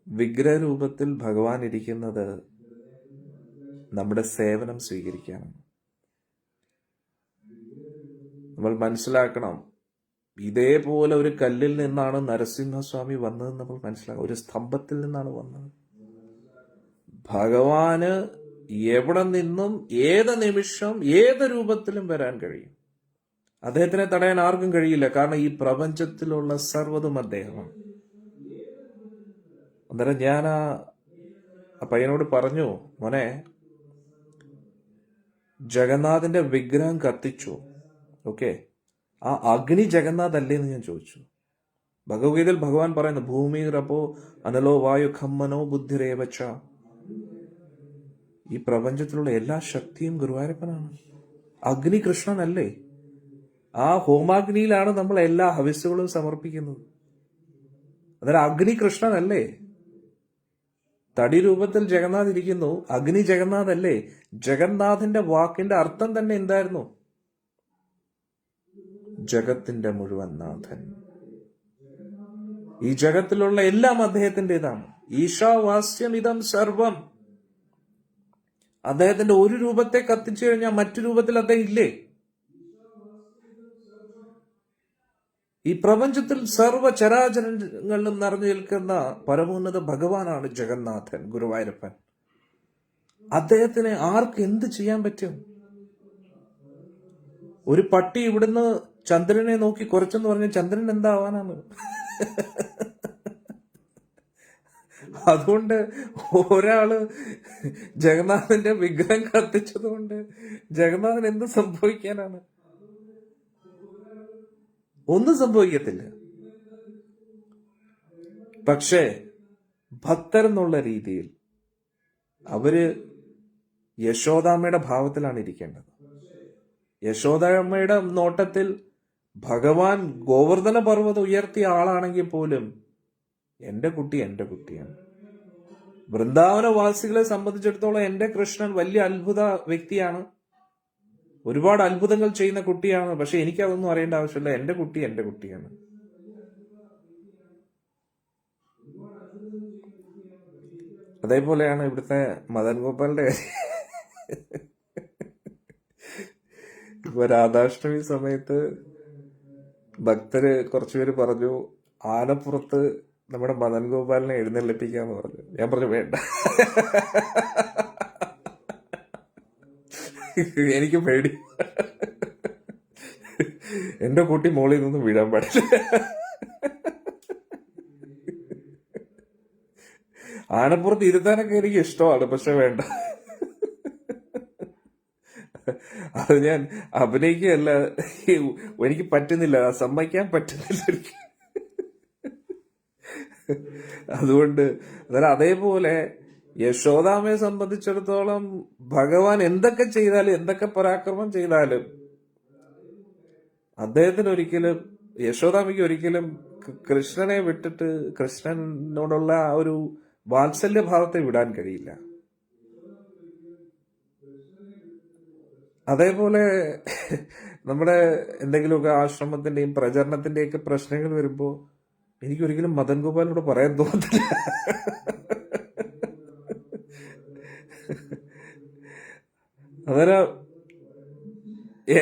വിഗ്രഹ രൂപത്തിൽ ഭഗവാൻ ഇരിക്കുന്നത് നമ്മുടെ സേവനം സ്വീകരിക്കാനാണ്. നമ്മൾ മനസ്സിലാക്കണം, ഇതേപോലെ ഒരു കല്ലിൽ നിന്നാണ് നരസിംഹസ്വാമി വന്നതെന്ന് നമ്മൾ മനസ്സിലാക്കണം. ഒരു സ്തംഭത്തിൽ നിന്നാണ് വന്നത്. ഭഗവാന് എവിടെ നിന്നും ഏത് നിമിഷം ഏത് രൂപത്തിലും വരാൻ കഴിയും. അദ്ദേഹത്തിനെ തടയാൻ ആർക്കും കഴിയില്ല. കാരണം ഈ പ്രപഞ്ചത്തിലുള്ള സർവ്വതും അദ്ദേഹമാണ്. അന്നേരം ഞാൻ ആ പയ്യനോട് പറഞ്ഞു, മോനെ, ജഗന്നാഥിന്റെ വിഗ്രഹം കത്തിച്ചു, ഓക്കെ, ആ അഗ്നി ജഗന്നാഥ് അല്ലേ എന്ന് ഞാൻ ചോദിച്ചു. ഭഗവത്ഗീതയിൽ ഭഗവാൻ പറയുന്നു, ഭൂമി റപോ അനലോ വായു ഖമ്മനോ ബുദ്ധിരേവച്ച. ഈ പ്രപഞ്ചത്തിലുള്ള എല്ലാ ശക്തിയും ഗുരുവായൂരപ്പനാണ്. അഗ്നി കൃഷ്ണനല്ലേ? ആ ഹോമാഗ്നിയിലാണ് നമ്മൾ എല്ലാ ഹവിസ്സുകളും സമർപ്പിക്കുന്നത്. അന്നേരം അഗ്നി കൃഷ്ണനല്ലേ? തടി രൂപത്തിൽ ജഗന്നാഥ് ഇരിക്കുന്നു, അഗ്നി ജഗന്നാഥ് അല്ലേ? ജഗന്നാഥിന്റെ വാക്കിന്റെ അർത്ഥം തന്നെ എന്തായിരുന്നു? ജഗത്തിന്റെ മുഴുവൻ നാഥൻ. ഈ ജഗത്തിലുള്ള എല്ലാം അദ്ദേഹത്തിൻ്റെതാണ്. ഈശാവാസ്യം ഇതം സർവം. അദ്ദേഹത്തിന്റെ ഒരു രൂപത്തെ കത്തിച്ചു കഴിഞ്ഞാൽ മറ്റു രൂപത്തിൽ അദ്ദേഹം ഇല്ലേ? ഈ പ്രപഞ്ചത്തിൽ സർവ്വ ചരാചരങ്ങളിലും നിറഞ്ഞു നിൽക്കുന്ന പരമോന്നത ഭഗവാനാണ് ജഗന്നാഥൻ, ഗുരുവായൂരപ്പൻ. അദ്ദേഹത്തിന് ആർക്ക് എന്ത് ചെയ്യാൻ പറ്റും? ഒരു പട്ടി ഇവിടുന്ന് ചന്ദ്രനെ നോക്കി കുറച്ചെന്ന് പറഞ്ഞ ചന്ദ്രൻ എന്താവാനാണ്? അതുകൊണ്ട് ഒരാള് ജഗന്നാഥന്റെ വിഗ്രഹം കത്തിച്ചത് കൊണ്ട് ജഗന്നാഥൻ എന്ത് സംഭവിക്കാനാണ്? ഒന്നും സംഭവിക്കത്തില്ല. പക്ഷേ ഭക്തരെന്നുള്ള രീതിയിൽ അവര് യശോദാമ്മയുടെ ഭാവത്തിലാണ് ഇരിക്കേണ്ടത്. യശോദാമ്മയുടെ നോട്ടത്തിൽ ഭഗവാൻ ഗോവർദ്ധന പർവ്വതം ഉയർത്തിയ ആളാണെങ്കിൽ പോലും എന്റെ കുട്ടി എന്റെ കുട്ടിയാണ്. വൃന്ദാവനവാസികളെ സംബന്ധിച്ചിടത്തോളം എന്റെ കൃഷ്ണൻ വലിയ അത്ഭുത വ്യക്തിയാണ്, ഒരുപാട് അത്ഭുതങ്ങൾ ചെയ്യുന്ന കുട്ടിയാണ്. പക്ഷെ എനിക്കതൊന്നും അറിയേണ്ട ആവശ്യമില്ല. എന്റെ കുട്ടി എന്റെ കുട്ടിയാണ്. അതേപോലെയാണ് ഇവിടുത്തെ മദൻ ഗോപാലിന്റെ കാര്യം. ഇപ്പൊ രാധാഷ്ടമി സമയത്ത് ഭക്തര് കുറച്ചുപേര് പറഞ്ഞു ആനപ്പുറത്ത് നമ്മുടെ മദൻ ഗോപാലിനെ എഴുന്നള്ളിപ്പിക്കാന്ന് പറഞ്ഞു. ഞാൻ പറഞ്ഞു വേണ്ട, എനിക്ക് പേടി, എന്റെ കുട്ടി മോളിൽ നിന്നും വീഴാൻ പാടില്ല. ആനപ്പുറത്ത് ഇരുത്താനൊക്കെ എനിക്ക് ഇഷ്ടമാണ്, പക്ഷെ വേണ്ട. അത് ഞാൻ അഭിനയിക്കുകയല്ല, എനിക്ക് പറ്റുന്നില്ല, സമ്മതിക്കാൻ പറ്റുന്നില്ല എനിക്ക്. അതുകൊണ്ട് അതേപോലെ യശോദാമയെ സംബന്ധിച്ചിടത്തോളം ഭഗവാൻ എന്തൊക്കെ ചെയ്താലും എന്തൊക്കെ പരാക്രമം ചെയ്താലും അദ്ദേഹത്തിന് ഒരിക്കലും, യശോദാമയ്ക്ക് ഒരിക്കലും കൃഷ്ണനെ വിട്ടിട്ട് കൃഷ്ണനോടുള്ള ആ ഒരു വാത്സല്യഭാവത്തെ വിടാൻ കഴിയില്ല. അതേപോലെ നമ്മുടെ എന്തെങ്കിലുമൊക്കെ ആശ്രമത്തിന്റെയും പ്രചരണത്തിന്റെയൊക്കെ പ്രശ്നങ്ങൾ വരുമ്പോ എനിക്കൊരിക്കലും മദൻ ഗോപാലിനോട് പറയാൻ തോന്നത്തില്ല. അന്നേരം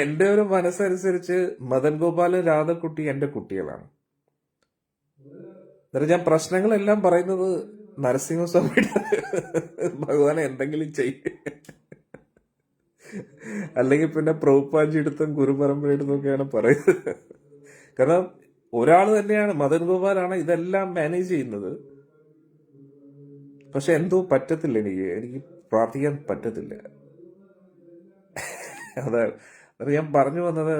എന്റെ ഒരു മനസ്സനുസരിച്ച് മദൻ ഗോപാലും രാധക്കുട്ടി എന്റെ കുട്ടികളാണ്. അന്നേരം ഞാൻ പ്രശ്നങ്ങളെല്ലാം പറയുന്നത് നരസിംഹസ്വാമിയുടെ ഭഗവാനെ എന്തെങ്കിലും ചെയ്യും, അല്ലെങ്കിൽ പിന്നെ പ്രഭുപാജിയെടുത്തും ഗുരുപരമ്പരയെടുത്തും ഒക്കെയാണ് പറയുന്നത്. കാരണം ഒരാൾ തന്നെയാണ്, മദൻ ഗോപാലാണ് ഇതെല്ലാം മാനേജ് ചെയ്യുന്നത്. പക്ഷെ എന്തോ പറ്റത്തില്ല, എനിക്ക് പ്രാർത്ഥിക്കാൻ പറ്റത്തില്ല. അതാണ് ഞാൻ പറഞ്ഞു വന്നത്.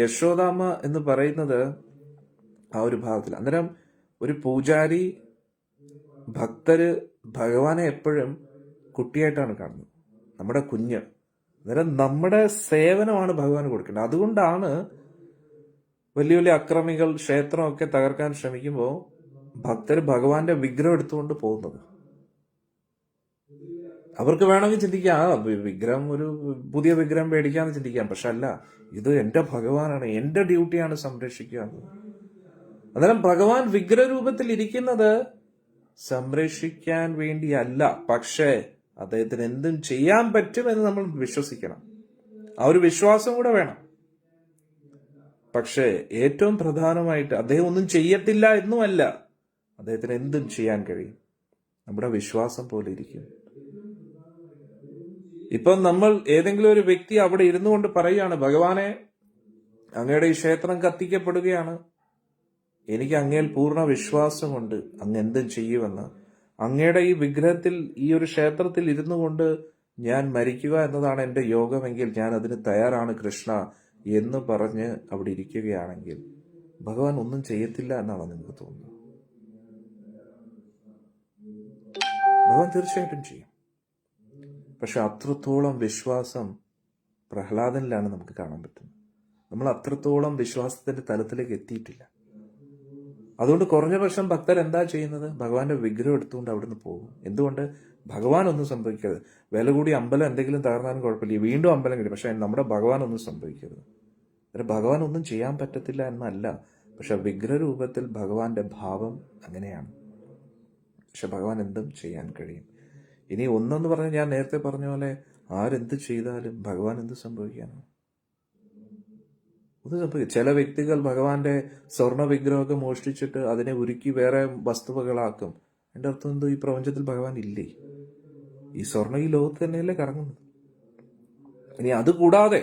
യശോദാമ്മ എന്ന് പറയുന്നത് ആ ഒരു ഭാഗത്തിൽ. അന്നേരം ഒരു പൂജാരി, ഭക്തര് ഭഗവാനെ എപ്പോഴും കുട്ടിയായിട്ടാണ് കാണുന്നത്, നമ്മുടെ കുഞ്ഞ്. അന്നേരം നമ്മുടെ സേവനമാണ് ഭഗവാന് കൊടുക്കേണ്ടത്. അതുകൊണ്ടാണ് വലിയ വലിയ അക്രമികൾ ക്ഷേത്രമൊക്കെ തകർക്കാൻ ശ്രമിക്കുമ്പോൾ ഭക്തര് ഭഗവാന്റെ വിഗ്രഹം എടുത്തുകൊണ്ട് പോകുന്നത്. അവർക്ക് വേണമെങ്കിൽ ചിന്തിക്കാം, വിഗ്രഹം, ഒരു പുതിയ വിഗ്രഹം മേടിക്കാന്ന് ചിന്തിക്കാം. പക്ഷെ അല്ല, ഇത് എന്റെ ഭഗവാനാണ്, എന്റെ ഡ്യൂട്ടിയാണ് സംരക്ഷിക്കുക. അന്നേരം ഭഗവാൻ വിഗ്രഹരൂപത്തിൽ ഇരിക്കുന്നത് സംരക്ഷിക്കാൻ വേണ്ടിയല്ല, പക്ഷേ അദ്ദേഹത്തിന് എന്തും ചെയ്യാൻ പറ്റുമെന്ന് നമ്മൾ വിശ്വസിക്കണം. ആ ഒരു വിശ്വാസം കൂടെ വേണം. പക്ഷേ ഏറ്റവും പ്രധാനമായിട്ട് അദ്ദേഹം ഒന്നും ചെയ്യത്തില്ല എന്നുമല്ല, അദ്ദേഹത്തിന് എന്തും ചെയ്യാൻ കഴിയും. നമ്മുടെ വിശ്വാസം പോലെ ഇരിക്കും. ഇപ്പം നമ്മൾ ഏതെങ്കിലും ഒരു വ്യക്തി അവിടെ ഇരുന്നു കൊണ്ട് പറയുകയാണ്, ഭഗവാനെ അങ്ങയുടെ ഈ ക്ഷേത്രം കത്തിക്കപ്പെടുകയാണ്, എനിക്ക് അങ്ങയിൽ പൂർണ്ണ വിശ്വാസമുണ്ട്, അങ്ങ് എന്തും ചെയ്യുമെന്ന്. അങ്ങയുടെ ഈ വിഗ്രഹത്തിൽ, ഈ ഒരു ക്ഷേത്രത്തിൽ ഇരുന്നു കൊണ്ട് ഞാൻ മരിക്കുക എന്നതാണ് എന്റെ യോഗമെങ്കിൽ ഞാൻ അതിന് തയ്യാറാണ് കൃഷ്ണ എന്ന് പറഞ്ഞ് അവിടെ ഇരിക്കുകയാണെങ്കിൽ ഭഗവാൻ ഒന്നും ചെയ്യത്തില്ല എന്നാണ് നിങ്ങൾക്ക് തോന്നുന്നത്? ഭഗവാൻ തീർച്ചയായിട്ടും ചെയ്യും. പക്ഷെ അത്രത്തോളം വിശ്വാസം പ്രഹ്ലാദനിലാണ് നമുക്ക് കാണാൻ പറ്റുന്നത്. നമ്മൾ അത്രത്തോളം വിശ്വാസത്തിന്റെ തലത്തിലേക്ക് എത്തിയിട്ടില്ല. അതുകൊണ്ട് കുറഞ്ഞ പക്ഷം ഭക്തർ എന്താ ചെയ്യുന്നത്? ഭഗവാന്റെ വിഗ്രഹം എടുത്തുകൊണ്ട് അവിടുന്ന് പോകും. എന്തുകൊണ്ട്? ഭഗവാൻ ഒന്നും സംഭവിക്കരുത്. വില കൂടി അമ്പലം എന്തെങ്കിലും തകർന്നാലും കുഴപ്പമില്ല, വീണ്ടും അമ്പലം കിട്ടും, പക്ഷെ നമ്മുടെ ഭഗവാൻ ഒന്നും സംഭവിക്കരുത്. ഭഗവാൻ ഒന്നും ചെയ്യാൻ പറ്റത്തില്ല എന്നല്ല, പക്ഷെ വിഗ്രഹരൂപത്തിൽ ഭഗവാന്റെ ഭാവം അങ്ങനെയാണ്. പക്ഷെ ഭഗവാൻ എന്തും ചെയ്യാൻ കഴിയും. ഇനി ഒന്നെന്ന് പറഞ്ഞാൽ ഞാൻ നേരത്തെ പറഞ്ഞ പോലെ ആരെന്ത് ചെയ്താലും ഭഗവാൻ എന്ത് സംഭവിക്കാനാണ്? ഒന്നും സംഭവിക്കും. ചില വ്യക്തികൾ ഭഗവാന്റെ സ്വർണ്ണ വിഗ്രഹമൊക്കെ മോഷ്ടിച്ചിട്ട് അതിനെ ഉരുക്കി വേറെ വസ്തുവകളാക്കും. എൻ്റെ അർത്ഥം എന്തോ, ഈ പ്രപഞ്ചത്തിൽ ഭഗവാൻ ഇല്ലേ? ഈ സ്വർണം ഈ ലോകത്ത് തന്നെയല്ലേ കറങ്ങുന്നത്. ഇനി അതുകൂടാതെ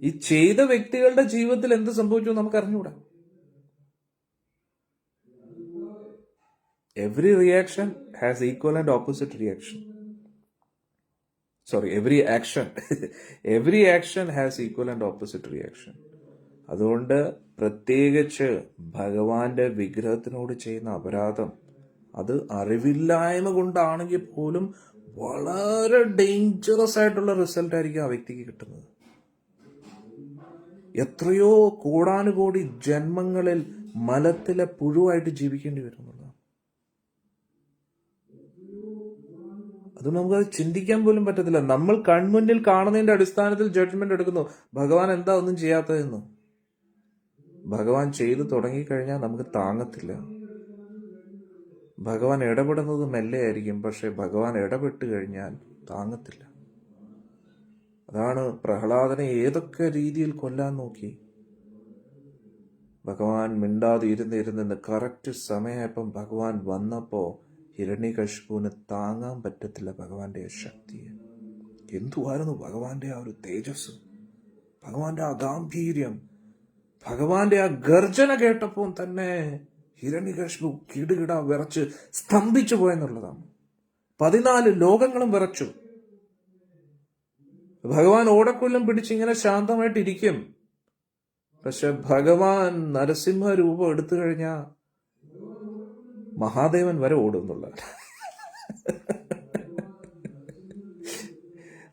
ഈ ചെയ്ത വ്യക്തികളുടെ ജീവിതത്തിൽ എന്ത് സംഭവിച്ചു നമുക്ക് അറിഞ്ഞുകൂടാ. Every reaction has equal and opposite reaction. Every action has equal and opposite reaction. അതുകൊണ്ട് പ്രത്യേകിച്ച് ഭഗവാന്റെ വിഗ്രഹത്തിനോട് ചെയ്യുന്ന അപരാധം അത് അറിവില്ലായ്മ കൊണ്ടാണെങ്കിൽ പോലും വളരെ ഡേഞ്ചറസ് ആയിട്ടുള്ള റിസൾട്ട് ആയിരിക്കും ആ വ്യക്തിക്ക് കിട്ടുന്നത്. എത്രയോ കോടാനുകോടി ജന്മങ്ങളിൽ മലത്തിലെ പുഴുവായിട്ട് ജീവിക്കേണ്ടി വരുന്നുള്ളതാണ്. അത് നമുക്കത് ചിന്തിക്കാൻ പോലും പറ്റത്തില്ല. നമ്മൾ കൺമുന്നിൽ കാണുന്നതിന്റെ അടിസ്ഥാനത്തിൽ ജഡ്ജ്മെന്റ് എടുക്കുന്നു. ഭഗവാൻ എന്താ ഒന്നും ചെയ്യാത്തതെന്ന്. ഭഗവാൻ ചെയ്തു തുടങ്ങിക്കഴിഞ്ഞാൽ നമുക്ക് താങ്ങത്തില്ല. ഭഗവാൻ ഇടപെടുന്നത് മെല്ലെ ആയിരിക്കും, പക്ഷെ ഭഗവാൻ ഇടപെട്ട് കഴിഞ്ഞാൽ താങ്ങത്തില്ല. അതാണ് പ്രഹ്ലാദനെ ഏതൊക്കെ രീതിയിൽ കൊല്ലാൻ നോക്കി. ഭഗവാൻ മിണ്ടാതെ ഇരുന്ന് കറക്റ്റ് സമയമായപ്പം ഭഗവാൻ വന്നപ്പോ ഹിരണ്യകശിപുവിന് താങ്ങാൻ പറ്റത്തില്ല ഭഗവാന്റെ ശക്തിയെ. എന്തുവായിരുന്നു ഭഗവാന്റെ ആ ഒരു തേജസ്, ഭഗവാന്റെ ആ ഗാംഭീര്യം, ഭഗവാന്റെ ആ ഗർജന കേട്ടപ്പോൾ തന്നെ ഹിരണ്യകശിപു കിടുകിട വിറച്ച് സ്തംഭിച്ചു പോയെന്നുള്ളതാണ്. 14 ലോകങ്ങളും വിറച്ചു. ഭഗവാൻ ഓടക്കൊല്ലം പിടിച്ചിങ്ങനെ ശാന്തമായിട്ടിരിക്കും. പക്ഷെ ഭഗവാൻ നരസിംഹ രൂപം എടുത്തു കഴിഞ്ഞാ മഹാദേവൻ വരെ ഓടുന്നുള്ള.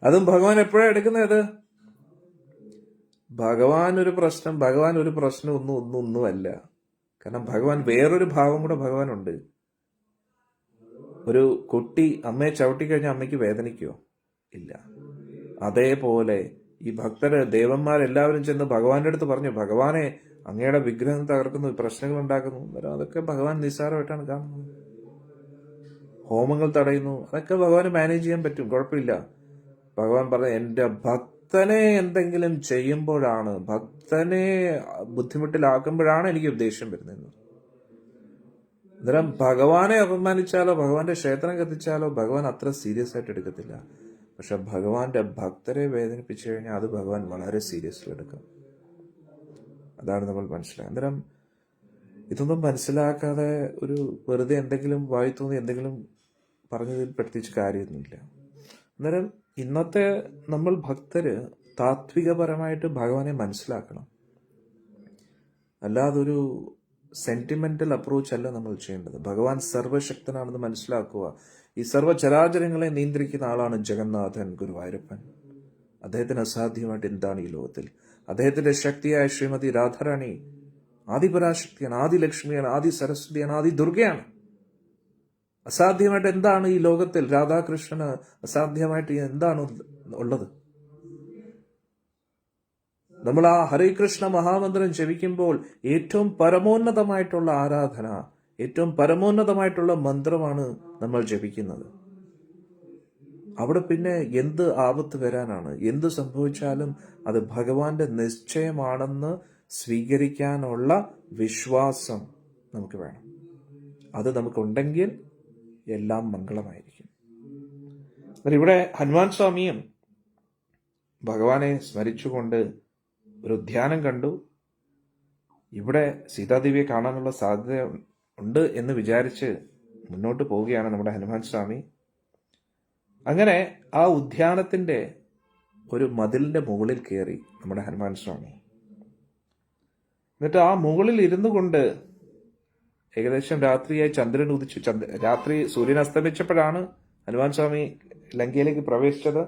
അതും ഭഗവാൻ എപ്പോഴാണ് എടുക്കുന്നത്? ഭഗവാൻ ഒരു പ്രശ്നം ഒന്നുമല്ല. കാരണം ഭഗവാൻ വേറൊരു ഭാവം കൂടെ ഭഗവാനുണ്ട്. ഒരു കുട്ടി അമ്മയെ ചവിട്ടിക്കഴിഞ്ഞാൽ അമ്മയ്ക്ക് വേദനിക്കുമോ? ഇല്ല. അതേപോലെ ഈ ഭക്തര് ദേവന്മാരെല്ലാവരും ചെന്ന് ഭഗവാന്റെ അടുത്ത് പറഞ്ഞു, ഭഗവാനെ അങ്ങയുടെ വിഗ്രഹം തകർക്കുന്നു, പ്രശ്നങ്ങൾ ഉണ്ടാക്കുന്നു. അതൊക്കെ ഭഗവാൻ നിസ്സാരമായിട്ടാണ് കാണുന്നത്. ഹോമങ്ങൾ തടയുന്നു, അതൊക്കെ ഭഗവാന് മാനേജ് ചെയ്യാൻ പറ്റും, കുഴപ്പമില്ല. ഭഗവാൻ പറഞ്ഞു, എന്റെ ഭക്തനെ എന്തെങ്കിലും ചെയ്യുമ്പോഴാണ്, ഭക്തനെ ബുദ്ധിമുട്ടിലാക്കുമ്പോഴാണ് എനിക്ക് ദേഷ്യം വരുന്നത്. അന്നേരം ഭഗവാനെ അപമാനിച്ചാലോ ഭഗവാന്റെ ക്ഷേത്രം കത്തിച്ചാലോ ഭഗവാൻ അത്ര സീരിയസ് ആയിട്ട് എടുക്കത്തില്ല. പക്ഷെ ഭഗവാന്റെ ഭക്തരെ വേദനിപ്പിച്ചു കഴിഞ്ഞാൽ അത് ഭഗവാൻ വളരെ സീരിയസ്ലി എടുക്കും. അതാണ് നമ്മൾ മനസ്സിലാക്കുക. അന്നേരം ഇതൊന്നും മനസ്സിലാക്കാതെ ഒരു വെറുതെ എന്തെങ്കിലും വായി തോന്നി എന്തെങ്കിലും പറഞ്ഞതിൽ പ്രത്യേകിച്ച് കാര്യമൊന്നുമില്ല. അന്നേരം ഇന്നത്തെ നമ്മൾ ഭക്തര് താത്വികപരമായിട്ട് ഭഗവാനെ മനസ്സിലാക്കണം. അല്ലാതൊരു സെന്റിമെന്റൽ അപ്രോച്ച് അല്ല നമ്മൾ ചെയ്യേണ്ടത്. ഭഗവാൻ സർവശക്തനാണെന്ന് മനസ്സിലാക്കുക. ഈ സർവ്വചരാചരങ്ങളെ നിയന്ത്രിക്കുന്ന ആളാണ് ജഗന്നാഥൻ ഗുരുവായൂരപ്പൻ. അദ്ദേഹത്തിന് അസാധ്യമായിട്ട് എന്താണ് ഈ ലോകത്തിൽ? അദ്ദേഹത്തിന്റെ ശക്തിയായ ശ്രീമതി രാധാറാണി ആദിപരാശക്തിയാണ്, ആദിലക്ഷ്മിയാണ്, ആദി സരസ്വതിയാണ്, ആദി ദുർഗയാണ്. അസാധ്യമായിട്ട് എന്താണ് ഈ ലോകത്തിൽ? രാധാകൃഷ്ണന് അസാധ്യമായിട്ട് എന്താണ് ഉള്ളത്? നമ്മൾ ആ ഹരേ കൃഷ്ണ മഹാമന്ത്രം ജപിക്കുമ്പോൾ ഏറ്റവും പരമോന്നതമായിട്ടുള്ള ആരാധന, ഏറ്റവും പരമോന്നതമായിട്ടുള്ള മന്ത്രമാണ് നമ്മൾ ജപിക്കുന്നത്. അവിടെ പിന്നെ എന്ത് ആപത്ത് വരാനാണ്? എന്ത് സംഭവിച്ചാലും അത് ഭഗവാന്റെ നിശ്ചയമാണെന്ന് സ്വീകരിക്കാനുള്ള വിശ്വാസം നമുക്ക് വേണം. അത് നമുക്കുണ്ടെങ്കിൽ എല്ലാം മംഗളമായിരിക്കും. ഇവിടെ ഹനുമാൻ സ്വാമിയും ഭഗവാനെ സ്മരിച്ചുകൊണ്ട് ഒരു ധ്യാനം കണ്ടു. ഇവിടെ സീതാദേവിയെ കാണാനുള്ള സാധ്യത ഉണ്ട് എന്ന് വിചാരിച്ച് മുന്നോട്ട് പോവുകയാണ് നമ്മുടെ ഹനുമാൻ സ്വാമി. അങ്ങനെ ആ ഉദ്യാനത്തിന്റെ ഒരു മതിലിന്റെ മുകളിൽ കയറി നമ്മുടെ ഹനുമാൻ സ്വാമി. എന്നിട്ട് ആ മുകളിൽ ഇരുന്നു കൊണ്ട് ഏകദേശം രാത്രിയായി, ചന്ദ്രൻ ഉദിച്ചു, രാത്രി സൂര്യൻ അസ്തമിച്ചപ്പോഴാണ് ഹനുമാൻ സ്വാമി ലങ്കയിലേക്ക് പ്രവേശിച്ചത്.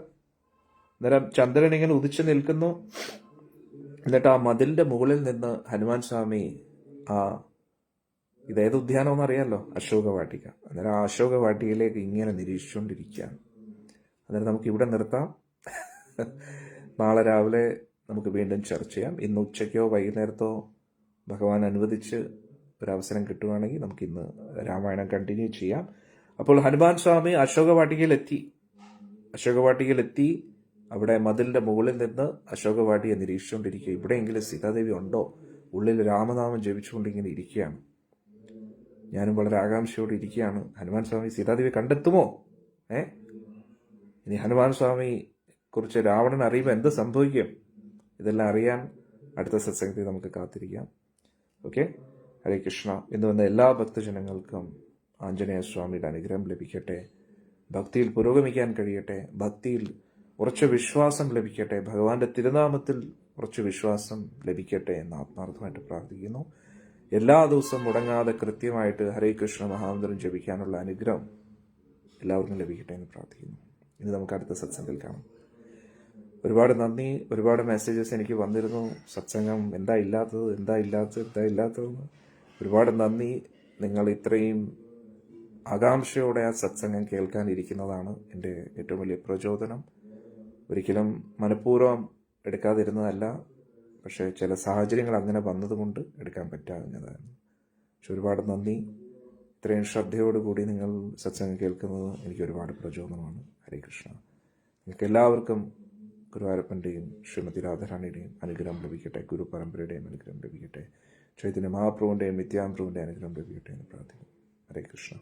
അന്നേരം ചന്ദ്രൻ ഇങ്ങനെ ഉദിച്ചു നിൽക്കുന്നു. എന്നിട്ട് ആ മതിലിന്റെ മുകളിൽ നിന്ന് ഹനുമാൻ സ്വാമി ഇതേത് ഉദ്യാനമെന്ന് അറിയാമല്ലോ, അശോകവാട്ടിക. അന്നേരം ആ അശോകവാട്ടികയിലേക്ക് ഇങ്ങനെ നിരീക്ഷിച്ചുകൊണ്ടിരിക്കുകയാണ്. അന്നേരം നമുക്ക് ഇവിടെ നിർത്താം. നാളെ രാവിലെ നമുക്ക് വീണ്ടും ചർച്ച ചെയ്യാം. ഇന്ന് ഉച്ചയ്ക്കോ വൈകുന്നേരത്തോ ഭഗവാൻ അനുവദിച്ച് ഒരവസരം കിട്ടുവാണെങ്കിൽ നമുക്ക് ഇന്ന് രാമായണം കണ്ടിന്യൂ ചെയ്യാം. അപ്പോൾ ഹനുമാൻ സ്വാമി അശോകവാട്ടികയിലെത്തി അവിടെ മതിലിന്റെ മുകളിൽ നിന്ന് അശോകവാട്ടിയെ നിരീക്ഷിച്ചുകൊണ്ടിരിക്കുക. ഇവിടെയെങ്കിലും സീതാദേവി ഉണ്ടോ? ഉള്ളിൽ രാമനാമം ജപിച്ചുകൊണ്ടിങ്ങനെ ഇരിക്കുകയാണ്. ഞാനും വളരെ ആകാംക്ഷയോടെ ഇരിക്കുകയാണ്. ഹനുമാൻ സ്വാമി സീതാദേവി കണ്ടെത്തുമോ? ഇനി ഹനുമാൻ സ്വാമി കുറിച്ച് രാവണൻ അറിയുമ്പോൾ എന്ത് സംഭവിക്കും, ഇതെല്ലാം അറിയാൻ അടുത്ത സത്സംഗത്തിൽ നമുക്ക് കാത്തിരിക്കാം. ഓക്കെ, ഹരേ കൃഷ്ണ. ഇന്ന് വന്ന എല്ലാ ഭക്തജനങ്ങൾക്കും ആഞ്ജനേയ സ്വാമിയുടെ അനുഗ്രഹം ലഭിക്കട്ടെ, ഭക്തിയിൽ പുരോഗമിക്കാൻ കഴിയട്ടെ, ഭക്തിയിൽ ഉറച്ച വിശ്വാസം ലഭിക്കട്ടെ, ഭഗവാന്റെ തിരുനാമത്തിൽ ഉറച്ച വിശ്വാസം ലഭിക്കട്ടെ എന്ന് ആത്മാർത്ഥമായിട്ട് പ്രാർത്ഥിക്കുന്നു. എല്ലാ ദിവസവും മുടങ്ങാതെ കൃത്യമായിട്ട് ഹരേ കൃഷ്ണ മഹാമന്ത്രം ജപിക്കാനുള്ള അനുഗ്രഹം എല്ലാവർക്കും ലഭിക്കട്ടെ എന്ന് പ്രാർത്ഥിക്കുന്നു. ഇനി നമുക്ക് അടുത്ത സത്സംഗത്തിൽ കാണാം. ഒരുപാട് നന്ദി. ഒരുപാട് മെസ്സേജസ് എനിക്ക് വന്നിരുന്നു, സത്സംഗം എന്താ ഇല്ലാത്തതെന്ന്. ഒരുപാട് നന്ദി. നിങ്ങൾ ഇത്രയും ആകാംക്ഷയോടെ ആ സത്സംഗം കേൾക്കാനിരിക്കുന്നതാണ് എൻ്റെ ഏറ്റവും വലിയ പ്രചോദനം. ഒരിക്കലും മനഃപൂർവ്വം എടുക്കാതിരുന്നതല്ല, പക്ഷേ ചില സാഹചര്യങ്ങൾ അങ്ങനെ വന്നതുകൊണ്ട് എടുക്കാൻ പറ്റാവുന്നതായിരുന്നു. പക്ഷെ ഒരുപാട് നന്ദി. ഇത്രയും ശ്രദ്ധയോടുകൂടി നിങ്ങൾ സത്സംഗം കേൾക്കുന്നത് എനിക്ക് ഒരുപാട് പ്രചോദനമാണ്. ഹരേ കൃഷ്ണ. നിങ്ങൾക്ക് എല്ലാവർക്കും ഗുരുവായൂരപ്പൻ്റെയും ശ്രീമതി രാധാറാണിയുടെയും അനുഗ്രഹം ലഭിക്കട്ടെ, ഗുരു പരമ്പരയുടെയും അനുഗ്രഹം ലഭിക്കട്ടെ, ചൈതന്യ മഹാപ്രഭുവിൻ്റെയും നിത്യാനന്ദ പ്രഭുവിൻ്റെ അനുഗ്രഹം ലഭിക്കട്ടെ എന്ന് പ്രാർത്ഥിക്കുന്നു. ഹരേ കൃഷ്ണ.